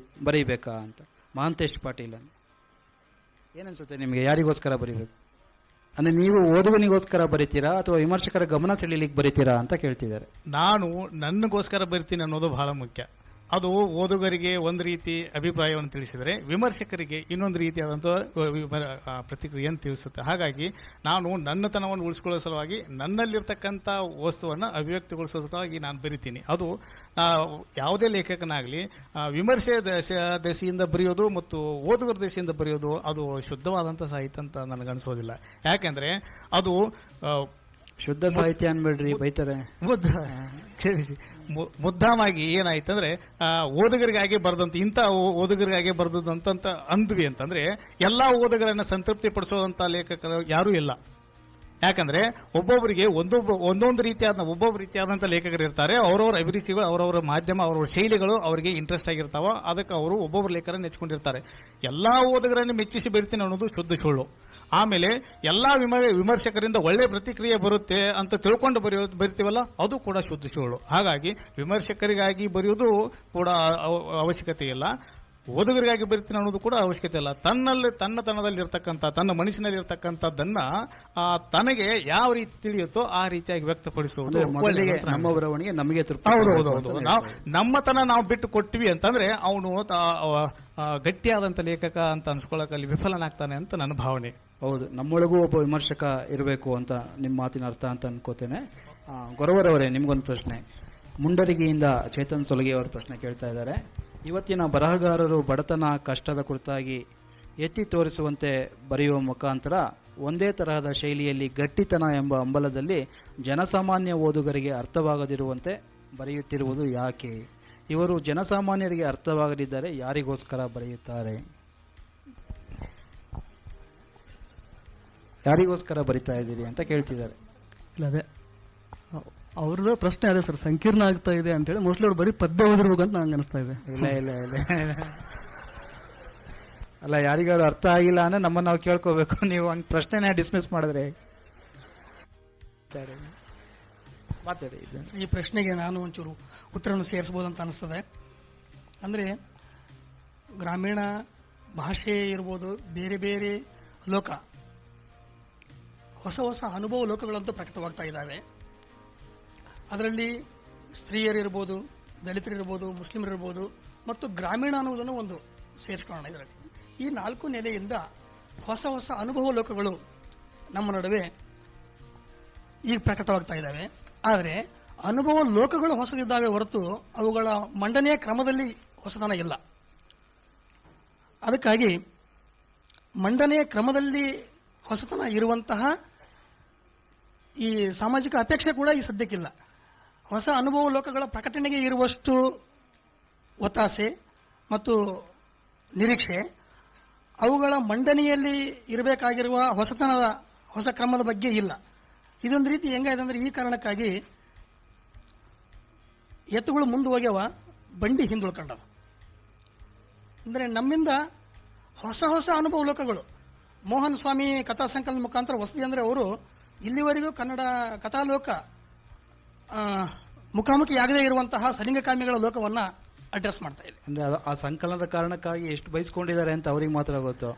ಬರೆಯಬೇಕಾ ಅಂತ. ಮಹಾಂತೇಶ್ ಪಾಟೀಲ್, ಏನನ್ಸುತ್ತೆ ನಿಮಗೆ, ಯಾರಿಗೋಸ್ಕರ ಬರೀಬೇಕು? ಅಂದ್ರೆ ನೀವು ಓದುಗನಿಗೋಸ್ಕರ ಬರೀತೀರಾ ಅಥವಾ ವಿಮರ್ಶಕರ ಗಮನ ಸೆಳೆಯಲಿಕ್ಕೆ ಬರೀತೀರಾ ಅಂತ ಕೇಳ್ತಿದ್ದಾರೆ. ನಾನು ನನಗೋಸ್ಕರ ಬರಿತೀನಿ ಅನ್ನೋದು ಬಹಳ ಮುಖ್ಯ. ಅದು ಓದುಗರಿಗೆ ಒಂದು ರೀತಿ ಅಭಿಪ್ರಾಯವನ್ನು ತಿಳಿಸಿದರೆ, ವಿಮರ್ಶಕರಿಗೆ ಇನ್ನೊಂದು ರೀತಿಯಾದಂತಹ ಪ್ರತಿಕ್ರಿಯೆಯನ್ನು ತಿಳಿಸುತ್ತೆ. ಹಾಗಾಗಿ ನಾನು ನನ್ನತನವನ್ನು ಉಳಿಸಿಕೊಳ್ಳುವ ಸಲುವಾಗಿ ನನ್ನಲ್ಲಿರ್ತಕ್ಕಂಥ ವಸ್ತುವನ್ನು ಅಭಿವ್ಯಕ್ತಿಗೊಳಿಸುವ ಸಲುವಾಗಿ ನಾನು ಬರಿತೀನಿ. ಅದು ಯಾವುದೇ ಲೇಖಕನಾಗಲಿ ವಿಮರ್ಶೆ ದೆಸೆಯಿಂದ ಬರೆಯೋದು ಮತ್ತು ಓದುಗರ ದೆಸೆಯಿಂದ ಬರೆಯೋದು ಅದು ಶುದ್ಧವಾದಂಥ ಸಾಹಿತ್ಯ ಅಂತ ನನಗನ್ಸೋದಿಲ್ಲ. ಯಾಕೆಂದ್ರೆ ಅದು ಶುದ್ಧ ಸಾಹಿತ್ಯ ಅನ್ಬೇಡ್ರಿ, ಬೈತಾರೆ. ಕ್ಷಮಿಸಿ, ಮುದ್ದಾಮಾಗಿ ಏನಾಯ್ತಂದ್ರೆ ಓದುಗರಿಗಾಗಿ ಬರೆದಂತ ಇಂಥ ಓದುಗರಿಗಾಗಿ ಬರೆದಂತ ಅಂದ್ವಿ ಅಂತಂದ್ರೆ ಎಲ್ಲಾ ಓದುಗರನ್ನ ಸಂತೃಪ್ತಿ ಪಡಿಸೋದಂತ ಲೇಖಕರು ಯಾರೂ ಇಲ್ಲ. ಯಾಕಂದ್ರೆ ಒಬ್ಬೊಬ್ಬರಿಗೆ ಒಂದೊಂದು ರೀತಿಯಾದಂತಹ ಲೇಖಕರು ಇರ್ತಾರೆ. ಅವರವರ ಅಭಿರುಚಿಗಳು, ಅವರವರ ಮಾಧ್ಯಮ, ಅವರವರ ಶೈಲಿಗಳು ಅವರಿಗೆ ಇಂಟ್ರೆಸ್ಟ್ ಆಗಿರ್ತಾವ. ಅದಕ್ಕೆ ಅವರು ಒಬ್ಬೊಬ್ಬರು ಲೇಖಕರನ್ನ ನೆಚ್ಕೊಂಡಿರ್ತಾರೆ. ಎಲ್ಲಾ ಓದುಗರನ್ನು ಮೆಚ್ಚಿಸಿ ಬರಿತೀನಿ ಅನ್ನೋದು ಶುದ್ಧ ಸುಳ್ಳು. ಆಮೇಲೆ ಎಲ್ಲಾ ವಿಮರ್ಶಕರಿಂದ ಒಳ್ಳೆ ಪ್ರತಿಕ್ರಿಯೆ ಬರುತ್ತೆ ಅಂತ ತಿಳ್ಕೊಂಡು ಬರಿತೀವಲ್ಲ, ಅದು ಕೂಡ ಶುದ್ಧ ಸುಳ್ಳು. ಹಾಗಾಗಿ ವಿಮರ್ಶಕರಿಗಾಗಿ ಬರೆಯುವುದು ಕೂಡ ಅವಶ್ಯಕತೆ ಇಲ್ಲ, ಓದುಗರಿಗಾಗಿ ಬರಿತೀನಿ ಅನ್ನೋದು ಕೂಡ ಅವಶ್ಯಕತೆ ಇಲ್ಲ. ತನ್ನತನದಲ್ಲಿ ಇರ್ತಕ್ಕಂಥ, ತನ್ನ ಮನಸ್ಸಿನಲ್ಲಿ ಇರ್ತಕ್ಕಂಥದ್ದನ್ನ ತನಗೆ ಯಾವ ರೀತಿ ತಿಳಿಯುತ್ತೋ ಆ ರೀತಿಯಾಗಿ ವ್ಯಕ್ತಪಡಿಸುವುದು ನಮ್ಮ ಬರವಣಿಗೆ ನಮಗೆ ತೃಪ್ತಿ. ಹೌದು. ನಮ್ಮತನ ನಾವು ಬಿಟ್ಟು ಕೊಟ್ಟಿವಿ ಅಂತಂದ್ರೆ ಅವನು ಗಟ್ಟಿಯಾದಂತ ಲೇಖಕ ಅಂತ ಅನ್ಸ್ಕೊಳ್ಳೋಕಲ್ಲಿ ವಿಫಲನಾಗ್ತಾನೆ ಅಂತ ನನ್ನ ಭಾವನೆ. ಹೌದು, ನಮ್ಮೊಳಗೂ ಒಬ್ಬ ವಿಮರ್ಶಕ ಇರಬೇಕು ಅಂತ ನಿಮ್ಮ ಮಾತಿನ ಅರ್ಥ ಅಂತ ಅನ್ಕೋತೇನೆ. ಗೊರವರವರೇ, ನಿಮ್ಗೊಂದು ಪ್ರಶ್ನೆ. ಮುಂಡರಗಿಯಿಂದ ಚೇತನ್ ಸೊಲಗಿ ಅವರ ಪ್ರಶ್ನೆ ಕೇಳ್ತಾ ಇದ್ದಾರೆ. ಇವತ್ತಿನ ಬರಹಗಾರರು ಬಡತನ, ಕಷ್ಟದ ಕುರಿತಾಗಿ ಎತ್ತಿ ತೋರಿಸುವಂತೆ ಬರೆಯುವ ಮುಖಾಂತರ ಒಂದೇ ತರಹದ ಶೈಲಿಯಲ್ಲಿ ಗಟ್ಟಿತನ ಎಂಬ ಹಂಬಲದಲ್ಲಿ ಜನಸಾಮಾನ್ಯ ಓದುಗರಿಗೆ ಅರ್ಥವಾಗದಿರುವಂತೆ ಬರೆಯುತ್ತಿರುವುದು ಯಾಕೆ? ಇವರು ಜನಸಾಮಾನ್ಯರಿಗೆ ಅರ್ಥವಾಗದಿದ್ದರೆ ಯಾರಿಗೋಸ್ಕರ ಬರೆಯುತ್ತಾರೆ? ಯಾರಿಗೋಸ್ಕರ ಬರಿತಾ ಇದ್ದೀರಿ ಅಂತ ಕೇಳ್ತಿದ್ದಾರೆ. ಇಲ್ಲ, ಅದೇ ಅವ್ರದ್ದು ಪ್ರಶ್ನೆ ಅದೇ ಸರ್, ಸಂಕೀರ್ಣ ಆಗ್ತಾ ಇದೆ ಅಂತೇಳಿ ಮೋಸ್ಟ್ಲಿ ಅವ್ರು ಬರೀ ಪದ್ಯ ಓದಿರ್ಬೇಕು ಅಂತ ನಂಗೆ ಅನಿಸ್ತಾ ಇದೆ. ಇಲ್ಲ ಅಲ್ಲ, ಯಾರಿಗಾರು ಅರ್ಥ ಆಗಿಲ್ಲ ಅಂದ್ರೆ ನಮ್ಮನ್ನು ನಾವು ಕೇಳ್ಕೋಬೇಕು. ನೀವು ಹಂಗೆ ಪ್ರಶ್ನೆನೇ ಡಿಸ್ಮಿಸ್ ಮಾಡಿದ್ರೆ ಮಾತಾಡಿ. ಈ ಪ್ರಶ್ನೆಗೆ ನಾನು ಒಂಚೂರು ಉತ್ತರವನ್ನು ಸೇರಿಸಬಹುದು ಅಂತ ಅನಿಸ್ತದೆ. ಅಂದ್ರೆ ಗ್ರಾಮೀಣ ಭಾಷೆ ಇರ್ಬೋದು, ಬೇರೆ ಬೇರೆ ಲೋಕ, ಹೊಸ ಹೊಸ ಅನುಭವ ಲೋಕಗಳಂತೂ ಪ್ರಕಟವಾಗ್ತಾ ಇದ್ದಾವೆ. ಅದರಲ್ಲಿ ಸ್ತ್ರೀಯರಿರ್ಬೋದು, ದಲಿತರಿರ್ಬೋದು, ಮುಸ್ಲಿಮರಿರ್ಬೋದು ಮತ್ತು ಗ್ರಾಮೀಣ ಅನ್ನೋದನ್ನು ಒಂದು ಸೇರಿಸ್ಕೊಳ್ಳೋಣ. ಇದರಲ್ಲಿ ಈ 4 ನೆಲೆಯಿಂದ ಹೊಸ ಹೊಸ ಅನುಭವ ಲೋಕಗಳು ನಮ್ಮ ನಡುವೆ ಈಗ ಪ್ರಕಟವಾಗ್ತಾ ಇದ್ದಾವೆ. ಆದರೆ ಅನುಭವ ಲೋಕಗಳು ಹೊಸದಿದ್ದಾವೆ ಹೊರತು ಅವುಗಳ ಮಂಡನೆಯ ಕ್ರಮದಲ್ಲಿ ಹೊಸತನ ಇಲ್ಲ. ಅದಕ್ಕಾಗಿ ಮಂಡನೆಯ ಕ್ರಮದಲ್ಲಿ ಹೊಸತನ ಇರುವಂತಹ ಈ ಸಾಮಾಜಿಕ ಅಪೇಕ್ಷೆ ಕೂಡ ಈ ಸದ್ಯಕ್ಕಿಲ್ಲ. ಹೊಸ ಅನುಭವ ಲೋಕಗಳ ಪ್ರಕಟಣೆಗೆ ಇರುವಷ್ಟು ಒತ್ತಾಸೆ ಮತ್ತು ನಿರೀಕ್ಷೆ ಅವುಗಳ ಮಂಡನೆಯಲ್ಲಿ ಇರಬೇಕಾಗಿರುವ ಹೊಸತನದ ಹೊಸ ಕ್ರಮದ ಬಗ್ಗೆ ಇಲ್ಲ. ಇದೊಂದು ರೀತಿ ಹೆಂಗಾಗಿದೆ ಅಂದ್ರೆ, ಈ ಕಾರಣಕ್ಕಾಗಿ ಎತ್ತುಗಳು ಮುಂದೆ ಹೋಗ್ಯವ, ಬಂಡಿ ಹಿಂದುಳ್ಕೊಂಡವ. ಅಂದರೆ ನಮ್ಮಿಂದ ಹೊಸ ಹೊಸ ಅನುಭವ ಲೋಕಗಳು. ಮೋಹನ್ ಸ್ವಾಮಿ ಕಥಾ ಸಂಕಲನ ಮುಖಾಂತರ ಹೊಸದಿ ಅಂದರೆ ಅವರು ಇಲ್ಲಿವರೆಗೂ ಕನ್ನಡ ಕಥಾಲೋಕ ಮುಖಾಮುಖಿಯಾಗದೇ ಇರುವಂತಹ ಸಲಿಂಗಕಾಮಿಗಳ ಲೋಕವನ್ನ ಅಡ್ರೆಸ್ ಮಾಡ್ತಾ ಇದೆ. ಅಂದ್ರೆ ಆ ಸಂಕಲನದ ಕಾರಣಕ್ಕಾಗಿ ಎಷ್ಟು ಬಯಸ್ಕೊಂಡಿದ್ದಾರೆ ಅಂತ ಅವ್ರಿಗೆ ಮಾತ್ರ ಗೊತ್ತು.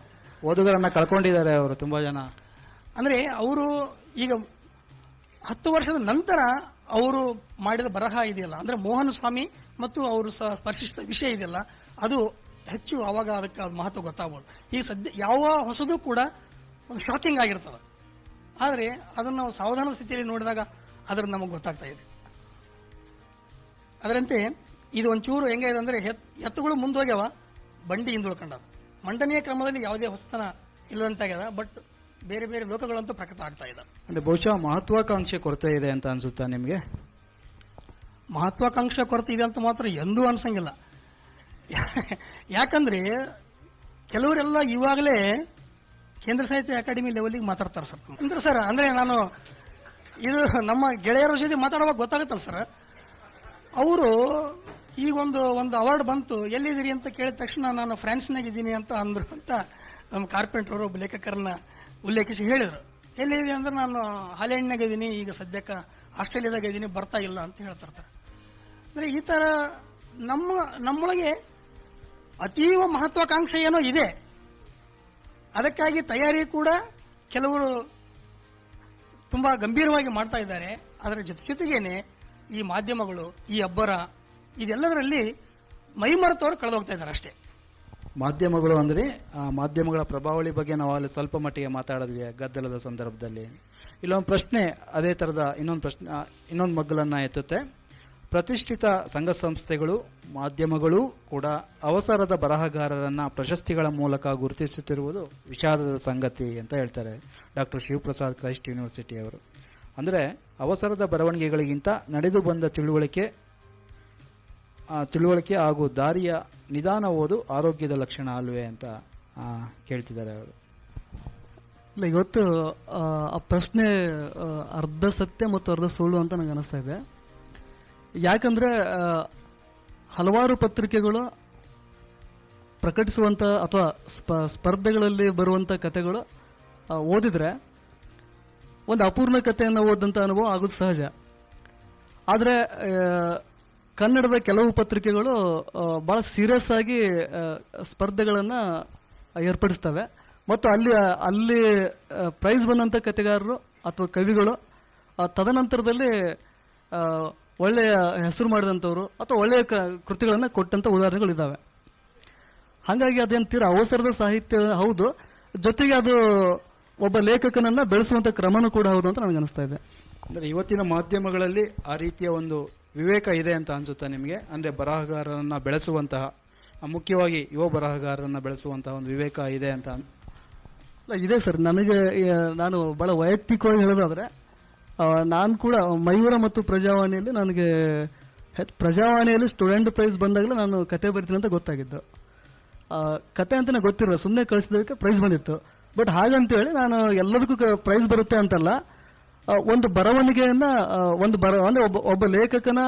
ಓದುಗರನ್ನ ಕಳ್ಕೊಂಡಿದ್ದಾರೆ ಅವರು ತುಂಬಾ ಜನ. ಅಂದ್ರೆ ಅವರು ಈಗ 10 ವರ್ಷದ ನಂತರ ಅವರು ಮಾಡಿದ ಬರಹ ಇದೆಯಲ್ಲ, ಅಂದ್ರೆ ಮೋಹನ್ ಸ್ವಾಮಿ ಮತ್ತು ಅವರು ಸ್ಪರ್ಶಿಸಿದ ವಿಷಯ ಇದೆಯಲ್ಲ, ಅದು ಹೆಚ್ಚು ಅವಾಗ ಅದಕ್ಕೆ ಮಹತ್ವ ಗೊತ್ತಾಗಬಹುದು. ಈಗ ಸದ್ಯ ಯಾವ ಹೊಸದು ಕೂಡ ಒಂದು ಶಾಕಿಂಗ್ ಆಗಿರ್ತದೆ, ಆದರೆ ಅದನ್ನು ನಾವು ಸಾವಧಾನ ಸ್ಥಿತಿಯಲ್ಲಿ ನೋಡಿದಾಗ ಅದ್ರ ನಮಗೆ ಗೊತ್ತಾಗ್ತಾ ಇದೆ. ಅದರಂತೆ ಇದು ಒಂಚೂರು ಹೆಂಗಿದೆ ಅಂದ್ರೆ, ಎತ್ತುಗಳು ಮುಂದೋಗ್ಯವ, ಬಂಡಿ ಹಿಂದುಳ್ಕೊಂಡವ. ಮಂಡನೆಯ ಕ್ರಮದಲ್ಲಿ ಯಾವುದೇ ಹೊಸತನ ಇಲ್ಲದಂತಾಗ್ಯದ, ಬಟ್ ಬೇರೆ ಬೇರೆ ಲೋಕಗಳಂತೂ ಪ್ರಕಟ ಆಗ್ತಾ ಇದೆ. ಅಂದ್ರೆ ಬಹುಶಃ ಮಹತ್ವಾಕಾಂಕ್ಷೆ ಕೊರತೆ ಇದೆ ಅಂತ ಅನ್ಸುತ್ತಾ ನಿಮಗೆ? ಮಹತ್ವಾಕಾಂಕ್ಷೆ ಕೊರತೆ ಇದೆ ಅಂತ ಮಾತ್ರ ಎಂದೂ ಅನ್ಸಂಗಿಲ್ಲ. ಯಾಕಂದ್ರೆ ಕೆಲವರೆಲ್ಲ ಇವಾಗಲೇ ಕೇಂದ್ರ ಸಾಹಿತ್ಯ ಅಕಾಡೆಮಿ ಲೆವೆಲ್ಗೆ ಮಾತಾಡ್ತಾರೆ ಸರ್. ಅಂದ್ರೆ ಸರ್, ಅಂದ್ರೆ ನಾನು ಇದು ನಮ್ಮ ಗೆಳೆಯರ ಜೊತೆ ಮಾತಾಡುವಾಗ ಗೊತ್ತಾಗುತ್ತಲ್ಲ ಸರ್, ಅವರು ಈಗ ಒಂದು ಅವಾರ್ಡ್ ಬಂತು, ಎಲ್ಲಿದ್ದೀರಿ ಅಂತ ಕೇಳಿದ ತಕ್ಷಣ ನಾನು ಫ್ರಾನ್ಸ್ನಾಗಿದ್ದೀನಿ ಅಂತ ಅಂದ್ರು ಅಂತ ನಮ್ಮ ಕಾರ್ಪೆಂಟರ್ ಒಬ್ಬ ಲೇಖಕರನ್ನ ಉಲ್ಲೇಖಿಸಿ ಹೇಳಿದ್ರು. ಎಲ್ಲಿದೆ ಅಂದ್ರೆ ನಾನು ಹಾಲೆಂಡ್ನಾಗ ಇದ್ದೀನಿ, ಈಗ ಸದ್ಯಕ್ಕೆ ಆಸ್ಟ್ರೇಲಿಯಾದಾಗ ಇದ್ದೀನಿ, ಬರ್ತಾ ಇಲ್ಲ ಅಂತ ಹೇಳ್ತಿರ್ತಾರೆ. ಅಂದ್ರೆ ಈ ತರ ನಮ್ಮೊಳಗೆ ಅತೀವ ಮಹತ್ವಾಕಾಂಕ್ಷೆ ಏನೋ ಇದೆ. ಅದಕ್ಕಾಗಿ ತಯಾರಿ ಕೂಡ ಕೆಲವರು ತುಂಬಾ ಗಂಭೀರವಾಗಿ ಮಾಡ್ತಾ ಇದ್ದಾರೆ. ಅದರ ಜೊತೆಗೇನೆ ಈ ಮಾಧ್ಯಮಗಳು, ಈ ಅಬ್ಬರ, ಇದೆಲ್ಲದರಲ್ಲಿ ಮೈಮರೆತವರು ಕಳೆದೋಗ್ತಾ ಇದ್ದಾರೆ ಅಷ್ಟೇ. ಮಾಧ್ಯಮಗಳು ಅಂದ್ರೆ ಆ ಮಾಧ್ಯಮಗಳ ಪ್ರಭಾವಳಿ ಬಗ್ಗೆ ನಾವು ಅಲ್ಲಿ ಸ್ವಲ್ಪ ಮಟ್ಟಿಗೆ ಮಾತಾಡಿದ್ವಿ ಗದ್ದಲದ ಸಂದರ್ಭದಲ್ಲಿ. ಇಲ್ಲೊಂದು ಪ್ರಶ್ನೆ ಅದೇ ತರದ ಇನ್ನೊಂದು ಮಗ್ಗಲನ್ನ ಎತ್ತುತ್ತೆ. ಪ್ರತಿಷ್ಠಿತ ಸಂಘ ಸಂಸ್ಥೆಗಳು, ಮಾಧ್ಯಮಗಳು ಕೂಡ ಅವಸರದ ಬರಹಗಾರರನ್ನ ಪ್ರಶಸ್ತಿಗಳ ಮೂಲಕ ಗುರುತಿಸುತ್ತಿರುವುದು ವಿಷಾದದ ಸಂಗತಿ ಅಂತ ಹೇಳ್ತಾರೆ ಡಾಕ್ಟರ್ ಶಿವಪ್ರಸಾದ್ ಕ್ರೈಸ್ಟ್ ಯೂನಿವರ್ಸಿಟಿ ಅವರು. ಅಂದ್ರೆ ಅವಸರದ ಬರವಣಿಗೆಗಳಿಗಿಂತ ನಡೆದು ಬಂದ ತಿಳುವಳಿಕೆ ತಿಳುವಳಿಕೆ ಹಾಗೂ ದಾರಿಯ ನಿಧಾನ ಓದು ಆರೋಗ್ಯದ ಲಕ್ಷಣ ಅಲ್ವೇ ಅಂತ ಕೇಳ್ತಿದ್ದಾರೆ ಅವರು. ಇಲ್ಲ, ಇವತ್ತು ಆ ಪ್ರಶ್ನೆ ಅರ್ಧ ಸತ್ಯ ಮತ್ತು ಅರ್ಧ ಸುಳ್ಳು ಅಂತ ನನಗೆ ಅನಿಸ್ತಾ ಇದೆ. ಯಾಕಂದ್ರೆ ಹಲವಾರು ಪತ್ರಿಕೆಗಳು ಪ್ರಕಟಿಸುವಂತ ಅಥವಾ ಸ್ಪರ್ಧೆಗಳಲ್ಲಿ ಬರುವಂತ ಕಥೆಗಳು ಓದಿದ್ರೆ ಒಂದು ಅಪೂರ್ಣ ಕಥೆಯನ್ನು ಓದಂತ ಅನುಭವ ಆಗೋದು ಸಹಜ. ಆದರೆ ಕನ್ನಡದ ಕೆಲವು ಪತ್ರಿಕೆಗಳು ಬಹಳ ಸೀರಿಯಸ್ ಆಗಿ ಸ್ಪರ್ಧೆಗಳನ್ನು ಏರ್ಪಡಿಸ್ತವೆ ಮತ್ತು ಅಲ್ಲಿ ಪ್ರೈಸ್ ಬಂದಂಥ ಕಥೆಗಾರರು ಅಥವಾ ಕವಿಗಳು ತದನಂತರದಲ್ಲಿ ಒಳ್ಳೆಯ ಹೆಸರು ಮಾಡಿದಂಥವ್ರು ಅಥವಾ ಒಳ್ಳೆಯ ಕೃತಿಗಳನ್ನು ಕೊಟ್ಟಂಥ ಉದಾಹರಣೆಗಳಿದ್ದಾವೆ. ಹಾಗಾಗಿ ಅದೇನು ತೀರಾ ಅವಸರದ ಸಾಹಿತ್ಯ ಹೌದು, ಜೊತೆಗೆ ಅದು ಒಬ್ಬ ಲೇಖಕನನ್ನ ಬೆಳೆಸುವಂತ ಕ್ರಮನೂ ಕೂಡ ಹೌದು ಅಂತ ನನಗೆ ಅನಿಸ್ತಾ ಇದೆ. ಅಂದರೆ ಇವತ್ತಿನ ಮಾಧ್ಯಮಗಳಲ್ಲಿ ಆ ರೀತಿಯ ಒಂದು ವಿವೇಕ ಇದೆ ಅಂತ ಅನ್ಸುತ್ತಾ ನಿಮಗೆ? ಅಂದರೆ ಬರಹಗಾರರನ್ನ ಬೆಳೆಸುವಂತಹ, ಮುಖ್ಯವಾಗಿ ಯುವ ಬರಹಗಾರರನ್ನ ಬೆಳೆಸುವಂತಹ ಒಂದು ವಿವೇಕ ಇದೆ ಅಂತ? ಇದೆ ಸರ್. ನಾನು ಬಹಳ ವೈಯಕ್ತಿಕವಾಗಿ ಹೇಳೋದಾದ್ರೆ, ನಾನು ಕೂಡ ಮಯೂರ ಮತ್ತು ಪ್ರಜಾವಾಣಿಯಲ್ಲಿ ನನಗೆ ಪ್ರಜಾವಾಣಿಯಲ್ಲಿ ಸ್ಟೂಡೆಂಟ್ ಪ್ರೈಸ್ ಬಂದಾಗಲೇ ನಾನು ಕತೆ ಬರಿತೀನಿ ಅಂತ ಗೊತ್ತಾಗಿದ್ದು. ಕತೆ ಅಂತ ನನಗೆ ಗೊತ್ತಿರಲ್ಲ, ಸುಮ್ಮನೆ ಕಳಿಸಿದಕ್ಕೆ ಪ್ರೈಸ್ ಬಂದಿತ್ತು. ಬಟ್ ಹಾಗಂತೇಳಿ ನಾನು ಎಲ್ಲದಕ್ಕೂ ಪ್ರೈಸ್ ಬರುತ್ತೆ ಅಂತಲ್ಲ. ಒಂದು ಬರವಣಿಗೆಯನ್ನ ಅಂದ್ರೆ ಒಬ್ಬ ಲೇಖಕನ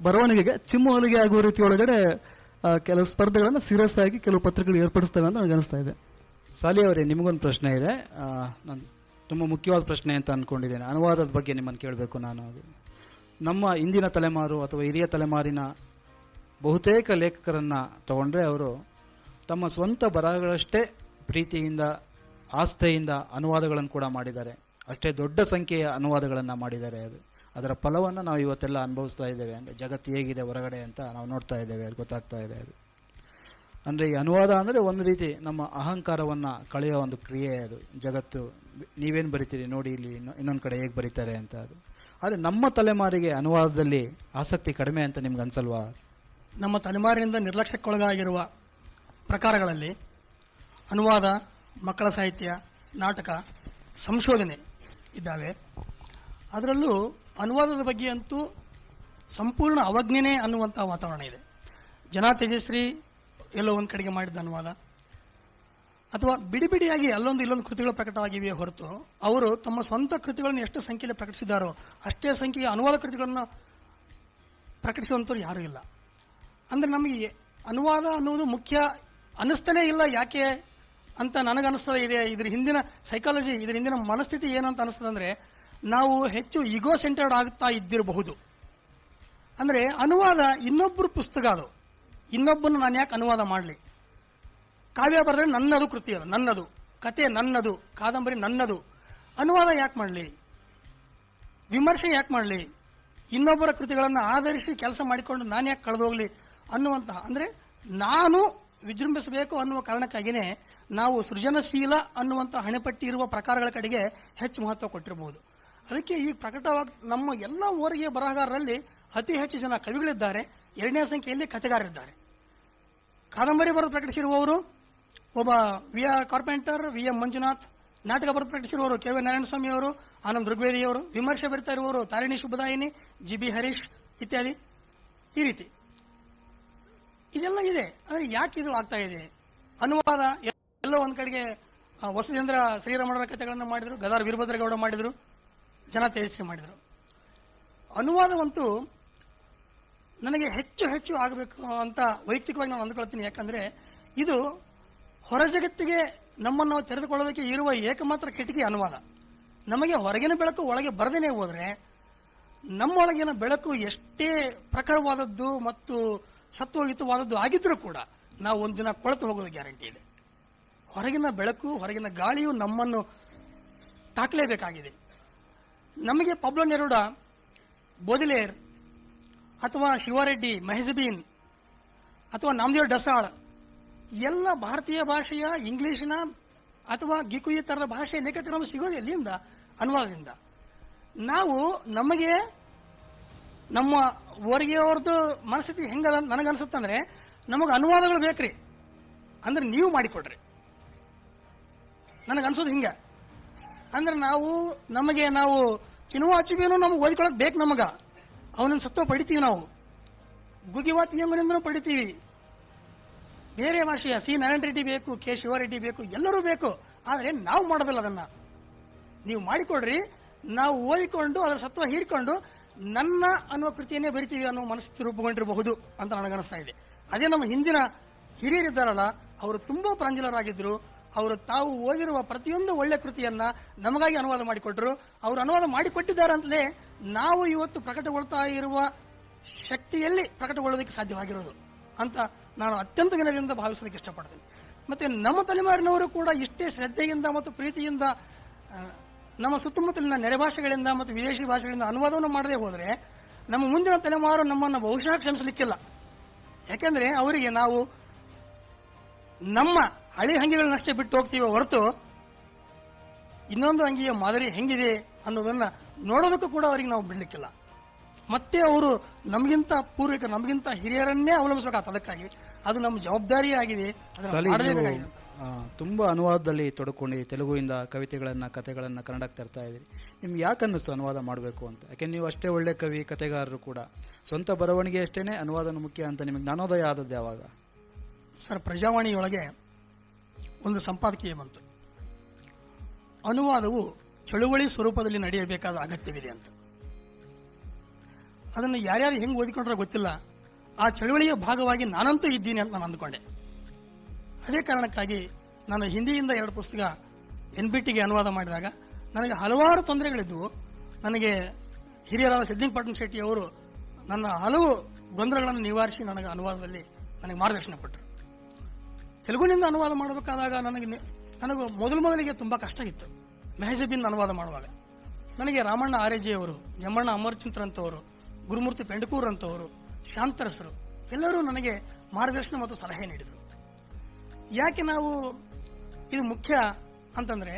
ಬರವಣಿಗೆಗೆ ಚಿಮ್ಮು ಹೊಲಿಗೆ ಆಗುವ ರೀತಿ ಒಳಗಡೆ ಕೆಲವು ಸ್ಪರ್ಧೆಗಳನ್ನು ಸೀರಿಯಸ್ ಆಗಿ ಕೆಲವು ಪತ್ರಿಕೆಗಳು ಏರ್ಪಡಿಸ್ತವೆ ಅಂತ ನನಗೆ ಅನಿಸ್ತಾ ಇದೆ. ಸಾಲಿ ಅವರೇ, ನಿಮಗೊಂದು ಪ್ರಶ್ನೆ ಇದೆ. ನಾನು ತುಂಬ ಮುಖ್ಯವಾದ ಪ್ರಶ್ನೆ ಅಂತ ಅನ್ಕೊಂಡಿದ್ದೇನೆ. ಅನುವಾದದ ಬಗ್ಗೆ ನಿಮ್ಮನ್ನು ಕೇಳಬೇಕು ನಾನು. ಅದು ನಮ್ಮ ಇಂದಿನ ತಲೆಮಾರು ಅಥವಾ ಹಿರಿಯ ತಲೆಮಾರಿನ ಬಹುತೇಕ ಲೇಖಕರನ್ನ ತಗೊಂಡ್ರೆ ಅವರು ತಮ್ಮ ಸ್ವಂತ ಬರಹಗಳಷ್ಟೇ ಪ್ರೀತಿಯಿಂದ ಆಸ್ಥೆಯಿಂದ ಅನುವಾದಗಳನ್ನು ಕೂಡ ಮಾಡಿದ್ದಾರೆ. ಅಷ್ಟೇ ದೊಡ್ಡ ಸಂಖ್ಯೆಯ ಅನುವಾದಗಳನ್ನು ಮಾಡಿದ್ದಾರೆ. ಅದರ ಫಲವನ್ನು ನಾವು ಇವತ್ತೆಲ್ಲ ಅನುಭವಿಸ್ತಾ ಇದ್ದೇವೆ. ಅಂದರೆ ಜಗತ್ತು ಹೇಗಿದೆ ಹೊರಗಡೆ ಅಂತ ನಾವು ನೋಡ್ತಾ ಇದ್ದೇವೆ, ಅದು ಗೊತ್ತಾಗ್ತಾ ಇದೆ. ಅದು ಅಂದರೆ ಈ ಅನುವಾದ ಅಂದರೆ ಒಂದು ರೀತಿ ನಮ್ಮ ಅಹಂಕಾರವನ್ನು ಕಳೆಯೋ ಒಂದು ಕ್ರಿಯೆ. ಅದು ಜಗತ್ತು ನೀವೇನು ಬರಿತೀರಿ ನೋಡಿ, ಇಲ್ಲಿ ಇನ್ನೊಂದು ಕಡೆ ಹೇಗೆ ಬರೀತಾರೆ ಅಂತ. ಅದು ಆದರೆ ನಮ್ಮ ತಲೆಮಾರಿಗೆ ಅನುವಾದದಲ್ಲಿ ಆಸಕ್ತಿ ಕಡಿಮೆ ಅಂತ ನಿಮ್ಗೆ ಅನ್ಸಲ್ವಾ? ನಮ್ಮ ತಲೆಮಾರಿನಿಂದ ನಿರ್ಲಕ್ಷ್ಯಕ್ಕೊಳಗಾಗಿರುವ ಪ್ರಕಾರಗಳಲ್ಲಿ ಅನುವಾದ, ಮಕ್ಕಳ ಸಾಹಿತ್ಯ, ನಾಟಕ, ಸಂಶೋಧನೆ ಇದ್ದಾವೆ. ಅದರಲ್ಲೂ ಅನುವಾದದ ಬಗ್ಗೆ ಅಂತೂ ಸಂಪೂರ್ಣ ಅವಜ್ಞೆನೇ ಅನ್ನುವಂಥ ವಾತಾವರಣ ಇದೆ. ಜನ ತೇಜಸ್ವಿ ಎಲ್ಲೋ ಒಂದು ಕಡೆಗೆ ಮಾಡಿದ್ದ ಅನುವಾದ ಅಥವಾ ಬಿಡಿ ಬಿಡಿಯಾಗಿ ಅಲ್ಲೊಂದು ಇಲ್ಲೊಂದು ಕೃತಿಗಳು ಪ್ರಕಟವಾಗಿವೆ ಹೊರತು ಅವರು ತಮ್ಮ ಸ್ವಂತ ಕೃತಿಗಳನ್ನು ಎಷ್ಟು ಸಂಖ್ಯೆಯಲ್ಲಿ ಪ್ರಕಟಿಸಿದಾರೋ ಅಷ್ಟೇ ಸಂಖ್ಯೆಯ ಅನುವಾದ ಕೃತಿಗಳನ್ನು ಪ್ರಕಟಿಸುವಂಥವ್ರು ಯಾರೂ ಇಲ್ಲ. ಅಂದರೆ ನಮಗೆ ಅನುವಾದ ಅನ್ನುವುದು ಮುಖ್ಯ ಅನ್ನಿಸ್ತಾನೆ ಇಲ್ಲ. ಯಾಕೆ ಅಂತ ನನಗನ್ನಿಸ್ತಾ ಇದೆ. ಇದ್ರ ಹಿಂದಿನ ಸೈಕಾಲಜಿ, ಇದ್ರ ಹಿಂದಿನ ಮನಸ್ಥಿತಿ ಏನು ಅಂತ ಅನಿಸ್ತದೆ ಅಂದರೆ, ನಾವು ಹೆಚ್ಚು ಈಗೋ ಸೆಂಟರ್ಡ್ ಆಗ್ತಾ ಇದ್ದಿರಬಹುದು. ಅಂದರೆ ಅನುವಾದ ಇನ್ನೊಬ್ಬರು ಪುಸ್ತಕ, ಅದು ಇನ್ನೊಬ್ಬನು ನಾನು ಯಾಕೆ ಅನುವಾದ ಮಾಡಲಿ? ಕಾವ್ಯ ಬರೆದ್ರೆ ನನ್ನದು ಕೃತಿ, ಅದು ನನ್ನದು ಕತೆ, ನನ್ನದು ಕಾದಂಬರಿ, ನನ್ನದು. ಅನುವಾದ ಯಾಕೆ ಮಾಡಲಿ? ವಿಮರ್ಶೆ ಯಾಕೆ ಮಾಡಲಿ? ಇನ್ನೊಬ್ಬರ ಕೃತಿಗಳನ್ನು ಆಧರಿಸಿ ಕೆಲಸ ಮಾಡಿಕೊಂಡು ನಾನು ಯಾಕೆ ಕಳೆದೋಗ್ಲಿ ಅನ್ನುವಂತಹ, ಅಂದರೆ ನಾನು ವಿಜೃಂಭಿಸಬೇಕು ಅನ್ನುವ ಕಾರಣಕ್ಕಾಗಿಯೇ ನಾವು ಸೃಜನಶೀಲ ಅನ್ನುವಂಥ ಹಣೆಪಟ್ಟಿ ಇರುವ ಪ್ರಕಾರಗಳ ಕಡೆಗೆ ಹೆಚ್ಚು ಮಹತ್ವ ಕೊಟ್ಟಿರಬಹುದು. ಅದಕ್ಕೆ ಈ ಪ್ರಕಟವಾಗಿ ನಮ್ಮ ಎಲ್ಲ ಓರಿಗೆ ಬರಹಗಾರರಲ್ಲಿ ಅತಿ ಹೆಚ್ಚು ಜನ ಕವಿಗಳಿದ್ದಾರೆ, ಎರಡನೇ ಸಂಖ್ಯೆಯಲ್ಲಿ ಕಥೆಗಾರರಿದ್ದಾರೆ. ಕಾದಂಬರಿ ಬರೆದು ಪ್ರಕಟಿಸಿರುವವರು ಒಬ್ಬ V R Carpenter, V M Manjunath. ನಾಟಕ ಬರೆದು ಪ್ರಕಟಿಸಿರುವವರು ಕೆ ವಿ ನಾರಾಯಣಸ್ವಾಮಿ ಅವರು, ಆನಂದ್ ಋಗ್ವೇದಿಯವರು. ವಿಮರ್ಶೆ ಬರೀತಾ ಇರುವವರು ತಾರಿಣಿ ಶುಭದಾಯಿನಿ, ಜಿ ಬಿ ಹರೀಶ್ ಇತ್ಯಾದಿ. ಈ ರೀತಿ ಇದೆಲ್ಲ ಇದೆ. ಆದರೆ ಯಾಕೆ ಇದು ಆಗ್ತಾ ಇದೆ? ಅನುವಾದ ಎಲ್ಲೋ ಒಂದ್ ಕಡೆಗೆ ವಸುಧೇಂದ್ರ ಶ್ರೀರಾಮಣ್ಣರ ಕಥೆಗಳನ್ನು ಮಾಡಿದ್ರು, ಗದಾರ್ ವೀರಭದ್ರಗೌಡ ಮಾಡಿದ್ರು, ಜನ ತೇಜಸ್ವಿ ಮಾಡಿದ್ರು. ಅನುವಾದವಂತೂ ನನಗೆ ಹೆಚ್ಚು ಹೆಚ್ಚು ಆಗಬೇಕು ಅಂತ ವೈಯಕ್ತಿಕವಾಗಿ ನಾನು ಅಂದ್ಕೊಳ್ತೀನಿ. ಯಾಕಂದ್ರೆ ಇದು ಹೊರ ಜಗತ್ತಿಗೆ ನಮ್ಮನ್ನು ತೆರೆದುಕೊಳ್ಳೋದಕ್ಕೆ ಇರುವ ಏಕಮಾತ್ರ ಕಿಟಕಿ ಅನುವಾದ. ನಮಗೆ ಹೊರಗಿನ ಬೆಳಕು ಒಳಗೆ ಬರದೇನೆ ಹೋದ್ರೆ ನಮ್ಮೊಳಗಿನ ಬೆಳಕು ಎಷ್ಟೇ ಪ್ರಖರವಾದದ್ದು ಮತ್ತು ಸತ್ವಯುತವಾದದ್ದು ಆಗಿದ್ರೂ ಕೂಡ ನಾವು ಒಂದಿನ ಕೊಳೆತು ಹೋಗೋದು ಗ್ಯಾರಂಟಿ ಇದೆ. ಹೊರಗಿನ ಬೆಳಕು, ಹೊರಗಿನ ಗಾಳಿಯು ನಮ್ಮನ್ನು ತಾಕಲೇಬೇಕಾಗಿದೆ. ನಮಗೆ ಪಬ್ಲೋ ನೆರೂಡ, ಬೋದಿಲೇರ್ ಅಥವಾ ಶಿವಾರೆಡ್ಡಿ, ಮೆಹಜಬೀನ್ ಅಥವಾ ನಾಮದೇವ್ ಡಸಾಳ್ ಎಲ್ಲ ಭಾರತೀಯ ಭಾಷೆಯ, ಇಂಗ್ಲಿಷ್ನ ಅಥವಾ ಗಿಕು ಈ ತರದ ಭಾಷೆಯ ಲೇಖಕರು ನಮಗೆ ಸಿಗೋದು ಎಲ್ಲಿಂದ? ಅನುವಾದದಿಂದ. ನಾವು ನಮಗೆ ನಮ್ಮ ಹೊರಗೆಯವ್ರದ್ದು ಮನಸ್ಥಿತಿ ಹೆಂಗದ ನನಗನ್ಸುತ್ತಂದ್ರೆ, ನಮಗೆ ಅನುವಾದಗಳು ಬೇಕ್ರಿ ಅಂದ್ರೆ ನೀವು ಮಾಡಿಕೊಡ್ರಿ. ನನಗನ್ಸೋದು ಹಿಂಗ. ಅಂದ್ರೆ ನಾವು ಚಿನ್ನುವ ಅಚ್ಚುಬೇನು ನಮಗೆ ಓದಿಕೊಳ್ಳೋಕೆ ಬೇಕು. ನಮಗ ಅವನನ್ನು ಸತ್ವ ಪಡಿತೀವಿ ನಾವು. ಗುಗಿವಾ ತಿಯಂಗುನಿಂದನೂ ಪಡಿತೀವಿ. ಬೇರೆ ಭಾಷೆಯ ಸಿ ನಾರಾಯಣ ರೆಡ್ಡಿ ಬೇಕು, ಕೆ ಶಿವಾರೆಡ್ಡಿ ಬೇಕು, ಎಲ್ಲರೂ ಬೇಕು. ಆದರೆ ನಾವು ಮಾಡೋದಿಲ್ಲ. ಅದನ್ನ ನೀವು ಮಾಡಿಕೊಡ್ರಿ, ನಾವು ಓದಿಕೊಂಡು ಅದರ ಸತ್ವ ಹೀರಿಕೊಂಡು ನನ್ನ ಅನ್ನುವ ಕೃತಿಯನ್ನೇ ಬರಿತೀವಿ ಅನ್ನೋ ಮನಸ್ಥಿತಿ ರೂಪುಗೊಂಡಿರಬಹುದು ಅಂತ ನನಗನ್ನಿಸ್ತಾ ಇದೆ. ಅದೇ ನಮ್ಮ ಹಿಂದಿನ ಹಿರಿಯರಿದ್ದಾರಲ್ಲ, ಅವರು ತುಂಬಾ ಪ್ರಾಂಜಲರಾಗಿದ್ರು. ಅವರು ತಾವು ಓದಿರುವ ಪ್ರತಿಯೊಂದು ಒಳ್ಳೆ ಕೃತಿಯನ್ನ ನಮಗಾಗಿ ಅನುವಾದ ಮಾಡಿಕೊಟ್ರು. ಅವರು ಅನುವಾದ ಮಾಡಿಕೊಟ್ಟಿದ್ದಾರೆ ಅಂತಲೇ ನಾವು ಇವತ್ತು ಪ್ರಕಟಗೊಳ್ತಾ ಇರುವ ಶಕ್ತಿಯಲ್ಲಿ ಪ್ರಕಟಗೊಳ್ಳೋದಕ್ಕೆ ಸಾಧ್ಯವಾಗಿರೋದು ಅಂತ ನಾನು ಅತ್ಯಂತ ವಿನಯದಿಂದ ಭಾವಿಸೋದಕ್ಕೆ ಇಷ್ಟಪಡ್ತೀನಿ. ಮತ್ತೆ ನಮ್ಮ ತಲೆಮಾರಿನವರು ಕೂಡ ಇಷ್ಟೇ ಶ್ರದ್ಧೆಯಿಂದ ಮತ್ತು ಪ್ರೀತಿಯಿಂದ ನಮ್ಮ ಸುತ್ತಮುತ್ತಲಿನ ನೆರೆ ಭಾಷೆಗಳಿಂದ ಮತ್ತು ವಿದೇಶಿ ಭಾಷೆಗಳಿಂದ ಅನುವಾದವನ್ನು ಮಾಡದೇ ಹೋದರೆ ನಮ್ಮ ಮುಂದಿನ ತಲೆಮಾರು ನಮ್ಮನ್ನು ಬಹುಶಃ ಕ್ಷಮಿಸಲಿಕ್ಕಿಲ್ಲ. ಯಾಕೆಂದ್ರೆ ಅವರಿಗೆ ನಾವು ನಮ್ಮ ಹಳಿ ಅಂಗಿಗಳನ್ನಷ್ಟೇ ಬಿಟ್ಟು ಹೋಗ್ತೀವಿ ಹೊರತು ಇನ್ನೊಂದು ಅಂಗಿಯ ಮಾದರಿ ಹೆಂಗಿದೆ ಅನ್ನೋದನ್ನ ನೋಡೋದಕ್ಕೂ ಕೂಡ ಅವರಿಗೆ ನಾವು ಬಿಡ್ಲಿಕ್ಕಿಲ್ಲ. ಮತ್ತೆ ಅವರು ನಮಗಿಂತ ಪೂರ್ವಿಕರು, ನಮಗಿಂತ ಹಿರಿಯರನ್ನೇ ಅವಲಂಬಿಸಬೇಕಾಗ್ತದೆ. ಅದಕ್ಕಾಗಿ ಅದು ನಮ್ಮ ಜವಾಬ್ದಾರಿಯಾಗಿದೆ. ಅದನ್ನ ಮಾಡಲೇಬೇಕಾಗಿದೆ. ತುಂಬಾ ಅನುವಾದದಲ್ಲಿ ತೊಡಕೊಂಡು ತೆಲುಗುವಿಂದ ಕವಿತೆಗಳನ್ನ, ಕಥೆಗಳನ್ನ ಕನ್ನಡಕ್ಕೆ ತರ್ತಾ ಇದ್ದೀರಿ. ನಿಮ್ಗೆ ಯಾಕೆ ಅನ್ನಿಸ್ತು ಅನುವಾದ ಮಾಡಬೇಕು ಅಂತ? ಯಾಕೆ ನೀವು ಅಷ್ಟೇ ಒಳ್ಳೆ ಕವಿ, ಕಥೆಗಾರರು ಕೂಡ. ಸ್ವಂತ ಬರವಣಿಗೆ ಅಷ್ಟೇನೆ ಅನುವಾದನ ಮುಖ್ಯ ಅಂತ ನಿಮಗೆ ಜ್ಞಾನೋದಯ ಆದದ್ದು ಯಾವಾಗ? ಸರ್, ಪ್ರಜಾವಾಣಿಯೊಳಗೆ ಒಂದು ಸಂಪಾದಕೀಯ ಬಂತು. ಅನುವಾದವು ಚಳುವಳಿ ಸ್ವರೂಪದಲ್ಲಿ ನಡೆಯಬೇಕಾದ ಅಗತ್ಯವಿದೆ ಅಂತ. ಅದನ್ನು ಯಾರ್ಯಾರು ಹೆಂಗೆ ಓದಿಕೊಂಡ್ರೆ ಗೊತ್ತಿಲ್ಲ. ಆ ಚಳುವಳಿಯ ಭಾಗವಾಗಿ ನಾನಂತೂ ಇದ್ದೀನಿ ಅಂತ ನಾನು ಅಂದ್ಕೊಂಡೆ. ಅದೇ ಕಾರಣಕ್ಕಾಗಿ ನಾನು ಹಿಂದಿಯಿಂದ 2 ಪುಸ್ತಕ NBTಗೆ ಅನುವಾದ ಮಾಡಿದಾಗ ನನಗೆ ಹಲವಾರು ತೊಂದರೆಗಳಿದ್ವು. ನನಗೆ ಹಿರಿಯರಾದ ಸಿದ್ದಿಂಗ್ ಶೆಟ್ಟಿ ಅವರು ನನ್ನ ಹಲವು ಗೊಂದಲಗಳನ್ನು ನಿವಾರಿಸಿ ನನಗೆ ಅನುವಾದದಲ್ಲಿ ನನಗೆ ಮಾರ್ಗದರ್ಶನ ಕೊಟ್ಟರು. ತೆಲುಗುನಿಂದ ಅನುವಾದ ಮಾಡಬೇಕಾದಾಗ ನನಗೆ ಮೊದಲಿಗೆ ತುಂಬಾ ಕಷ್ಟ ಇತ್ತು. ಮೆಹಜಬಿನ್ ಅನುವಾದ ಮಾಡುವಾಗ ನನಗೆ ರಾಮಣ್ಣ ಆರ್ಯಜಿ ಅವರು, ಜಮ್ಮಣ್ಣ ಅಮರ್ಚಿಂತ್ರ ಅಂತವರು, ಗುರುಮೂರ್ತಿ ಪೆಂಡಕೂರ್ ಅಂತವರು, ಶಾಂತರಸರು ಎಲ್ಲರೂ ನನಗೆ ಮಾರ್ಗದರ್ಶನ ಮತ್ತು ಸಲಹೆ ನೀಡಿದರು. ಯಾಕೆ ನಾವು ಇದು ಮುಖ್ಯ ಅಂತಂದ್ರೆ,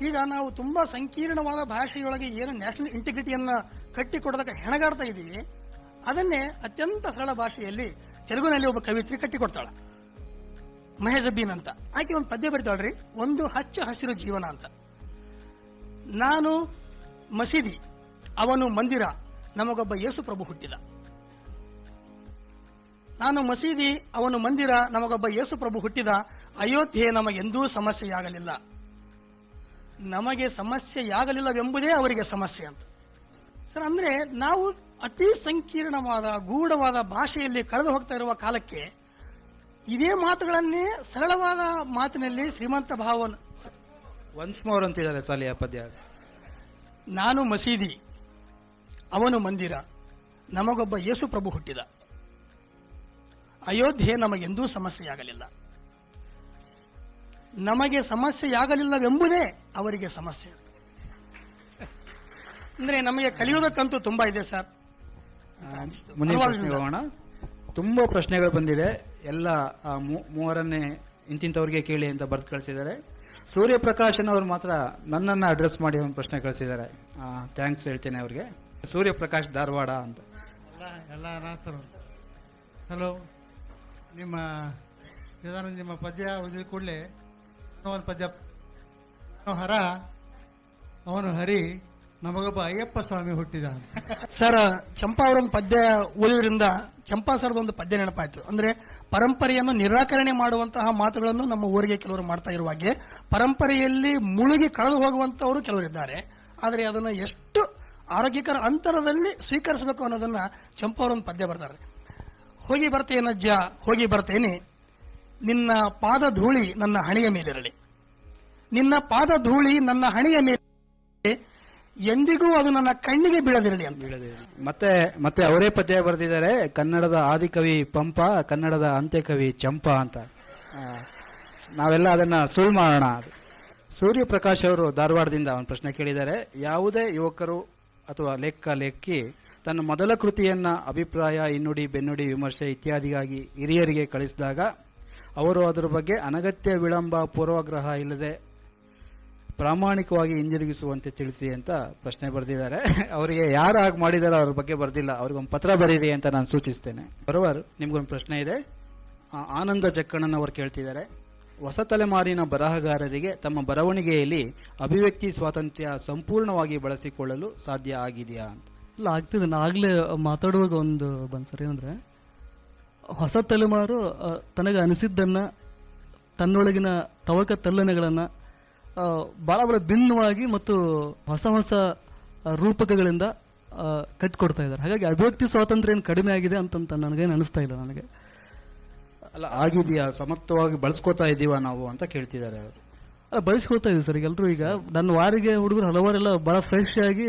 ಈಗ ನಾವು ತುಂಬಾ ಸಂಕೀರ್ಣವಾದ ಭಾಷೆಯೊಳಗೆ ಏನು ನ್ಯಾಷನಲ್ ಇಂಟಿಗ್ರಿಟಿಯನ್ನ ಕಟ್ಟಿಕೊಡೋದಕ್ಕೆ ಹೆಣಗಾಡ್ತಾ ಇದ್ದೀವಿ, ಅದನ್ನೇ ಅತ್ಯಂತ ಸರಳ ಭಾಷೆಯಲ್ಲಿ ತೆಲುಗುನಲ್ಲಿ ಒಬ್ಬ ಕವಿತ್ರಿ ಕಟ್ಟಿಕೊಡ್ತಾಳ, ಮೆಹಜಬೀನ್ ಅಂತ. ಆಕೆ ಒಂದು ಪದ್ಯ ಬರಿತಾಳ್ರಿ, ಒಂದು ಹಚ್ಚ ಹಸಿರು ಜೀವನ ಅಂತ. ನಾನು ಮಸೀದಿ, ಅವನು ಮಂದಿರ, ನಮಗೊಬ್ಬ ಯೇಸು ಪ್ರಭು ಹುಟ್ಟಿದ. ನಾನು ಮಸೀದಿ, ಅವನು ಮಂದಿರ, ನಮಗೊಬ್ಬ ಯೇಸು ಪ್ರಭು ಹುಟ್ಟಿದ. ಅಯೋಧ್ಯೆ ನಮಗೆಂದೂ ಸಮಸ್ಯೆಯಾಗಲಿಲ್ಲ. ನಮಗೆ ಸಮಸ್ಯೆಯಾಗಲಿಲ್ಲವೆಂಬುದೇ ಅವರಿಗೆ ಸಮಸ್ಯೆ ಅಂತ. ಸರ್, ಅಂದ್ರೆ ನಾವು ಅತಿ ಸಂಕೀರ್ಣವಾದ ಗೂಢವಾದ ಭಾಷೆಯಲ್ಲಿ ಕಳೆದು ಹೋಗ್ತಾ ಇರುವ ಕಾಲಕ್ಕೆ ಇದೇ ಮಾತುಗಳನ್ನೇ ಸರಳವಾದ ಮಾತಿನಲ್ಲಿ ಶ್ರೀಮಂತ ಭಾವನ ಒನ್ಸ್ ಮೋರ್ ಅಂತಿದ್ದಾರೆ ಸಾಲಿಯ ಪದ್ಯ. ನಾನು ಮಸೀದಿ, ಅವನು ಮಂದಿರ, ನಮಗೊಬ್ಬ ಯೇಸು ಪ್ರಭು ಹುಟ್ಟಿದ. ಅಯೋಧ್ಯೆ ನಮಗೆಂದೂ ಸಮಸ್ಯೆಯಾಗಲಿಲ್ಲ. ನಮಗೆ ಸಮಸ್ಯೆಯಾಗಲಿಲ್ಲವೆಂಬುದೇ ಅವರಿಗೆ ಸಮಸ್ಯೆ. ಅಂದ್ರೆ ನಮಗೆ ಕಲಿಯೋದಕ್ಕಂತೂ ತುಂಬಾ ಇದೆ ಸರ್. ಮುಂದಿನ ಪ್ರಶ್ನೆಗೆ ಹೋಗೋಣ. ತುಂಬಾ ಪ್ರಶ್ನೆಗಳು ಬಂದಿದೆ. ಎಲ್ಲ ಮೂವರನ್ನೇ ಇಂತಿಂತವ್ರಿಗೆ ಕೇಳಿ ಅಂತ ಬರ್ದು ಕಳಿಸಿದ್ದಾರೆ. ಸೂರ್ಯಪ್ರಕಾಶನ್ ಅವರು ಮಾತ್ರ ನನ್ನನ್ನು ಅಡ್ರೆಸ್ ಮಾಡಿ ಒಂದು ಪ್ರಶ್ನೆ ಕಳಿಸಿದ್ದಾರೆ. ಥ್ಯಾಂಕ್ಸ್ ಹೇಳ್ತೇನೆ ಅವ್ರಿಗೆ. ಸೂರ್ಯಪ್ರಕಾಶ್ ಧಾರವಾಡ ಅಂತ. ಎಲ್ಲ ಅನಾಥರು. ಹಲೋ, ನಿಮ್ಮ ಪದ್ಯ ಓದಿದ ಕೂಡಲೇ ಒಂದು ಪದ್ಯ, ಹರ ಅವನು ಹರಿ, ನಮಗೊಬ್ಬ ಅಯ್ಯಪ್ಪ ಸ್ವಾಮಿ ಹುಟ್ಟಿದ. ಸರ್, ಚಂಪಾ ಅವರೊಂದು ಪದ್ಯ ಓದಿದ್ರಿಂದ ಚಂಪಾ ಸರ್ದೊಂದು ಪದ್ಯ ನೆನಪಾಯ್ತು. ಅಂದ್ರೆ ಪರಂಪರೆಯನ್ನು ನಿರಾಕರಣೆ ಮಾಡುವಂತಹ ಮಾತುಗಳನ್ನು ನಮ್ಮ ಊರಿಗೆ ಕೆಲವರು ಮಾಡ್ತಾ ಇರುವಾಗೆ ಪರಂಪರೆಯಲ್ಲಿ ಮುಳುಗಿ ಕಳೆದು ಹೋಗುವಂತವರು ಕೆಲವರಿದ್ದಾರೆ. ಆದರೆ ಅದನ್ನು ಎಷ್ಟು ಆರೋಗ್ಯಕರ ಅಂತರದಲ್ಲಿ ಸ್ವೀಕರಿಸಬೇಕು ಅನ್ನೋದನ್ನ ಚಂಪಾ ಅವರೊಂದು ಪದ್ಯ ಬರ್ತಾರೆ. ಹೋಗಿ ಬರ್ತೇನಜ್ಜ, ಹೋಗಿ ಬರ್ತೇನೆ, ನಿನ್ನ ಪಾದ ಧೂಳಿ ನನ್ನ ಹಣೆಯ ಮೇಲಿರಲಿ. ನಿನ್ನ ಪಾದ ಧೂಳಿ ನನ್ನ ಹಣೆಯ ಮೇಲೆ ಎಂದಿಗೂ ಅದು ನನ್ನ ಕಣ್ಣಿಗೆ ಬೀಳದಿರಲಿ ಅಂತ. ಮತ್ತೆ ಅವರೇ ಪದ್ಯ ಬರೆದಿದ್ದಾರೆ. ಕನ್ನಡದ ಆದಿಕವಿ ಪಂಪ, ಕನ್ನಡದ ಅಂತ್ಯಕವಿ ಚಂಪಾ ಅಂತ. ನಾವೆಲ್ಲ ಅದನ್ನ ಸುಳ್ಳು ಮಾಡೋಣ. ಸೂರ್ಯಪ್ರಕಾಶ್ ಅವರು ಧಾರವಾಡದಿಂದ ಒಂದು ಪ್ರಶ್ನೆ ಕೇಳಿದ್ದಾರೆ. ಯಾವುದೇ ಯುವಕರು ಅಥವಾ ಲೇಖಕಿ ತನ್ನ ಮೊದಲ ಕೃತಿಯನ್ನ ಅಭಿಪ್ರಾಯ, ಹಿನ್ನುಡಿ, ಬೆನ್ನುಡಿ, ವಿಮರ್ಶೆ ಇತ್ಯಾದಿಗಾಗಿ ಹಿರಿಯರಿಗೆ ಕಳಿಸಿದಾಗ ಅವರು ಅದರ ಬಗ್ಗೆ ಅನಗತ್ಯ ವಿಳಂಬ, ಪೂರ್ವಾಗ್ರಹ ಇಲ್ಲದೆ ಪ್ರಾಮಾಣಿಕವಾಗಿ ಹಿಂದಿರುಗಿಸುವಂತೆ ತಿಳಿಸಿ ಅಂತ ಪ್ರಶ್ನೆ ಬರೆದಿದ್ದಾರೆ. ಅವರಿಗೆ ಯಾರು ಹಾಗೆ ಮಾಡಿದಾರೋ ಅವ್ರ ಬಗ್ಗೆ ಬರ್ದಿಲ್ಲ, ಅವ್ರಿಗೊಂದು ಪತ್ರ ಬರೀರಿ ಅಂತ ನಾನು ಸೂಚಿಸ್ತೇನೆ. ಬರೋವರ್, ನಿಮ್ಗೊಂದು ಪ್ರಶ್ನೆ ಇದೆ. ಆನಂದ ಚಕ್ಕಣ್ಣನವರು ಕೇಳ್ತಿದ್ದಾರೆ, ಹೊಸ ತಲೆಮಾರಿನ ಬರಹಗಾರರಿಗೆ ತಮ್ಮ ಬರವಣಿಗೆಯಲ್ಲಿ ಅಭಿವ್ಯಕ್ತಿ ಸ್ವಾತಂತ್ರ್ಯ ಸಂಪೂರ್ಣವಾಗಿ ಬಳಸಿಕೊಳ್ಳಲು ಸಾಧ್ಯ ಆಗಿದೆಯಾ ಅಂತ. ಇಲ್ಲ, ಆಗ್ತಿದೆ. ಆಗ್ಲೇ ಮಾತಾಡುವಾಗ ಒಂದು ಬಂದ್ ಸರ್, ಏನಂದ್ರೆ ಹೊಸ ತಲೆಮಾರು ತನಗೆ ಅನಿಸಿದ್ದನ್ನ ತನ್ನೊಳಗಿನ ತವಕ ತಲ್ಲಣೆಗಳನ್ನ ಬಹಳ ಬಹಳ ಭಿನ್ನವಾಗಿ ಮತ್ತು ಹೊಸ ಹೊಸ ರೂಪಕಗಳಿಂದ ಕಟ್ಟಿಕೊಡ್ತಾ ಇದ್ದಾರೆ. ಹಾಗಾಗಿ ಅಭಿವ್ಯಕ್ತಿ ಸ್ವಾತಂತ್ರ್ಯ ಏನು ಕಡಿಮೆ ಆಗಿದೆ ಅಂತ ನನಗೇನು ಅನಿಸ್ತಾ ಇಲ್ಲ. ನನಗೆ ಅಲ್ಲ, ಆಗಿದೆಯಾ, ಸಮರ್ಥವಾಗಿ ಬಳಸ್ಕೋತಾ ಇದ್ದೀವ ನಾವು ಅಂತ ಕೇಳ್ತಿದ್ದಾರೆ ಅವರು. ಬಳಸ್ಕೊಳ್ತಾ ಇದೀವಿ ಸರ್. ಎಲ್ಲರೂ ಈಗ ನನ್ನ ವಾರಿಗೆ ಹುಡುಗರು ಹಲವಾರೆಲ್ಲ ಬಹಳ ಫ್ರೆಶ್ ಆಗಿ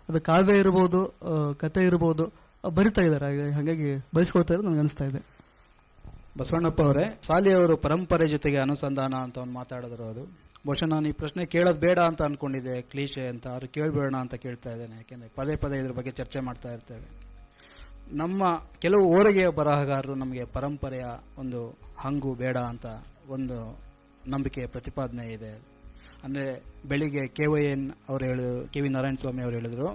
ಅದು ಕಾವ್ಯ ಇರ್ಬೋದು, ಕತೆ ಇರ್ಬೋದು, ಬರಿತಾ ಇದ್ದಾರೆ. ಹಾಗಾಗಿ ಬಳಸ್ಕೊಳ್ತಾ ಇರೋದು ನನಗೆ ಅನಿಸ್ತಾ ಇದೆ. ಬಸವಣ್ಣಪ್ಪ ಅವರೇ, ಸಾಲಿಯವರು ಪರಂಪರೆ ಜೊತೆಗೆ ಅನುಸಂಧಾನ ಅಂತ ಒಂದು ಮಾತಾಡಿದ್ರು. ಅದು ಬಹುಶಃ ನಾನು ಈ ಪ್ರಶ್ನೆ ಕೇಳೋದು ಬೇಡ ಅಂತ ಅನ್ಕೊಂಡಿದ್ದೆ, ಕ್ಲೀಶೆ ಅಂತ. ಅವ್ರು ಕೇಳಬೇಡ ಅಂತ ಕೇಳ್ತಾ ಇದ್ದೇನೆ. ಯಾಕೆಂದ್ರೆ ಪದೇ ಪದೇ ಇದ್ರ ಬಗ್ಗೆ ಚರ್ಚೆ ಮಾಡ್ತಾ ಇರ್ತೇವೆ. ನಮ್ಮ ಕೆಲವು ಓರಗೆಯ ಬರಹಗಾರರು ನಮಗೆ ಪರಂಪರೆಯ ಒಂದು ಹಂಗು ಬೇಡ ಅಂತ ಒಂದು ನಂಬಿಕೆ, ಪ್ರತಿಪಾದನೆ ಇದೆ. ಅಂದರೆ ಬೆಳಿಗ್ಗೆ KYN ಅವರು ಹೇಳಿದ್ರು, KV ನಾರಾಯಣ ಸ್ವಾಮಿ ಅವರು ಹೇಳಿದ್ರು,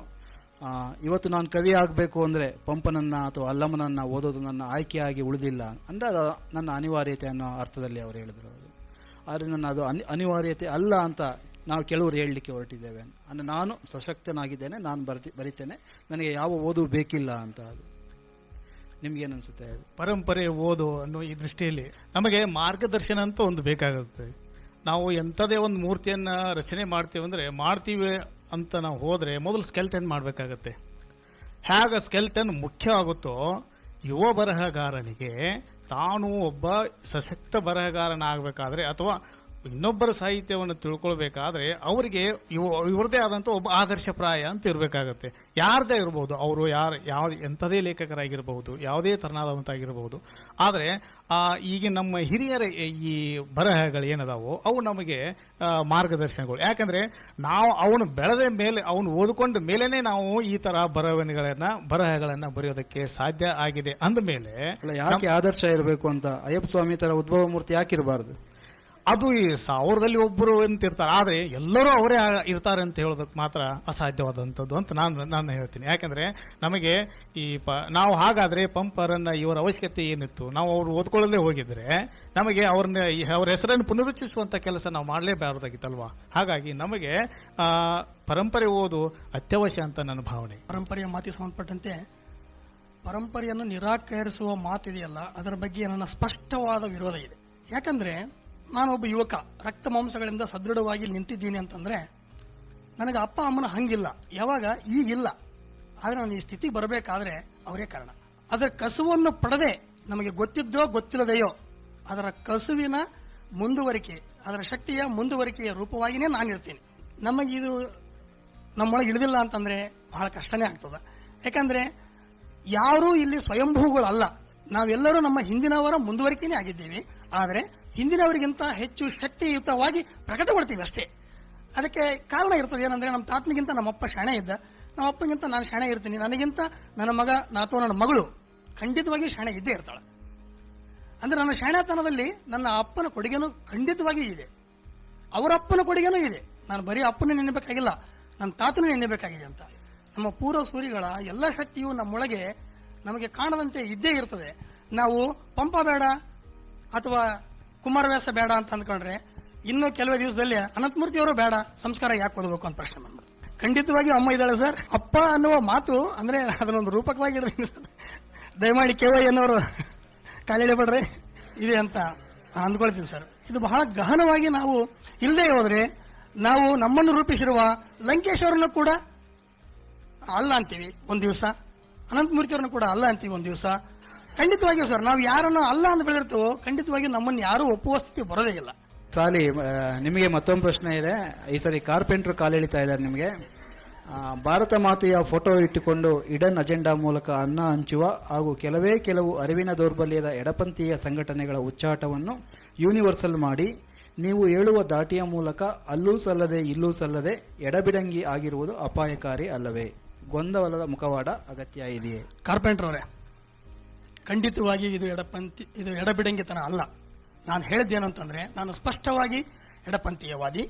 ಇವತ್ತು ನಾನು ಕವಿ ಆಗಬೇಕು ಅಂದರೆ ಪಂಪನನ್ನ ಅಥವಾ ಅಲ್ಲಮನನ್ನ ಓದೋದು ನನ್ನ ಆಯ್ಕೆಯಾಗಿ ಉಳಿದಿಲ್ಲ ಅಂದರೆ ಅದು ನನ್ನ ಅನಿವಾರ್ಯತೆ ಅನ್ನೋ ಅರ್ಥದಲ್ಲಿ ಅವರು ಹೇಳಿದ್ರು. ಆದರೆ ನನ್ನ ಅದು ಅನಿವಾರ್ಯತೆ ಅಲ್ಲ ಅಂತ ನಾವು ಕೆಲವರು ಹೇಳಲಿಕ್ಕೆ ಹೊರಟಿದ್ದೇವೆ. ಅಂದರೆ ನಾನು ಸಶಕ್ತನಾಗಿದ್ದೇನೆ, ನಾನು ಬರಿತೇನೆ, ನನಗೆ ಯಾವ ಓದು ಬೇಕಿಲ್ಲ ಅಂತ. ಅದು ನಿಮ್ಗೇನು ಅನ್ಸುತ್ತೆ? ಪರಂಪರೆ ಓದು ಅನ್ನೋ ಈ ದೃಷ್ಟಿಯಲ್ಲಿ ನಮಗೆ ಮಾರ್ಗದರ್ಶನ ಅಂತ ಒಂದು ಬೇಕಾಗುತ್ತೆ. ನಾವು ಎಂಥದೇ ಒಂದು ಮೂರ್ತಿಯನ್ನ ರಚನೆ ಮಾಡ್ತೀವಿ ಅಂತ ನಾವು ಹೋದ್ರೆ ಮೊದಲು ಸ್ಕೆಲ್ಟನ್ ಮಾಡಬೇಕಾಗತ್ತೆ. ಹೇಗೆ ಸ್ಕೆಲ್ಟನ್ ಮುಖ್ಯ ಆಗುತ್ತೋ, ಯುವ ಬರಹಗಾರನಿಗೆ ತಾನು ಒಬ್ಬ ಸಶಕ್ತ ಬರಹಗಾರನಾಗಬೇಕಾದ್ರೆ ಅಥವಾ ಇನ್ನೊಬ್ಬರ ಸಾಹಿತ್ಯವನ್ನು ತಿಳ್ಕೊಳ್ಬೇಕಾದ್ರೆ ಅವರಿಗೆ ಇವರದೇ ಆದಂತ ಒಬ್ಬ ಆದರ್ಶಪ್ರಾಯ ಅಂತ ಇರಬೇಕಾಗತ್ತೆ. ಯಾರದೇ ಇರಬಹುದು, ಅವರು ಎಂಥದೇ ಲೇಖಕರಾಗಿರಬಹುದು, ಯಾವುದೇ ತರನಾದವಂತಾಗಿರಬಹುದು. ಆದರೆ ಈಗ ನಮ್ಮ ಹಿರಿಯರ ಈ ಬರಹಗಳು ಏನದಾವೋ ಅವು ನಮಗೆ ಮಾರ್ಗದರ್ಶನಗಳು. ಯಾಕಂದ್ರೆ ನಾವು ಅವನು ಬೆಳೆದ ಮೇಲೆ, ಅವನು ಓದಿಕೊಂಡ ಮೇಲೇನೆ ನಾವು ಈ ತರ ಬರಹಗಳನ್ನ ಬರೆಯೋದಕ್ಕೆ ಸಾಧ್ಯ ಆಗಿದೆ. ಅಂದ ಮೇಲೆ ಯಾಕೆ ಆದರ್ಶ ಇರಬೇಕು ಅಂತ? ಅಯ್ಯಪ್ಪ ಸ್ವಾಮಿ ತರ ಉದ್ಭವ ಮೂರ್ತಿ ಯಾಕಿರಬಾರ್ದು? ಅದು ಈ 1000ರಲ್ಲಿ ಒಬ್ಬರು ಅಂತ ಇರ್ತಾರೆ, ಆದ್ರೆ ಎಲ್ಲರೂ ಅವರೇ ಇರ್ತಾರೆ ಅಂತ ಹೇಳೋದಕ್ಕೆ ಮಾತ್ರ ಅಸಾಧ್ಯವಾದಂಥದ್ದು ಅಂತ ನಾನು ಹೇಳ್ತೀನಿ. ಯಾಕಂದ್ರೆ ನಮಗೆ ನಾವು ಹಾಗಾದ್ರೆ ಪಂಪರನ್ನ ಇವರ ಅವಶ್ಯಕತೆ ಏನಿತ್ತು? ನಾವು ಅವ್ರು ಓದ್ಕೊಳ್ಳದೆ ಹೋಗಿದ್ರೆ ನಮಗೆ ಅವ್ರ ಹೆಸರನ್ನು ಪುನರುಚ್ಚರಿಸುವಂತ ಕೆಲಸ ನಾವು ಮಾಡಲೇಬಾರದಾಗಿತ್ತಲ್ವಾ? ಹಾಗಾಗಿ ನಮಗೆ ಪರಂಪರೆ ಓದು ಅತ್ಯವಶ್ಯ ಅಂತ ನನ್ನ ಭಾವನೆ. ಪರಂಪರೆಯ ಮಾತಿಗೆ ಸಂಬಂಧಪಟ್ಟಂತೆ ಪರಂಪರೆಯನ್ನು ನಿರಾಕರಿಸುವ ಮಾತಿದೆಯಲ್ಲ, ಅದರ ಬಗ್ಗೆ ನನ್ನ ಸ್ಪಷ್ಟವಾದ ವಿರೋಧ ಇದೆ. ಯಾಕಂದ್ರೆ ನಾನೊಬ್ಬ ಯುವಕ, ರಕ್ತ ಮಾಂಸಗಳಿಂದ ಸದೃಢವಾಗಿ ನಿಂತಿದ್ದೀನಿ ಅಂತಂದ್ರೆ ನನಗೆ ಅಪ್ಪ ಅಮ್ಮನ ಹಂಗಿಲ್ಲ, ಯಾವಾಗ ಈಗಿಲ್ಲ. ಆದ್ರೆ ನಾನು ಈ ಸ್ಥಿತಿ ಬರಬೇಕಾದ್ರೆ ಅವರೇ ಕಾರಣ. ಅದರ ಕಸುವನ್ನು ಪಡೆದೇ ನಮಗೆ ಗೊತ್ತಿದ್ದೋ ಗೊತ್ತಿಲ್ಲದೆಯೋ ಅದರ ಕಸುವಿನ ಮುಂದುವರಿಕೆ, ಅದರ ಶಕ್ತಿಯ ಮುಂದುವರಿಕೆಯ ರೂಪವಾಗಿಯೇ ನಾನಿರ್ತೀನಿ. ನಮಗಿದು ನಮ್ಮೊಳಗೆ ಇಳಿದಿಲ್ಲ ಅಂತಂದ್ರೆ ಬಹಳ ಕಷ್ಟನೇ ಆಗ್ತದ. ಯಾಕಂದ್ರೆ ಯಾರೂ ಇಲ್ಲಿ ಸ್ವಯಂಭೂಗಳಲ್ಲ, ನಾವೆಲ್ಲರೂ ನಮ್ಮ ಹಿಂದಿನವರ ಮುಂದುವರಿಕೆನೇ ಆಗಿದ್ದೀವಿ. ಆದರೆ ಹಿಂದಿನವರಿಗಿಂತ ಹೆಚ್ಚು ಶಕ್ತಿಯುತವಾಗಿ ಪ್ರಕಟಗೊಳ್ತೀವಿ ಅಷ್ಟೇ. ಅದಕ್ಕೆ ಕಾರಣ ಇರ್ತದೆ ಏನಂದ್ರೆ, ನಮ್ಮ ತಾತನಿಗಿಂತ ನಮ್ಮಪ್ಪ ಶಾಣೆ ಇದ್ದ, ನಮ್ಮ ಅಪ್ಪನಿಗಿಂತ ನಾನು ಶಾಣೆ ಇರ್ತೀನಿ, ನನಗಿಂತ ನನ್ನ ಮಗ ಅಥವಾ ನನ್ನ ಮಗಳು ಖಂಡಿತವಾಗಿ ಶಾಣೆ ಇದ್ದೇ ಇರ್ತಾಳೆ. ಅಂದ್ರೆ ನನ್ನ ಶಾಣೆತನದಲ್ಲಿ ನನ್ನ ಅಪ್ಪನ ಕೊಡುಗೆನೂ ಖಂಡಿತವಾಗಿ ಇದೆ, ಅವರ ಅಪ್ಪನ ಕೊಡುಗೆನೂ ಇದೆ. ನಾನು ಬರೀ ಅಪ್ಪನ ನೆನಬೇಕಾಗಿಲ್ಲ, ನನ್ನ ತಾತನೂ ನೆನಬೇಕಾಗಿದೆ ಅಂತ. ನಮ್ಮ ಪೂರ್ವ ಸೂರಿಗಳ ಎಲ್ಲ ಶಕ್ತಿಯು ನಮ್ಮೊಳಗೆ ನಮಗೆ ಕಾಣದಂತೆ ಇದ್ದೇ ಇರ್ತದೆ. ನಾವು ಪಂಪ ಬೇಡ ಅಥವಾ ಕುಮಾರವ್ಯಾಸ ಬೇಡ ಅಂತ ಅಂದ್ಕೊಂಡ್ರೆ ಇನ್ನು ಕೆಲವೇ ದಿವಸದಲ್ಲಿ ಅನಂತಮೂರ್ತಿ ಅವರು ಬೇಡ, ಸಂಸ್ಕಾರ ಯಾಕೆ ಓದಬೇಕು ಅಂತ ಪ್ರಶ್ನೆ ಮಾಡ್ತಾರೆ. ಖಂಡಿತವಾಗಿ ಅಮ್ಮ ಇದ್ದಾಳೆ ಸರ್. ಅಪ್ಪ ಅನ್ನುವ ಮಾತು ಅಂದ್ರೆ ಅದನ್ನೊಂದು ರೂಪಕವಾಗಿ ದಯಮಾಡಿ KYN ಅವರು ಕಾಲಿಡಬೇಡ್ರೆ ಇದೆ ಅಂತ ಅಂದ್ಕೊಳ್ತೀವಿ ಸರ್. ಇದು ಬಹಳ ಗಹನವಾಗಿ ನಾವು ಇಲ್ಲದೆ ಹೋದ್ರೆ ನಾವು ನಮ್ಮನ್ನು ರೂಪಿಸಿರುವ ಲಂಕೇಶ್ವರನ್ನು ಕೂಡ ಅಲ್ಲ ಅಂತೀವಿ ಒಂದು ದಿವಸ, ಅನಂತಮೂರ್ತಿಯವ್ರನ್ನು ಕೂಡ ಅಲ್ಲ ಅಂತೀವಿ ಒಂದು ದಿವಸ. ಖಂಡಿತವಾಗಿಯೂ ಸರ್, ನಾವು ಯಾರನ್ನು ಅಲ್ಲ ಅಂತ ಬೆಳೆದಿರ್ತೇವೋ ಖಂಡಿತವಾಗಿ ನಮ್ಮನ್ನು ಯಾರೂ ಒಪ್ಪುವ ಸ್ಥಿತಿ ಬರೋದೇ ಇಲ್ಲ. ಸಾಲಿ, ನಿಮಗೆ ಮತ್ತೊಂದು ಪ್ರಶ್ನೆ ಇದೆ. ಈ ಸರಿ ಕಾರ್ಪೆಂಟರ್ ಕಾಲೆಳಿತಾ ಇದ್ದಾರೆ ನಿಮಗೆ. ಭಾರತ ಮಾತೆಯ ಫೋಟೋ ಇಟ್ಟುಕೊಂಡು ಇಡನ್ ಅಜೆಂಡಾ ಮೂಲಕ ಅನ್ನ ಹಂಚುವ ಹಾಗೂ ಕೆಲವು ಅರಿವಿನ ದೌರ್ಬಲ್ಯದ ಎಡಪಂಥೀಯ ಸಂಘಟನೆಗಳ ಉಚ್ಚಾಟವನ್ನು ಯೂನಿವರ್ಸಲ್ ಮಾಡಿ ನೀವು ಹೇಳುವ ದಾಟಿಯ ಮೂಲಕ ಅಲ್ಲೂ ಸಲ್ಲದೆ ಇಲ್ಲೂ ಸಲ್ಲದೆ ಎಡಬಿಡಂಗಿ ಆಗಿರುವುದು ಅಪಾಯಕಾರಿ ಅಲ್ಲವೇ? ಗೊಂದಲದ ಮುಖವಾಡ ಅಗತ್ಯ ಇದೆಯೇ? ಕಾರ್ಪೆಂಟರ್ ಅವರೇ, ಖಂಡಿತವಾಗಿ ಇದು ಎಡಬಿಡಂಗಿತನ ಅಲ್ಲ. ನಾನು ಹೇಳಿದ್ದೇನು ಅಂತಂದ್ರೆ, ನಾನು ಸ್ಪಷ್ಟವಾಗಿ ಎಡಪಂಥೀಯವಾದಿ,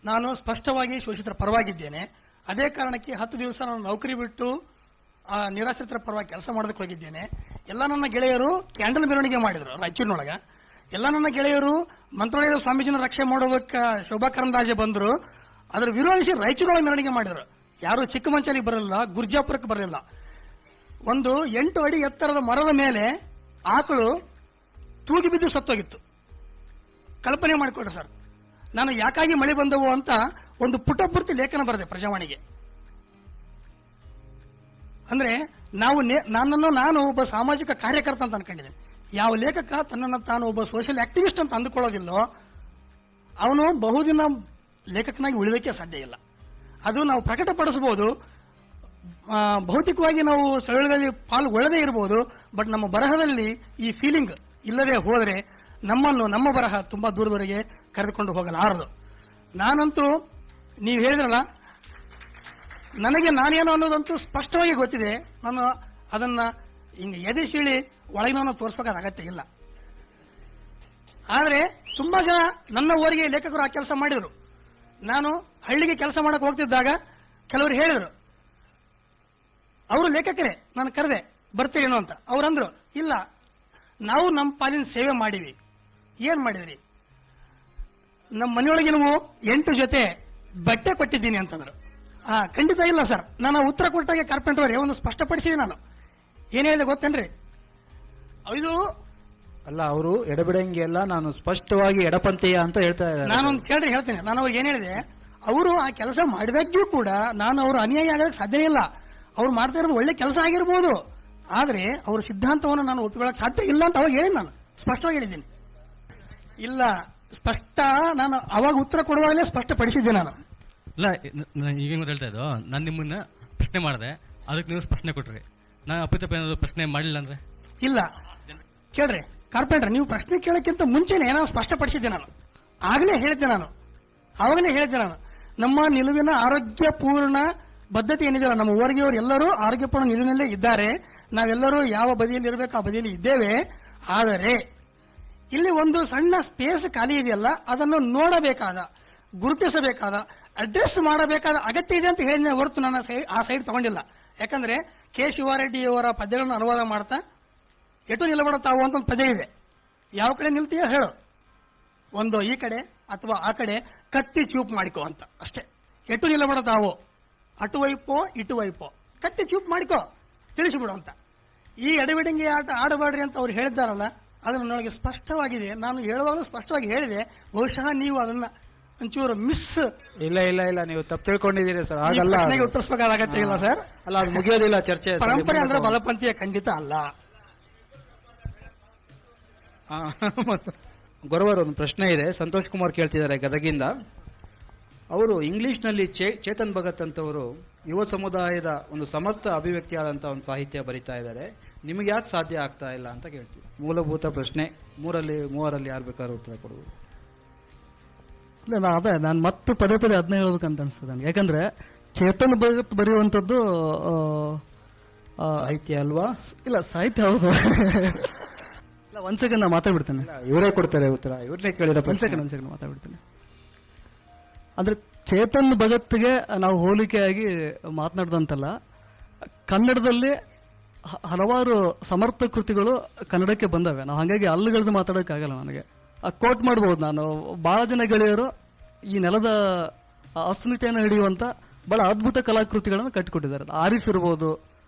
ನಾನು ಸ್ಪಷ್ಟವಾಗಿ ಶೋಷಿತರ ಪರವಾಗಿದ್ದೇನೆ. ಅದೇ ಕಾರಣಕ್ಕೆ 10 ದಿವಸ ನಾನು ನೌಕರಿ ಬಿಟ್ಟು ನಿರಾಶ್ರಿತರ ಪರವಾಗಿ ಕೆಲಸ ಮಾಡೋದಕ್ಕೆ ಹೋಗಿದ್ದೇನೆ. ಎಲ್ಲ ನನ್ನ ಗೆಳೆಯರು ಕ್ಯಾಂಡಲ್ ಮೆರವಣಿಗೆ ಮಾಡಿದ್ರು ರಾಯಚೂರಿನೊಳಗ. ಎಲ್ಲ ನನ್ನ ಗೆಳೆಯರು ಮಂತ್ರಾಲಯದ ಸ್ವಾಮೀಜಿನ ರಕ್ಷೆ ಮಾಡೋದಕ್ಕೆ ಶೋಭಾ ಕರಂದಾಜೆ ಬಂದ್ರು, ಅದರ ವಿರೋಧಿಸಿ ರಾಯಚೂರೊಳಗೆ ಮೆರವಣಿಗೆ ಮಾಡಿದ್ರು. ಯಾರು ಚಿಕ್ಕಮಂಚಲಿಗೆ ಬರಲಿಲ್ಲ, ಗುರ್ಜಾಪುರಕ್ಕೆ ಬರಲಿಲ್ಲ. ಒಂದು 8 ಅಡಿ ಎತ್ತರದ ಮರದ ಮೇಲೆ ಆಕಳು ತೂಗಿ ಬಿದ್ದು ಸತ್ತೋಗಿತ್ತು. ಕಲ್ಪನೆ ಮಾಡಿಕೊಡ್ರಿ ಸರ್, ನಾನು ಯಾಕಾಗಿ ಮಳೆ ಬಂದವು ಅಂತ ಒಂದು ಪುಟಪೂರ್ತಿ ಲೇಖನ ಬರೆದೆ ಪ್ರಜಾವಾಣಿಗೆ. ಅಂದ್ರೆ ನನ್ನನ್ನು ನಾನು ಒಬ್ಬ ಸಾಮಾಜಿಕ ಕಾರ್ಯಕರ್ತ ಅಂತ ಅನ್ಕೊಂಡಿದ್ದೇನೆ. ಯಾವ ಲೇಖಕ ತನ್ನನ್ನು ತಾನು ಒಬ್ಬ ಸೋಷಿಯಲ್ ಆಕ್ಟಿವಿಸ್ಟ್ ಅಂತ ಅಂದುಕೊಳ್ಳೋದಿಲ್ಲೋ ಅವನು ಬಹುದಿನ ಲೇಖಕನಾಗಿ ಉಳಿದಕ್ಕೆ ಸಾಧ್ಯ ಇಲ್ಲ. ಅದು ನಾವು ಪ್ರಕಟಪಡಿಸಬಹುದು, ಭೌತಿಕವಾಗಿ ನಾವು ಸ್ಥಳಗಳಲ್ಲಿ ಪಾಲ್ಗೊಳ್ಳದೇ ಇರಬಹುದು, ಬಟ್ ನಮ್ಮ ಬರಹದಲ್ಲಿ ಈ ಫೀಲಿಂಗ್ ಇಲ್ಲದೆ ಹೋದರೆ ನಮ್ಮ ಬರಹ ತುಂಬಾ ದೂರದವರೆಗೆ ಕರೆದುಕೊಂಡು ಹೋಗಲಾರದು. ನಾನಂತೂ ನೀವು ಹೇಳಿದ್ರಲ್ಲ, ನನಗೆ ನಾನೇನು ಅನ್ನೋದಂತೂ ಸ್ಪಷ್ಟವಾಗಿ ಗೊತ್ತಿದೆ. ನಾನು ಅದನ್ನ ಹಿಂಗೆ ಎದೆ ಸೀಳಿ ಒಳಗಿನ ತೋರಿಸಬೇಕಾದ ಅಗತ್ಯ ಇಲ್ಲ. ಆದರೆ ತುಂಬಾ ಜನ ನನ್ನ ಊರಿಗೆ ಲೇಖಕರು ಆ ಕೆಲಸ ಮಾಡಿದರು. ನಾನು ಹಳ್ಳಿಗೆ ಕೆಲಸ ಮಾಡಕ್ಕೆ ಹೋಗ್ತಿದ್ದಾಗ ಕೆಲವರು ಹೇಳಿದರು, ಅವರು ಲೇಖಕರೇ, ನಾನು ಕರೆದೆ ಬರ್ತೀರೇನೋ ಅಂತ. ಅವ್ರಂದ್ರು, ಇಲ್ಲ ನಾವು ನಮ್ಮ ಪಾಲಿನ ಸೇವೆ ಮಾಡಿವಿ. ಏನ್ ಮಾಡಿದ್ರಿ? ನಮ್ಮ ಮನೆಯೊಳಗೆ ನೀವು 8 ಜೊತೆ ಬಟ್ಟೆ ಕೊಟ್ಟಿದ್ದೀನಿ ಅಂತಂದ್ರು. ಖಂಡಿತ ಇಲ್ಲ ಸರ್, ನಾನು ಉತ್ತರ ಕೊಟ್ಟಾಗ ಕಾರ್ಪೆಂಟರ್ ಅವರೇ ಒಂದು ಸ್ಪಷ್ಟಪಡಿಸಿದೆ. ನಾನು ಏನ್ ಹೇಳಿದೆ ಗೊತ್ತೇನ್ರಿ? ಇದು ಅಲ್ಲ, ಅವರು ಎಡಬಿಡಂಗೆಲ್ಲ ನಾನು ಸ್ಪಷ್ಟವಾಗಿ ಎಡಪಂಥೀಯ ಅಂತ ಹೇಳ್ತಾ ಇದ್ದಾರೆ. ನಾನೊಂದು ಕೇಳ್ರಿ ಹೇಳ್ತೇನೆ. ನಾನು ಅವ್ರಿಗೆ ಏನ್ ಹೇಳಿದೆ, ಅವರು ಆ ಕೆಲಸ ಮಾಡಿದಾಗ್ಯೂ ಕೂಡ ನಾನು ಅವರು ಅನ್ಯಾಯ ಆಗೋದಕ್ಕೆ ಸಾಧ್ಯ ಇಲ್ಲ. ಅವ್ರು ಮಾಡ್ತಾ ಇರೋದು ಒಳ್ಳೆ ಕೆಲಸ ಆಗಿರ್ಬೋದು, ಆದ್ರೆ ಅವ್ರ ಸಿದ್ಧಾಂತವನ್ನು ನಾನು ಒಪ್ಪಿಕೊಳ್ಳಕ್ಕೆ ಸಾಧ್ಯ ಇಲ್ಲ ಅಂತ ಅವಾಗ ಹೇಳಿ, ನಾನು ಸ್ಪಷ್ಟವಾಗಿ ಹೇಳಿದ್ದೀನಿ. ಇಲ್ಲ, ಸ್ಪಷ್ಟ ನಾನು ಅವಾಗ ಉತ್ತರ ಕೊಡುವಾಗಲೇ ಸ್ಪಷ್ಟಪಡಿಸಿದ್ದೆ. ನಾನು ಇಲ್ಲ, ಈಗೇನು ಹೇಳ್ತಾ ಇದ್ದೋ, ನಾನು ನಿಮ್ಮನ್ನ ಪ್ರಶ್ನೆ ಮಾಡಿದೆ, ಅದಕ್ಕೆ ನೀವು ಸ್ಪಷ್ಟನೆ ಕೊಟ್ರಿ. ನಾನು ಅಪ್ಪಿತಪ್ಪ ಏನಾದ್ರು ಪ್ರಶ್ನೆ ಮಾಡಲಿಲ್ಲ ಅಂದ್ರೆ? ಇಲ್ಲ, ಕೇಳ್ರಿ ಕಾರ್ಪೆಂಟರ್, ನೀವು ಪ್ರಶ್ನೆ ಕೇಳಕ್ಕಿಂತ ಮುಂಚೆನೆ ನಾನು ಸ್ಪಷ್ಟಪಡಿಸಿದ್ದೆ. ನಾನು ಆಗಲೇ ಹೇಳಿದ್ದೆ, ಅವಾಗಲೇ ಹೇಳಿದ್ದೆ. ನಾನು ನಮ್ಮ ನಿಲುವಿನ ಆರೋಗ್ಯಪೂರ್ಣ ಬದ್ಧತೆ ಏನಿದೆಯಲ್ಲ, ನಮ್ಮ ಊರಿಗೆಯವರು ಎಲ್ಲರೂ ಆರೋಗ್ಯಪೂರ್ಣ ನಿಲುವಿನಲ್ಲೇ ಇದ್ದಾರೆ. ನಾವೆಲ್ಲರೂ ಯಾವ ಬದಿಯಲ್ಲಿ ಇರಬೇಕು ಆ ಬದಿಯಲ್ಲಿ ಇದ್ದೇವೆ. ಆದರೆ ಇಲ್ಲಿ ಒಂದು ಸಣ್ಣ ಸ್ಪೇಸ್ ಖಾಲಿ ಇದೆಯಲ್ಲ, ಅದನ್ನು ನೋಡಬೇಕಾದ, ಗುರುತಿಸಬೇಕಾದ, ಅಡ್ರೆಸ್ ಮಾಡಬೇಕಾದ ಅಗತ್ಯ ಇದೆ ಅಂತ ಹೇಳಿದ ಹೊರತು ನಾನು ಆ ಸೈಡ್ ತಗೊಂಡಿಲ್ಲ. ಯಾಕಂದ್ರೆ ಕೆ ಶಿವಾರೆಡ್ಡಿಯವರ ಪದ್ಯಗಳನ್ನು ಅನುವಾದ ಮಾಡ್ತಾ ಎಟು ನಿಲಬಡುತ್ತಾವು ಅಂತ ಒಂದು ಪದ್ಯ ಇದೆ. ಯಾವ ಕಡೆ ನಿಲ್ತೀಯೋ ಹೇಳು, ಒಂದು ಈ ಕಡೆ ಅಥವಾ ಆ ಕಡೆ ಕತ್ತಿ ಚೂಪ್ ಮಾಡಿಕೋ ಅಂತ ಅಷ್ಟೇ. ಎಟು ನಿಲಬಡುತ್ತಾವು, ಅಟುವೈಪೋ ಇಟುವೈಪೋ, ಕತ್ತಿ ಚೂಪ್ ಮಾಡಿಕೋ, ತಿಳಿಸಿಬಿಡು ಅಂತ. ಈ ಎಡಬಿಡಂಗಿ ಆಟ ಆಡಬೇಡ್ರಿ ಅಂತ ಅವ್ರು ಹೇಳಿದ್ದಾರಲ್ಲ, ಅದನ್ನು ನನಗೆ ಸ್ಪಷ್ಟವಾಗಿದೆ. ನಾನು ಹೇಳುವಾಗಲೂ ಸ್ಪಷ್ಟವಾಗಿ ಹೇಳಿದೆ. ಬಹುಶಃ ನೀವು ಅದನ್ನ ಒಂಚೂರು ಮಿಸ್. ಇಲ್ಲ ಇಲ್ಲ ಇಲ್ಲ, ನೀವು ತಪ್ಪು ತಿಳ್ಕೊಂಡಿದ್ದೀರಿ ಸರ್. ಹಾಗಲ್ಲ, ಉತ್ತರಿಸಬೇಕಾದ ಅಗತ್ಯ ಇಲ್ಲ ಸರ್. ಅಲ್ಲ, ಅದು ಮುಗಿಯೋದಿಲ್ಲ ಚರ್ಚೆ. ಪರಂಪರೆ ಅಂದ್ರೆ ಬಲಪಂಥೀಯ ಖಂಡಿತ ಅಲ್ಲ. ಗೊರವರ್, ಒಂದು ಪ್ರಶ್ನೆ ಇದೆ. ಸಂತೋಷ್ ಕುಮಾರ್ ಕೇಳ್ತಿದ್ದಾರೆ ಗದಗಿಂದ. ಅವರು ಇಂಗ್ಲಿಷ್ನಲ್ಲಿ ಚೇತನ್ ಭಗತ್ ಅಂತವರು ಯುವ ಸಮುದಾಯದ ಒಂದು ಸಮರ್ಥ ಅಭಿವ್ಯಕ್ತಿಯಾದಂತಹ ಒಂದು ಸಾಹಿತ್ಯ ಬರೀತಾ ಇದ್ದಾರೆ. ನಿಮಗೆ ಯಾಕೆ ಸಾಧ್ಯ ಆಗ್ತಾ ಇಲ್ಲ ಅಂತ ಕೇಳ್ತೀವಿ. ಮೂಲಭೂತ ಪ್ರಶ್ನೆ, ಮೂವರಲ್ಲಿ ಯಾರು ಬೇಕಾದ್ರೂ ಉತ್ತರ ಕೊಡುವುದು. ಇಲ್ಲ, ನಾನು ಮತ್ತೆ ಪದೇ ಅದನ್ನ ಹೇಳ್ಬೇಕಂತ ಅನ್ಸ್ತದೆ ನನಗೆ. ಯಾಕಂದ್ರೆ ಚೇತನ್ ಭಗತ್ ಬರೆಯುವಂಥದ್ದು ಸಾಹಿತ್ಯ ಅಲ್ವಾ? ಇಲ್ಲ, ಸಾಹಿತ್ಯ ಹೌದು. ಇಲ್ಲ, ಒಂದ್ ಸೆಕೆಂಡ್ ನಾ ಮಾತಾಡ್ಬಿಡ್ತೇನೆ. ಇವರೇ ಕೊಡ್ತಾರೆ ಉತ್ತರ, ಇವ್ರನ್ನೇ ಕೇಳಿರೋ. ಒಂದ್ ಸೆಕೆಂಡ್ ಮಾತಾಡ್ಬಿಡ್ತೇನೆ. ಅಂದ್ರೆ ಚೇತನ್ ಭಗತ್ಗೆ ನಾವು ಹೋಲಿಕೆಯಾಗಿ ಮಾತನಾಡ್ದಂತಲ್ಲ, ಕನ್ನಡದಲ್ಲಿ ಹಲವಾರು ಸಮರ್ಥ ಕೃತಿಗಳು ಕನ್ನಡಕ್ಕೆ ಬಂದವೆ. ನಾವು ಹಾಗಾಗಿ ಅಲ್ಲುಗಳದ್ದು ಮಾತಾಡೋಕ್ಕಾಗಲ್ಲ ನನಗೆ. ಕೋಟ್ ಮಾಡಬಹುದು. ನಾನು ಬಹಳ ಜನ ಗೆಳೆಯರು ಈ ನೆಲದ ಅಸ್ಮಿತೆಯನ್ನು ಹಿಡಿಯುವಂತ ಬಹಳ ಅದ್ಭುತ ಕಲಾಕೃತಿಗಳನ್ನು ಕಟ್ಟಿಕೊಟ್ಟಿದ್ದಾರೆ. ಆರಿಫ್ ಇರ್ಬೋದು,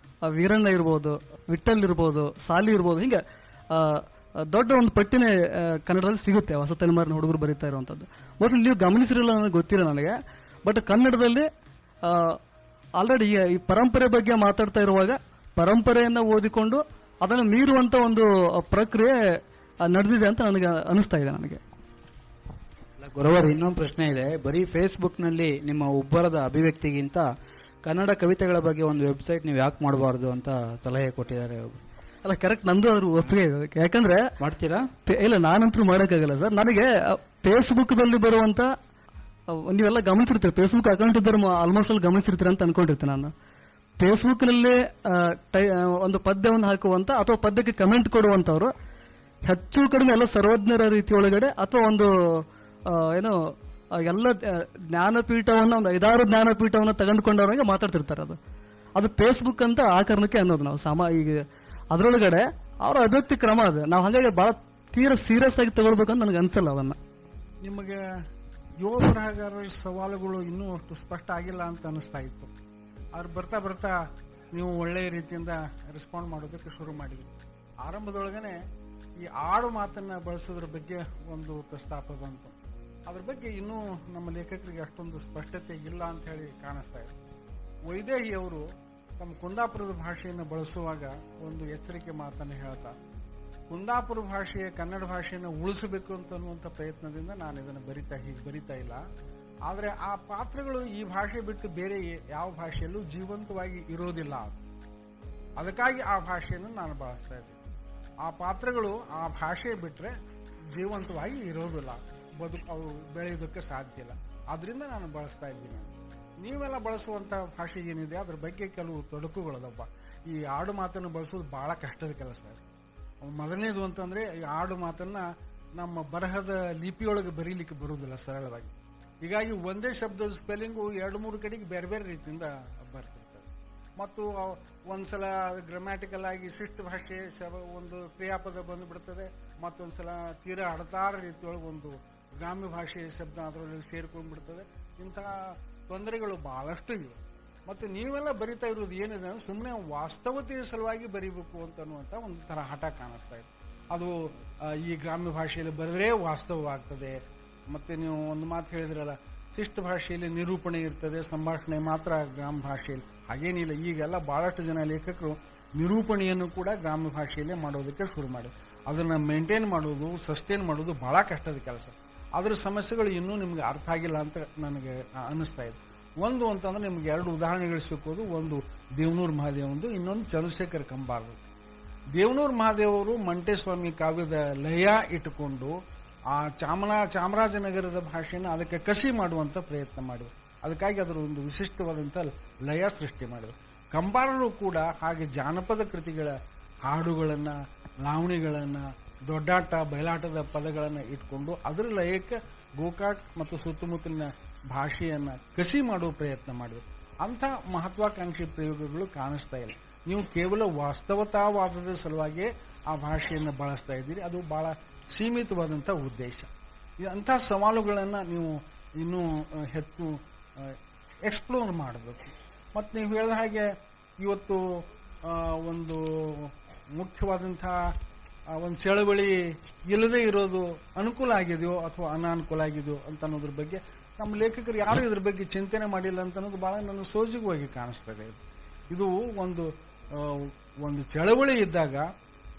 ವೀರಣ್ಣ ಇರ್ಬೋದು, ವಿಠಲ್ ಇರ್ಬೋದು, ಸಾಲಿ ಇರ್ಬೋದು, ಹಿಂಗೆ ದೊಡ್ಡ ಒಂದು ಪಟ್ಟಿನೇ ಕನ್ನಡದಲ್ಲಿ ಸಿಗುತ್ತೆ. ಹೊಸ ತಲೆಮಾರಿನ ಹುಡುಗರು ಬರೀತಾ ಇರುವಂತದ್ದು. ಮೊದಲು ನೀವು ಗಮನಿಸಿರಲ್ಲ, ನನಗೆ ಗೊತ್ತಿಲ್ಲ ನನಗೆ. ಬಟ್ ಕನ್ನಡದಲ್ಲಿ ಆಲ್ರೆಡಿ ಈ ಪರಂಪರೆ ಬಗ್ಗೆ ಮಾತಾಡ್ತಾ ಇರುವಾಗ ಪರಂಪರೆಯನ್ನ ಓದಿಕೊಂಡು ಅದನ್ನು ಮೀರುವಂತ ಒಂದು ಪ್ರಕ್ರಿಯೆ ನಡೆದಿದೆ ಅಂತ ನನಗೆ ಅನಿಸ್ತಾ ಇದೆ. ನನಗೆ ಗುರವರ್, ಇನ್ನೊಂದು ಪ್ರಶ್ನೆ ಇದೆ. ಬರೀ ಫೇಸ್ಬುಕ್ ನಲ್ಲಿ ನಿಮ್ಮ ಉಬ್ಬರದ ಅಭಿವ್ಯಕ್ತಿಗಿಂತ ಕನ್ನಡ ಕವಿತೆಗಳ ಬಗ್ಗೆ ಒಂದು ವೆಬ್ಸೈಟ್ ನೀವು ಯಾಕೆ ಮಾಡಬಾರ್ದು ಅಂತ ಸಲಹೆ ಕೊಟ್ಟಿದ್ದಾರೆ. ಅಲ್ಲ, ಕರೆಕ್ಟ್, ನಂದು ಅದ್ರ ಒಪ್ಪಿಗೆ ಇದೆ. ಯಾಕಂದ್ರೆ ಮಾಡ್ತೀರಾ? ಇಲ್ಲ, ನಾನಂತೂ ಮಾಡೋಕ್ಕಾಗಲ್ಲ ಸರ್. ನನಗೆ ಫೇಸ್ಬುಕ್ ದಲ್ಲಿ ಬರುವಂತ, ನೀವೆಲ್ಲ ಗಮನಿಸಿರ್ತೀರಿ, ಫೇಸ್ಬುಕ್ ಅಕೌಂಟ್ ಇದ್ದರೆ ಆಲ್ಮೋಸ್ಟ್ ಅಲ್ಲಿ ಗಮನಿಸಿರ್ತೀರ ಅಂತ ಅನ್ಕೊಂಡಿರ್ತೀನಿ ನಾನು. ಫೇಸ್ಬುಕ್ ನಲ್ಲಿ ಒಂದು ಪದ್ಯವನ್ನು ಹಾಕುವಂತ ಅಥವಾ ಪದ್ಯಕ್ಕೆ ಕಮೆಂಟ್ ಕೊಡುವಂತವ್ರು ಹೆಚ್ಚು ಕಡಿಮೆ ಎಲ್ಲ ಸರ್ವಜ್ಞರ ರೀತಿಯೊಳಗಡೆ ಅಥವಾ ಒಂದು ಏನು ಎಲ್ಲ ಜ್ಞಾನಪೀಠವನ್ನ, ಒಂದು 5-6 ಜ್ಞಾನಪೀಠವನ್ನ ತೆಗೆದುಕೊಂಡವರಾಗೆ ಮಾತಾಡ್ತಿರ್ತಾರೆ. ಅದು ಫೇಸ್ಬುಕ್ ಅಂತ ಆ ಕಾರಣಕ್ಕೆ ಅನ್ನೋದು. ನಾವು ಈಗ ಅದರೊಳಗಡೆ ಅವರ ಅಭಿವ್ಯಕ್ತಿ ಕ್ರಮ ಅದು. ನಾವು ಹಾಗಾಗಿ ಬಹಳ ಸೀರಿಯಸ್ ಆಗಿ ತಗೊಳ್ಬೇಕಂತ ನನಗೆ ಅನ್ಸಲ್ಲ ಅದನ್ನ. ನಿಮಗೆ ಯುವ ಬರಹಗಾರರ ಸವಾಲುಗಳು ಇನ್ನೂ ಅಷ್ಟು ಸ್ಪಷ್ಟ ಆಗಿಲ್ಲ ಅಂತ ಅನಿಸ್ತಾ ಇತ್ತು. ಅವ್ರು ಬರ್ತಾ ನೀವು ಒಳ್ಳೆಯ ರೀತಿಯಿಂದ ರೆಸ್ಪಾಂಡ್ ಮಾಡೋದಕ್ಕೆ ಶುರು ಮಾಡಿದ್ವಿ. ಆರಂಭದೊಳಗನೆ ಈ ಆಡು ಮಾತನ್ನ ಬಳಸೋದ್ರ ಬಗ್ಗೆ ಒಂದು ಪ್ರಸ್ತಾಪ ಬಂತು. ಅದ್ರ ಬಗ್ಗೆ ಇನ್ನೂ ನಮ್ಮ ಲೇಖಕರಿಗೆ ಅಷ್ಟೊಂದು ಸ್ಪಷ್ಟತೆ ಇಲ್ಲ ಅಂತ ಹೇಳಿ ಕಾಣಿಸ್ತಾ ಇದೆ. ವೈದೇಹಿ ಅವರು ತಮ್ಮ ಕುಂದಾಪುರದ ಭಾಷೆಯನ್ನು ಬಳಸುವಾಗ ಒಂದು ಎಚ್ಚರಿಕೆ ಮಾತನ್ನು ಹೇಳ್ತಾ, ಕುಂದಾಪುರ ಭಾಷೆಯ ಕನ್ನಡ ಭಾಷೆಯನ್ನು ಉಳಿಸಬೇಕು ಅಂತನ್ನುವಂಥ ಪ್ರಯತ್ನದಿಂದ ನಾನು ಇದನ್ನು ಬರಿತಾ ಇಲ್ಲ. ಆದರೆ ಆ ಪಾತ್ರಗಳು ಈ ಭಾಷೆ ಬಿಟ್ಟು ಬೇರೆ ಯಾವ ಭಾಷೆಯಲ್ಲೂ ಜೀವಂತವಾಗಿ ಇರೋದಿಲ್ಲ. ಅದಕ್ಕಾಗಿ ಆ ಭಾಷೆಯನ್ನು ನಾನು ಬಳಸ್ತಾ ಇದ್ದೀನಿ. ಆ ಪಾತ್ರಗಳು ಆ ಭಾಷೆ ಬಿಟ್ಟರೆ ಜೀವಂತವಾಗಿ ಇರೋದಿಲ್ಲ, ಅವು ಬೆಳೆಯೋದಕ್ಕೆ ಸಾಧ್ಯ ಇಲ್ಲ. ಅದರಿಂದ ನಾನು ಬಳಸ್ತಾ ಇದ್ದೀನಿ. ನೀವೆಲ್ಲ ಬಳಸುವಂತ ಭಾಷೆ ಏನಿದೆ ಅದ್ರ ಬಗ್ಗೆ ಕೆಲವು ತೊಡಕುಗಳದಪ್ಪ. ಈ ಆಡು ಮಾತನ್ನು ಬಳಸೋದು ಬಹಳ ಕಷ್ಟದ ಕೆಲಸ. ಮೊದಲನೇದು ಅಂತಂದ್ರೆ ಈ ಆಡು ಮಾತನ್ನ ನಮ್ಮ ಬರಹದ ಲಿಪಿಯೊಳಗೆ ಬರೀಲಿಕ್ಕೆ ಬರುವುದಿಲ್ಲ ಸರಳವಾಗಿ. ಹೀಗಾಗಿ ಒಂದೇ ಶಬ್ದದ ಸ್ಪೆಲ್ಲಿಂಗು 2-3 ಕಡೆಗೆ ಬೇರೆ ಬೇರೆ ರೀತಿಯಿಂದ ಬರ್ತಿರ್ತದೆ. ಮತ್ತು ಒಂದ್ಸಲ ಗ್ರಾಮ್ಯಾಟಿಕಲ್ ಆಗಿ ಶಿಷ್ಟ ಭಾಷೆ ಒಂದು ಕ್ರಿಯಾಪದ ಬಂದುಬಿಡ್ತದೆ, ಮತ್ತೊಂದ್ಸಲ ತೀರಾ ಅಡತಾರ ರೀತಿಯೊಳಗೆ ಒಂದು ಗ್ರಾಮ್ಯ ಭಾಷೆ ಶಬ್ದ ಅದರೊಳಗೆ ಸೇರ್ಕೊಂಡ್ಬಿಡ್ತದೆ. ಇಂತಹ ತೊಂದರೆಗಳು ಬಹಳಷ್ಟು ಇವೆ. ಮತ್ತು ನೀವೆಲ್ಲ ಬರಿತಾ ಇರೋದು ಏನಿದೆ ಅಂದ್ರೆ ಸುಮ್ಮನೆ ವಾಸ್ತವತೆಯ ಸಲುವಾಗಿ ಬರೀಬೇಕು ಅಂತನ್ನುವಂಥ ಒಂದು ತರ ಹಠ ಕಾಣಿಸ್ತಾ ಇದೆ. ಅದು ಈ ಗ್ರಾಮ್ಯ ಭಾಷೆಯಲ್ಲಿ ಬರೆದ್ರೆ ವಾಸ್ತವವಾಗ್ತದೆ. ಮತ್ತೆ ನೀವು ಒಂದು ಮಾತು ಹೇಳಿದ್ರಲ್ಲ, ಶಿಷ್ಟ ಭಾಷೆಯಲ್ಲಿ ನಿರೂಪಣೆ ಇರ್ತದೆ, ಸಂಭಾಷಣೆ ಮಾತ್ರ ಗ್ರಾಮ ಭಾಷೆಯಲ್ಲಿ. ಹಾಗೇನಿಲ್ಲ. ಈಗೆಲ್ಲ ಬಹಳಷ್ಟು ಜನ ಲೇಖಕರು ನಿರೂಪಣೆಯನ್ನು ಕೂಡ ಗ್ರಾಮ್ಯ ಭಾಷೆಯಲ್ಲೇ ಮಾಡೋದಕ್ಕೆ ಶುರು ಮಾಡಿದ್ರು. ಅದನ್ನ ಮೇಂಟೈನ್ ಮಾಡೋದು, ಸಸ್ಟೈನ್ ಮಾಡೋದು ಬಹಳ ಕಷ್ಟದ ಕೆಲಸ. ಅದರ ಸಮಸ್ಯೆಗಳು ಇನ್ನೂ ನಿಮ್ಗೆ ಅರ್ಥ ಆಗಿಲ್ಲ ಅಂತ ನನಗೆ ಅನಿಸ್ತಾ ಇದೆ. ಒಂದು ಅಂತಂದ್ರೆ ನಿಮ್ಗೆ 2 ಉದಾಹರಣೆಗಳು ಸಿಕ್ಕೋದು. ಒಂದು ದೇವನೂರು ಮಹಾದೇವಂದು, ಇನ್ನೊಂದು ಚಂದ್ರಶೇಖರ್ ಕಂಬಾರದು. ದೇವನೂರು ಮಹಾದೇವರು ಮಂಟೇಸ್ವಾಮಿ ಕಾವ್ಯದ ಲಯ ಇಟ್ಟುಕೊಂಡು ಆ ಚಾಮರಾಜನಗರದ ಭಾಷೆಯನ್ನು ಅದಕ್ಕೆ ಕಸಿ ಮಾಡುವಂತ ಪ್ರಯತ್ನ ಮಾಡಿದರು. ಅದಕ್ಕಾಗಿ ಅದರ ಒಂದು ವಿಶಿಷ್ಟವಾದಂಥ ಲಯ ಸೃಷ್ಟಿ ಮಾಡಿದರು. ಕಂಬಾರರು ಕೂಡ ಹಾಗೆ ಜಾನಪದ ಕೃತಿಗಳ ಹಾಡುಗಳನ್ನ, ಲಾವಣಿಗಳನ್ನ, ದೊಡ್ಡಾಟ ಬಯಲಾಟದ ಪದಗಳನ್ನ ಇಟ್ಕೊಂಡು ಅದರ ಲಯಕ್ಕೆ ಗೋಕಾಕ್ ಮತ್ತು ಸುತ್ತಮುತ್ತಲಿನ ಭಾಷೆಯನ್ನ ಕಸಿ ಮಾಡುವ ಪ್ರಯತ್ನ ಮಾಡಿದರು. ಅಂಥ ಮಹತ್ವಾಕಾಂಕ್ಷಿ ಪ್ರಯೋಗಗಳು ಕಾಣಿಸ್ತಾ ಇಲ್ಲ. ನೀವು ಕೇವಲ ವಾಸ್ತವತಾವಾದದ ಸಲುವಾಗಿ ಆ ಭಾಷೆಯನ್ನು ಬಳಸ್ತಾ ಇದ್ದೀರಿ. ಅದು ಬಹಳ ಸೀಮಿತವಾದಂಥ ಉದ್ದೇಶ. ಅಂಥ ಸವಾಲುಗಳನ್ನ ನೀವು ಇನ್ನೂ ಹೆಚ್ಚು ಎಕ್ಸ್ಪ್ಲೋರ್ ಮಾಡಬೇಕು. ಮತ್ತು ನೀವು ಹೇಳಿದ ಹಾಗೆ ಇವತ್ತು ಒಂದು ಮುಖ್ಯವಾದಂತಹ ಒಂದು ಚಳವಳಿ ಇಲ್ಲದೆ ಇರೋದು ಅನುಕೂಲ ಆಗಿದೆಯೋ ಅಥವಾ ಅನಾನುಕೂಲ ಆಗಿದೆಯೋ ಅಂತ ಅನ್ನೋದ್ರ ಬಗ್ಗೆ ನಮ್ಮ ಲೇಖಕರು ಯಾರು ಇದ್ರ ಬಗ್ಗೆ ಚಿಂತನೆ ಮಾಡಿಲ್ಲ ಅಂತ ಅನ್ನೋದು ಬಹಳ ನನ್ನ ಸೋಜಿಗವಾಗಿ ಕಾಣಿಸ್ತದೆ. ಇದು ಒಂದು ಚಳವಳಿ ಇದ್ದಾಗ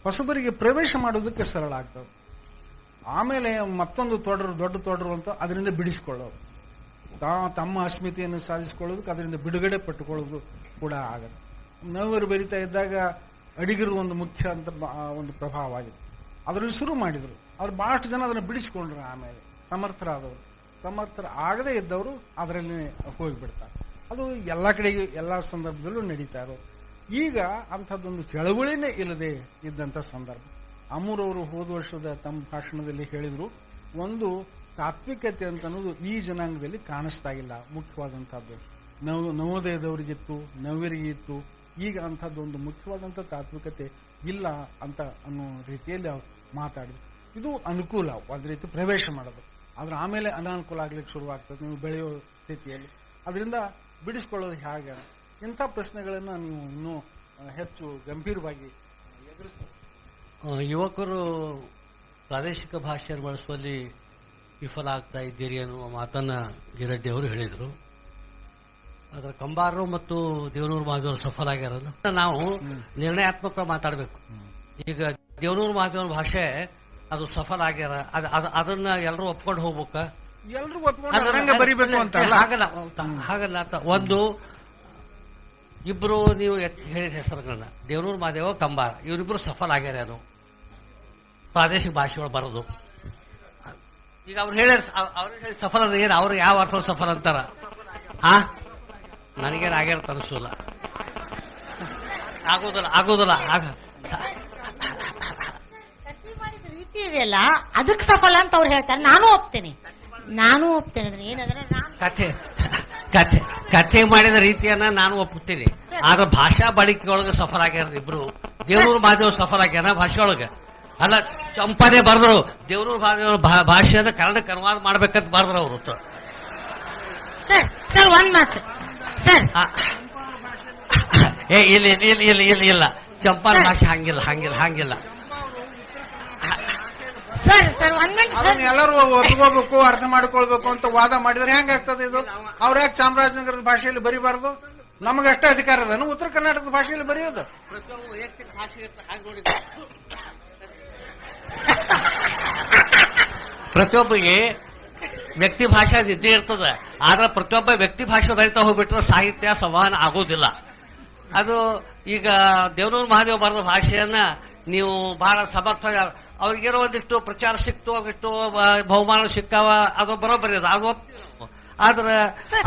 ಹೊಸಬರಿಗೆ ಪ್ರವೇಶ ಮಾಡೋದಕ್ಕೆ ಸರಳ ಆಗ್ತದೆ. ಆಮೇಲೆ ಮತ್ತೊಂದು ದೊಡ್ಡ ತೊಡರು ಅಂತ ಅದರಿಂದ ಬಿಡಿಸಿಕೊಳ್ಳೋದು, ತಮ್ಮ ಅಸ್ಮಿತೆಯನ್ನು ಸಾಧಿಸಿಕೊಳ್ಳೋದಕ್ಕೆ ಅದರಿಂದ ಬಿಡುಗಡೆ ಪಟ್ಟುಕೊಳ್ಳೋದು ಕೂಡ ಆಗತ್ತೆ. ನವರು ಬರಿತಾ ಇದ್ದಾಗ ಅಡಿಗರು ಒಂದು ಮುಖ್ಯ ಅಂತ ಒಂದು ಪ್ರಭಾವ ಆಗಿದೆ. ಅದರಲ್ಲಿ ಶುರು ಮಾಡಿದ್ರು. ಅವ್ರು ಬಹಳಷ್ಟು ಜನ ಅದನ್ನು ಬಿಡಿಸಿಕೊಂಡ್ರು. ಆಮೇಲೆ ಸಮರ್ಥರು ಆಗದೇ ಇದ್ದವರು ಅದರಲ್ಲಿ ಹೋಗಿಬಿಡ್ತಾರೆ. ಅದು ಎಲ್ಲ ಕಡೆಗೆ ಎಲ್ಲ ಸಂದರ್ಭದಲ್ಲೂ ನಡೀತಾ ಇರೋದು. ಈಗ ಅಂಥದ್ದೊಂದು ಚಳವಳಿನೇ ಇಲ್ಲದೆ ಇದ್ದಂಥ ಸಂದರ್ಭ. ಅಮೂರವರು ಹೋದ ವರ್ಷದ ತಮ್ಮ ಭಾಷಣದಲ್ಲಿ ಹೇಳಿದ್ರು, ಒಂದು ತಾತ್ವಿಕತೆ ಅಂತ ಅನ್ನೋದು ಈ ಜನಾಂಗದಲ್ಲಿ ಕಾಣಿಸ್ತಾ ಇಲ್ಲ. ಮುಖ್ಯವಾದಂತಹದ್ದು ನವೋದಯದವರಿಗಿತ್ತು, ನವ್ಯರಿಗೆ ಇತ್ತು. ಈಗ ಅಂಥದ್ದೊಂದು ಮುಖ್ಯವಾದಂಥ ತಾತ್ವಿಕತೆ ಇಲ್ಲ ಅಂತ ಅನ್ನೋ ರೀತಿಯಲ್ಲಿ ಅವ್ರು ಮಾತಾಡಿದ್ರು. ಇದು ಅನುಕೂಲ ಒಂದು ರೀತಿ ಪ್ರವೇಶ ಮಾಡೋದು. ಆದ್ರೆ ಆಮೇಲೆ ಅನಾನುಕೂಲ ಆಗ್ಲಿಕ್ಕೆ ಶುರುವಾಗ್ತದೆ ನೀವು ಬೆಳೆಯೋ ಸ್ಥಿತಿಯಲ್ಲಿ. ಅದರಿಂದ ಬಿಡಿಸ್ಕೊಳ್ಳೋದು ಹೇಗೆ? ಇಂಥ ಪ್ರಶ್ನೆಗಳನ್ನ ನೀವು ಇನ್ನೂ ಹೆಚ್ಚು ಗಂಭೀರವಾಗಿ ಎದುರಿಸಬೇಕು. ಯುವಕರು ಪ್ರಾದೇಶಿಕ ಭಾಷೆಯನ್ನು ಬಳಸುವಲ್ಲಿ ವಿಫಲ ಆಗ್ತಾ ಇದ್ದೀರಿ ಅನ್ನುವ ಮಾತನ್ನ ಗಿರಡ್ಡಿ ಅವರು ಹೇಳಿದರು. ಅದರ ಕಂಬಾರರು ಮತ್ತು ದೇವನೂರು ಮಹಾದೇವರು ಸಫಲ ಆಗ್ಯಾರಲ್ಲ. ನಾವು ನಿರ್ಣಯಾತ್ಮಕ ಮಾತಾಡಬೇಕು. ಈಗ ದೇವನೂರು ಮಹಾದೇವರ ಭಾಷೆ ಅದು ಸಫಲ ಆಗ್ಯಾರ, ಅದನ್ನ ಎಲ್ಲರೂ ಒಪ್ಕೊಂಡು ಹೋಗ್ಬೇಕ, ಎಲ್ಲರೂ ಬರಿಬೇಕು ಅಂತ ಹಾಗಲ್ಲ ಅಂತ. ಒಂದು ಇಬ್ರು ನೀವು ಹೇಳಿದ ಹೆಸರುಗಳನ್ನ ದೇವನೂರು ಮಹಾದೇವ, ಕಂಬಾರ, ಇವರಿಬ್ರು ಸಫಲ ಆಗ್ಯಾರ ಅದು ಪ್ರಾದೇಶಿಕ ಭಾಷೆಗಳು ಬರೋದು. ಈಗ ಅವ್ರು ಹೇಳಿ ಸಫಲ ಏನು, ಅವ್ರು ಯಾವ ಅರ್ಥ ಸಫಲ ಅಂತಾರ? ನನಗೇನು ಆಗ್ಯಾರ ಅನಿಸೋಲ್ಲ, ಆಗೋದಿಲ್ಲ. ರೀತಿ ಇದೆಯಲ್ಲ ಅದಕ್ಕೆ ಸಫಲ ಅಂತ ಅವ್ರು ಹೇಳ್ತಾರೆ. ನಾನು ಒಪ್ತೇನೆ ಏನಂದ್ರೆ ಕಥೆ ಮಾಡಿದ ರೀತಿಯನ್ನ ನಾನು ಒಪ್ಪುತ್ತೀನಿ. ಆದ್ರೆ ಭಾಷಾ ಬಳಕೆಯೊಳಗೆ ಸಫಲ ಆಗ್ಯಾರ ಇಬ್ರು. ದೇವನೂರು ಮಹಾದೇವ್ ಸಫಲ ಆಗ್ಯಾರ ಭಾಷೆ ಒಳಗೆ. ಅಲ್ಲ, ಚಂಪಾನೆ ಬರ್ದ್ರು ದೇವನೂರು ಮಹಾದೇವ ಭಾಷೆಯನ್ನ ಕನ್ನಡಕ್ಕೆ ಅನುವಾದ ಮಾಡ್ಬೇಕಂತ ಬರ್ದ್ರು ಅವರು. ಸರ್ ಒಂದ್ ಮಾತು ಸರ್, ಇಲ್ಲ ಚಂಪಾನ ಭಾಷೆ ಹಂಗಿಲ್ಲ ಸರ್ ಸರ್ ಒಂದ್ ಮಿನಿಟ್ ಸರ್. ಅದನ್ನ ಎಲ್ಲರೂ ಒದ್ಕೋಬೇಕು, ಅರ್ಥ ಮಾಡ್ಕೊಳ್ಬೇಕು ಅಂತ ವಾದ ಮಾಡಿದ್ರೆ ಹೆಂಗಾಗ್ತದೆ ಇದು? ಅವ್ರ ಯಾಕೆ ಚಾಮರಾಜನಗರದ ಭಾಷೆಯಲ್ಲಿ ಬರೀಬಾರ್ದು? ನಮಗಷ್ಟೇ ಅಧಿಕಾರ ಅದನ್ನು ಉತ್ತರ ಕರ್ನಾಟಕದ ಭಾಷೆಯಲ್ಲಿ ಬರೆಯೋದು. ಪ್ರತಿಯೊಬ್ಬರಿಗೆ ವ್ಯಕ್ತಿ ಭಾಷೆ ಇದ್ದೇ ಇರ್ತದೆ. ಆದ್ರೆ ಪ್ರತಿಯೊಬ್ಬ ವ್ಯಕ್ತಿ ಭಾಷೆ ಬರಿತಾ ಹೋಗ್ಬಿಟ್ರೆ ಸಾಹಿತ್ಯ ಸಂವಹನ ಆಗೋದಿಲ್ಲ. ಅದು ಈಗ ದೇವನೂರು ಮಹಾದೇವ್ ಬರೆದ ಭಾಷೆಯನ್ನ ನೀವು ಬಹಳ ಸಮರ್ಥ, ಅವ್ರಿಗೇನೋ ಒಂದಿಷ್ಟು ಪ್ರಚಾರ ಸಿಕ್ತು, ಒಂದಿಷ್ಟು ಬಹುಮಾನ ಸಿಕ್ಕಾವ, ಅದು ಬರೋಬ್ಬರಿ ಅದು. ಆದ್ರೆ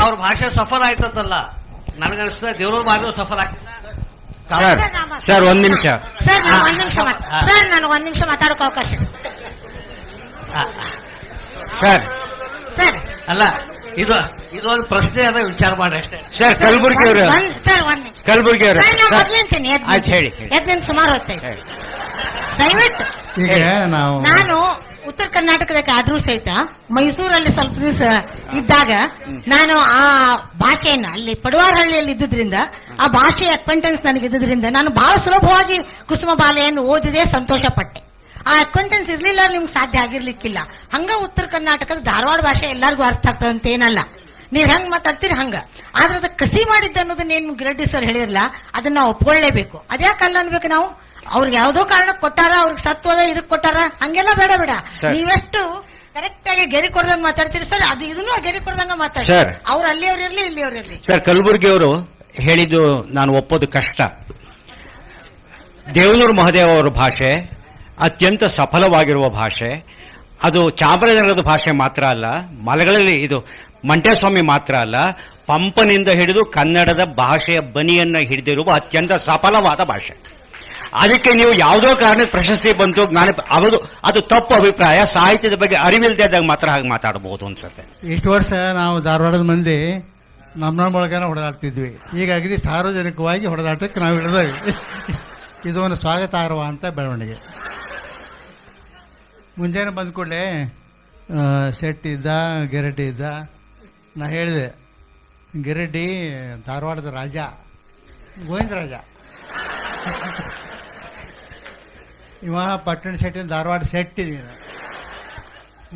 ಅವ್ರ ಭಾಷೆ ಸಫಲ ಆಯ್ತದಲ್ಲ, ನನಗನ್ಸುತ್ತೆ ದೇವನೂರು ಮಹಾದೇವ್ ಸಫಲ ಆಗ್ತದೆ. ಸರ್ ಒಂದ್ ನಿಮಿಷ ಸರ್ ನನಗೆ ಒಂದ್ ನಿಮಿಷ ಮಾತಾಡೋಕೆ ಅವಕಾಶ. ಸರ್ ಸರ್ ಅಲ್ಲ, ಇದೊಂದು ಪ್ರಶ್ನೆ ಅದ, ವಿಚಾರ ಮಾಡಿ ಅಷ್ಟೇ. ಸರ್ ಕಲಬುರ್ಗಿ ಅವರು ಸರ್ ಒಂದ್ ನಿಮಿಷ ಕಲಬುರ್ಗಿ ಅವರು ಮೊದ್ಲಿಂತೀನಿ ಆಯ್ತು ಹೇಳಿ. ಎದ್ನಿಂದ ಸುಮಾರು ಹೊತ್ತೈತೆ. ದಯವಿಟ್ಟು ಈಗ ನಾನು ಉತ್ತರ ಕರ್ನಾಟಕದಕ್ಕೆ ಆದ್ರೂ ಸಹಿತ ಮೈಸೂರಲ್ಲಿ ಸ್ವಲ್ಪ ದಿವಸ ಇದ್ದಾಗ ನಾನು ಆ ಭಾಷೆಯನ್ನ ಅಲ್ಲಿ ಪಡುವಾರಹಳ್ಳಿಯಲ್ಲಿ ಇದ್ದುದ್ರಿಂದ ಆ ಭಾಷೆಯ ಅಕ್ವೆಂಟೆನ್ಸ್ ನನಗೆ ಇದ್ದುದ್ರಿಂದ ನಾನು ಬಹಳ ಸುಲಭವಾಗಿ ಕುಸುಮ ಬಾಲೆಯನ್ನು ಓದಿದೆ, ಸಂತೋಷ ಪಟ್ಟೆ. ಆ ಅಕ್ವೆಂಟೆನ್ಸ್ ಇರ್ಲಿಲ್ಲ ನಿಮ್ಗೆ ಸಾಧ್ಯ ಆಗಿರ್ಲಿಕ್ಕಿಲ್ಲ. ಹಂಗ ಉತ್ತರ ಕರ್ನಾಟಕದ ಧಾರವಾಡ ಭಾಷೆ ಎಲ್ಲರಿಗೂ ಅರ್ಥ ಆಗ್ತದಂತ ಏನಲ್ಲ. ನೀವ್ ಹೆಂಗ್ ಮಾತಾಡ್ತೀರಿ ಹಂಗ. ಆದ್ರೆ ಅದಕ್ಕೆ ಕಸಿ ಮಾಡಿದ್ದ ಅನ್ನೋದನ್ನ ಏನ್ ಗಿರಡ್ಡಿ ಸರ್ ಹೇಳಿರಲ್ಲ, ಅದನ್ನ ನಾವು ಒಪ್ಕೊಳ್ಳೇಬೇಕು. ಅದ್ಯಾಕಲ್ಲ ಅನ್ಬೇಕು ನಾವು? ಅವ್ರಿಗೆ ಯಾವ್ದೋ ಕಾರಣಕ್ಕೆ ಕೊಟ್ಟಾರ, ಅವ್ರಿಗೆ ಸತ್ವದ ಇದಕ್ ಕೊಟ್ಟಾರ, ಹಂಗೆಲ್ಲ ಬೇಡ. ನೀವೆಷ್ಟು ಕರೆಕ್ಟ್ ಆಗಿ ಗೆರಿ ಕೊಡ್ದಂಗ ಮಾತಾಡ್ತೀರಿ ಸರ್, ಅದು ಇದನ್ನು ಗೆರಿ ಕೊಡ್ದಂಗ ಮಾತಾಡ್ತಾರೆ. ಅವ್ರು ಅಲ್ಲಿಯವ್ರು ಇರ್ಲಿ ಇಲ್ಲಿಯವ್ರು ಇರ್ಲಿ. ಸರ್ ಕಲಬುರ್ಗಿ ಅವರು ಹೇಳಿದ್ದು ನಾನು ಒಪ್ಪೋದು ಕಷ್ಟ. ದೇವನೂರು ಮಹದೇವ್ ಅವರ ಭಾಷೆ ಅತ್ಯಂತ ಸಫಲವಾಗಿರುವ ಭಾಷೆ. ಅದು ಚಾಮರಾಜನಗರದ ಭಾಷೆ ಮಾತ್ರ ಅಲ್ಲ, ಮಲೆಗಳಲ್ಲಿ ಇದು ಮಂಟೇಸ್ವಾಮಿ ಮಾತ್ರ ಅಲ್ಲ, ಪಂಪನಿಂದ ಹಿಡಿದು ಕನ್ನಡದ ಭಾಷೆಯ ಬನಿಯನ್ನ ಹಿಡಿದಿರುವ ಅತ್ಯಂತ ಸಫಲವಾದ ಭಾಷೆ. ಅದಕ್ಕೆ ನೀವು ಯಾವುದೋ ಕಾರಣಕ್ಕೆ ಪ್ರಶಸ್ತಿ ಬಂತು, ಅದು ತಪ್ಪು ಅಭಿಪ್ರಾಯ. ಸಾಹಿತ್ಯದ ಬಗ್ಗೆ ಅರಿವಿಲ್ದಾಗ ಮಾತ್ರ ಹಾಗೆ ಮಾತಾಡಬಹುದು ಅನ್ಸುತ್ತೆ. ಇಷ್ಟು ವರ್ಷ ನಾವು ಧಾರವಾಡದ ಮಂದಿ ನಮ್ಮೊಳಗನ ಹೊಡೆದಾಡ್ತಿದ್ವಿ. ಈಗ ಅಗದಿ ಸಾರ್ವಜನಿಕವಾಗಿ ಹೊಡೆದಾಟಕ್ಕೆ ನಾವು ಹಿಡಿದ್ವಿ. ಇದು ಒಂದು ಸ್ವಾಗತಾರ್ಹ ಅಂತ ಬೆಳವಣಿಗೆ. ಮುಂಜಾನೆ ಬಂದ ಕೂಡಲೇ ಶೆಟ್ಟಿ ಇದ್ದ, ಗಿರಡ್ಡಿ ಇದ್ದ. ನಾ ಹೇಳಿದೆ, ಗಿರಡ್ಡಿ ಧಾರವಾಡದ ರಾಜ, ಗೋವಿಂದ ರಾಜ. ಇವ ಪಟ್ಟಣ ಶೆಟ್ಟಿ ಧಾರವಾಡ ಶೆಟ್ಟಿ.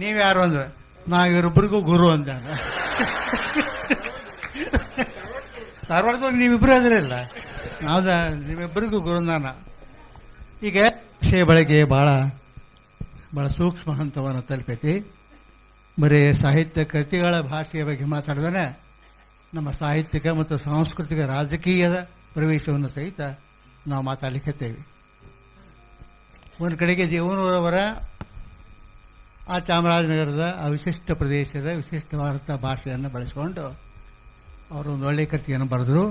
ನೀವ್ಯಾರು ಅಂದ್ರೆ ನಾವು ಇವರಿಬ್ಬರಿಗೂ ಗುರು ಅಂದ. ಧಾರವಾಡದೊಳಗೆ ನೀವಿಬ್ರು ಅದ್ರಿಲ್ಲ, ನಾವು ನೀವಿಬ್ಬರಿಗೂ ಗುರು ನಾನ. ಈಗ ವಿಷಯ ಬಳಕೆ ಬಹಳ ಸೂಕ್ಷ್ಮ ಹಂತವನ್ನು ತಲುಪೈತಿ. ಬರೀ ಸಾಹಿತ್ಯ ಕೃತಿಗಳ ಭಾಷೆಯ ಬಗ್ಗೆ ಮಾತಾಡಿದ್ರೆ ನಮ್ಮ ಸಾಹಿತ್ಯಿಕ ಮತ್ತು ಸಾಂಸ್ಕೃತಿಕ ರಾಜಕೀಯದ ಪ್ರವೇಶವನ್ನು ಸಹಿತ ನಾವು ಮಾತಾಡಲಿಕ್ಕತ್ತೇವೆ. ಒಂದು ಕಡೆಗೆ ದೇವನೂರವರ ಆ ಚಾಮರಾಜನಗರದ ಆ ವಿಶಿಷ್ಟ ಪ್ರದೇಶದ ವಿಶಿಷ್ಟವಾದ ಭಾಷೆಯನ್ನು ಬಳಸಿಕೊಂಡು ಅವರು ಒಂದು ಒಳ್ಳೆಯ ಕೃತಿಯನ್ನು ಬರೆದ್ರು.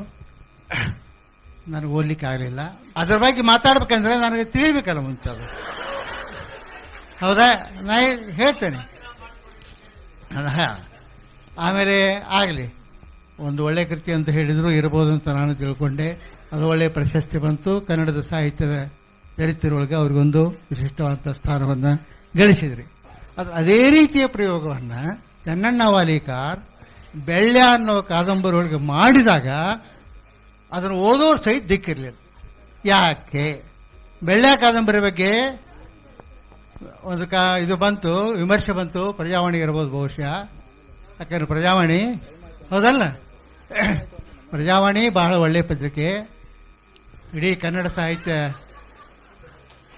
ನನಗೆ ಓದಲಿಕ್ಕೆ ಆಗಲಿಲ್ಲ. ಅದರ ಬಗ್ಗೆ ಮಾತಾಡ್ಬೇಕಂದ್ರೆ ನನಗೆ ತಿಳಿಬೇಕಲ್ಲ ಮುಂಚೆ. ಅದು ಹೌದಾ? ನಾ ಹೇಳ್ತೇನೆ. ಆಮೇಲೆ ಆಗಲಿ, ಒಂದು ಒಳ್ಳೆ ಕೃತಿ ಅಂತ ಹೇಳಿದ್ರು ಇರಬಹುದು ಅಂತ ನಾನು ತಿಳ್ಕೊಂಡೆ. ಅದು ಒಳ್ಳೆಯ ಪ್ರಶಸ್ತಿ ಬಂತು. ಕನ್ನಡದ ಸಾಹಿತ್ಯದ ಚರಿತ್ರೆಯೊಳಗೆ ಅವ್ರಿಗೊಂದು ವಿಶಿಷ್ಟವಾದ ಸ್ಥಾನವನ್ನು ಗಳಿಸಿದ್ರಿ. ಅದೇ ರೀತಿಯ ಪ್ರಯೋಗವನ್ನು ಚೆನ್ನಣ್ಣ ವಾಲಿಕಾರ್ ಬೆಳ್ಳ್ಯ ಅನ್ನೋ ಕಾದಂಬರಿ ಒಳಗೆ ಮಾಡಿದಾಗ ಅದನ್ನು ಓದೋರು ಸಹಿತ ದಿಕ್ಕಿರಲಿಲ್ಲ. ಯಾಕೆ? ಬೆಳ್ಳ್ಯ ಕಾದಂಬರಿ ಬಗ್ಗೆ ಒಂದು ಇದು ಬಂತು, ವಿಮರ್ಶೆ ಬಂತು. ಪ್ರಜಾವಾಣಿ ಇರಬಹುದು ಬಹುಶಃ, ಯಾಕಂದ್ರೆ ಪ್ರಜಾವಾಣಿ ಹೌದಲ್ಲ, ಪ್ರಜಾವಾಣಿ ಬಹಳ ಒಳ್ಳೆಯ ಪತ್ರಿಕೆ. ಇಡೀ ಕನ್ನಡ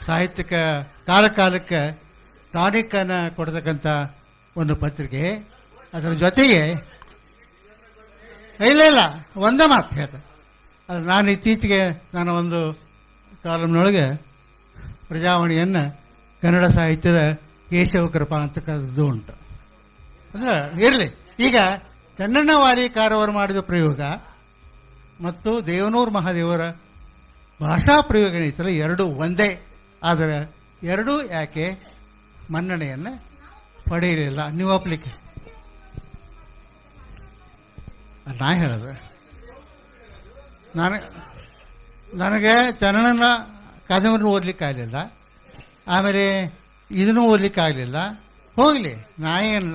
ಸಾಹಿತ್ಯಕ್ಕೆ ಕಾಲಕ್ಕೆ ಟಾನಿಕ್ ಅನ್ನ ಕೊಡ್ತಕ್ಕಂಥ ಒಂದು ಪತ್ರಿಕೆ. ಅದರ ಜೊತೆಗೆ ಇಲ್ಲ ಒಂದೇ ಮಾತು ಹೇಳ್ತೆ. ಅದು ನಾನು ಇತ್ತೀಚೆಗೆ ಒಂದು ಕಾಲಮ್ನೊಳಗೆ ಪ್ರಜಾವಾಣಿಯನ್ನು ಕನ್ನಡ ಸಾಹಿತ್ಯದ ಕೇಶವ ಕೃಪಾ ಅಂತಕ್ಕಂಥದ್ದು ಉಂಟು. ಅಂದ್ರೆ ಇರಲಿ. ಈಗ ಚೆನ್ನಣ್ಣ ವಾಲಿಕಾರ್ ಅವರು ಮಾಡಿದ ಪ್ರಯೋಗ ಮತ್ತು ದೇವನೂರು ಮಹಾದೇವರ ಭಾಷಾ ಪ್ರಯೋಗ ಏನಿತ್ತಲ್ಲ, ಎರಡೂ ಒಂದೇ. ಆದರೆ ಎರಡೂ ಯಾಕೆ ಮನ್ನಣೆಯನ್ನು ಪಡೆಯಲಿಲ್ಲ? ನೀವು ಒಪ್ಲಿಕ್ಕೆ ನಾ ಹೇಳೋದು. ನನಗೆ ಚೆನ್ನಣ್ಣನ ಕಾದಂಬರಿ ಓದ್ಲಿಕ್ಕೆ ಆಗಲಿಲ್ಲ, ಆಮೇಲೆ ಇದನ್ನು ಓದ್ಲಿಕ್ಕೆ ಆಗಲಿಲ್ಲ. ಹೋಗಲಿ,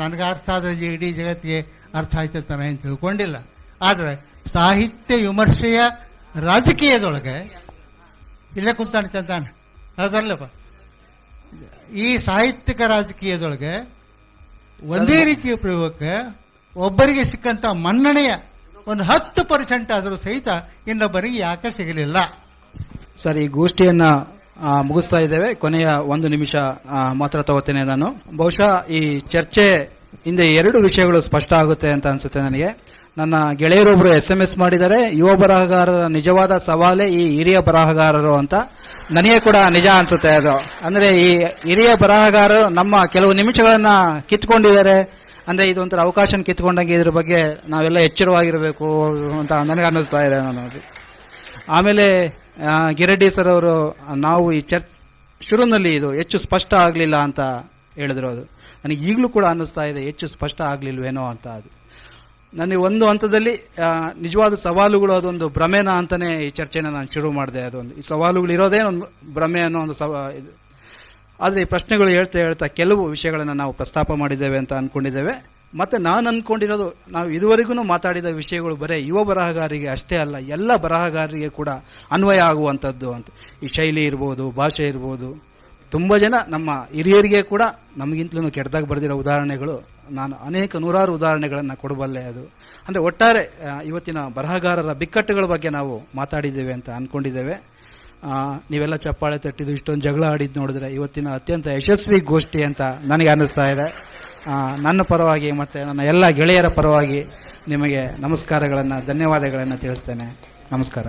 ನನಗೆ ಅರ್ಥ ಆದ್ರೆ ಇಡೀ ಜಗತ್ತಿಗೆ ಅರ್ಥ ಆಯ್ತು ಅಂತ ನಾನು ತಿಳ್ಕೊಂಡಿಲ್ಲ. ಆದರೆ ಸಾಹಿತ್ಯ ವಿಮರ್ಶೆಯ ರಾಜಕೀಯದೊಳಗೆ ಇಲ್ಲೇ ಕುಂತಾನೆ ತಂತಾನೆ ಹೌದಲ್ಲಪ್ಪ. ಈ ಸಾಹಿತ್ಯಿಕ ರಾಜಕೀಯದೊಳಗೆ ಒಂದೇ ರೀತಿಯ ಪ್ರಯೋಗಕ್ಕೆ ಒಬ್ಬರಿಗೆ ಸಿಕ್ಕಂತ ಮನ್ನಣೆಯ ಒಂದು 10% ಆದರೂ ಸಹಿತ ಇನ್ನೊಬ್ಬರಿಗೆ ಯಾಕೆ ಸಿಗಲಿಲ್ಲ? ಸರ್, ಈ ಗೋಷ್ಠಿಯನ್ನ ಮುಗಿಸ್ತಾ ಇದ್ದೇವೆ. ಕೊನೆಯ 1 ನಿಮಿಷ ಮಾತ್ರ ತಗೋತೇನೆ ನಾನು. ಬಹುಶಃ ಈ ಚರ್ಚೆ ಹಿಂದೆ 2 ವಿಷಯಗಳು ಸ್ಪಷ್ಟ ಆಗುತ್ತೆ ಅಂತ ಅನ್ಸುತ್ತೆ ನನಗೆ. ನನ್ನ ಗೆಳೆಯರೊಬ್ರು SMS ಮಾಡಿದರೆ, ಯುವ ಬರಹಗಾರರ ನಿಜವಾದ ಸವಾಲೇ ಈ ಹಿರಿಯ ಬರಹಗಾರರು ಅಂತ. ನನಗೆ ಕೂಡ ನಿಜ ಅನ್ಸುತ್ತೆ ಅದು. ಅಂದ್ರೆ ಈ ಹಿರಿಯ ಬರಹಗಾರರು ನಮ್ಮ ಕೆಲವು ನಿಮಿಷಗಳನ್ನ ಕಿತ್ಕೊಂಡಿದ್ದಾರೆ. ಅಂದ್ರೆ ಇದೊಂಥರ ಅವಕಾಶ ಕಿತ್ಕೊಂಡಂಗೆ ಇದ್ರ ಬಗ್ಗೆ ನಾವೆಲ್ಲ ಎಚ್ಚರವಾಗಿರಬೇಕು ಅಂತ ನನಗೆ ಅನ್ನಿಸ್ತಾ ಇದೆ ನನಗೆ. ಆಮೇಲೆ ಗಿರಡ್ಡಿ ಸರ್ ಅವರು ನಾವು ಈ ಶುರುವಿನಲ್ಲಿ ಇದು ಹೆಚ್ಚು ಸ್ಪಷ್ಟ ಆಗಲಿಲ್ಲ ಅಂತ ಹೇಳಿದ್ರು. ಅದು ನನಗೆ ಈಗಲೂ ಕೂಡ ಅನ್ನಿಸ್ತಾ ಇದೆ, ಹೆಚ್ಚು ಸ್ಪಷ್ಟ ಆಗಲಿಲ್ವೇನೋ ಅಂತ. ಅದು ನನಗೆ ಒಂದು ಹಂತದಲ್ಲಿ ನಿಜವಾದ ಸವಾಲುಗಳು ಅದೊಂದು ಭ್ರಮೆನ ಅಂತಾನೆ ಈ ಚರ್ಚೆನ ನಾನು ಶುರು ಮಾಡಿದೆ. ಅದೊಂದು ಈ ಸವಾಲುಗಳು ಇರೋದೇ ಒಂದು ಭ್ರಮೆ ಅನ್ನೋ ಒಂದು ಇದು. ಆದರೆ ಈ ಪ್ರಶ್ನೆಗಳು ಹೇಳ್ತಾ ಕೆಲವು ವಿಷಯಗಳನ್ನು ನಾವು ಪ್ರಸ್ತಾಪ ಮಾಡಿದ್ದೇವೆ ಅಂತ ಅನ್ಕೊಂಡಿದ್ದೇವೆ. ಮತ್ತೆ ನಾನು ಅನ್ಕೊಂಡಿರೋದು, ನಾವು ಇದುವರೆಗೂ ಮಾತಾಡಿದ ವಿಷಯಗಳು ಬರೀ ಯುವ ಬರಹಗಾರರಿಗೆ ಅಷ್ಟೇ ಅಲ್ಲ, ಎಲ್ಲ ಬರಹಗಾರರಿಗೆ ಕೂಡ ಅನ್ವಯ ಆಗುವಂಥದ್ದು ಅಂತ. ಈ ಶೈಲಿ ಇರ್ಬೋದು, ಭಾಷೆ ಇರ್ಬೋದು. ತುಂಬ ಜನ ನಮ್ಮ ಹಿರಿಯರಿಗೆ ಕೂಡ ನಮಗಿಂತಲೂ ಕೆಟ್ಟದಾಗ ಬರೆದಿರೋ ಉದಾಹರಣೆಗಳು ನಾನು ನೂರಾರು ಉದಾಹರಣೆಗಳನ್ನು ಕೊಡಬಲ್ಲೆ. ಅದು ಅಂದರೆ ಒಟ್ಟಾರೆ ಇವತ್ತಿನ ಬರಹಗಾರರ ಬಿಕ್ಕಟ್ಟುಗಳ ಬಗ್ಗೆ ನಾವು ಮಾತಾಡಿದ್ದೇವೆ ಅಂತ ಅನ್ಕೊಂಡಿದ್ದೇವೆ. ನೀವೆಲ್ಲ ಚಪ್ಪಾಳೆ ತಟ್ಟಿದ್ದು, ಇಷ್ಟೊಂದು ಜಗಳ ಆಡಿದ್ದು ನೋಡಿದ್ರೆ ಇವತ್ತಿನ ಅತ್ಯಂತ ಯಶಸ್ವಿ ಗೋಷ್ಠಿ ಅಂತ ನನಗೆ ಅನ್ನಿಸ್ತಾ ಇದೆ. ನನ್ನ ಪರವಾಗಿ ಮತ್ತು ನನ್ನ ಎಲ್ಲ ಗೆಳೆಯರ ಪರವಾಗಿ ನಿಮಗೆ ನಮಸ್ಕಾರಗಳನ್ನು, ಧನ್ಯವಾದಗಳನ್ನು ತಿಳಿಸ್ತೇನೆ. ನಮಸ್ಕಾರ.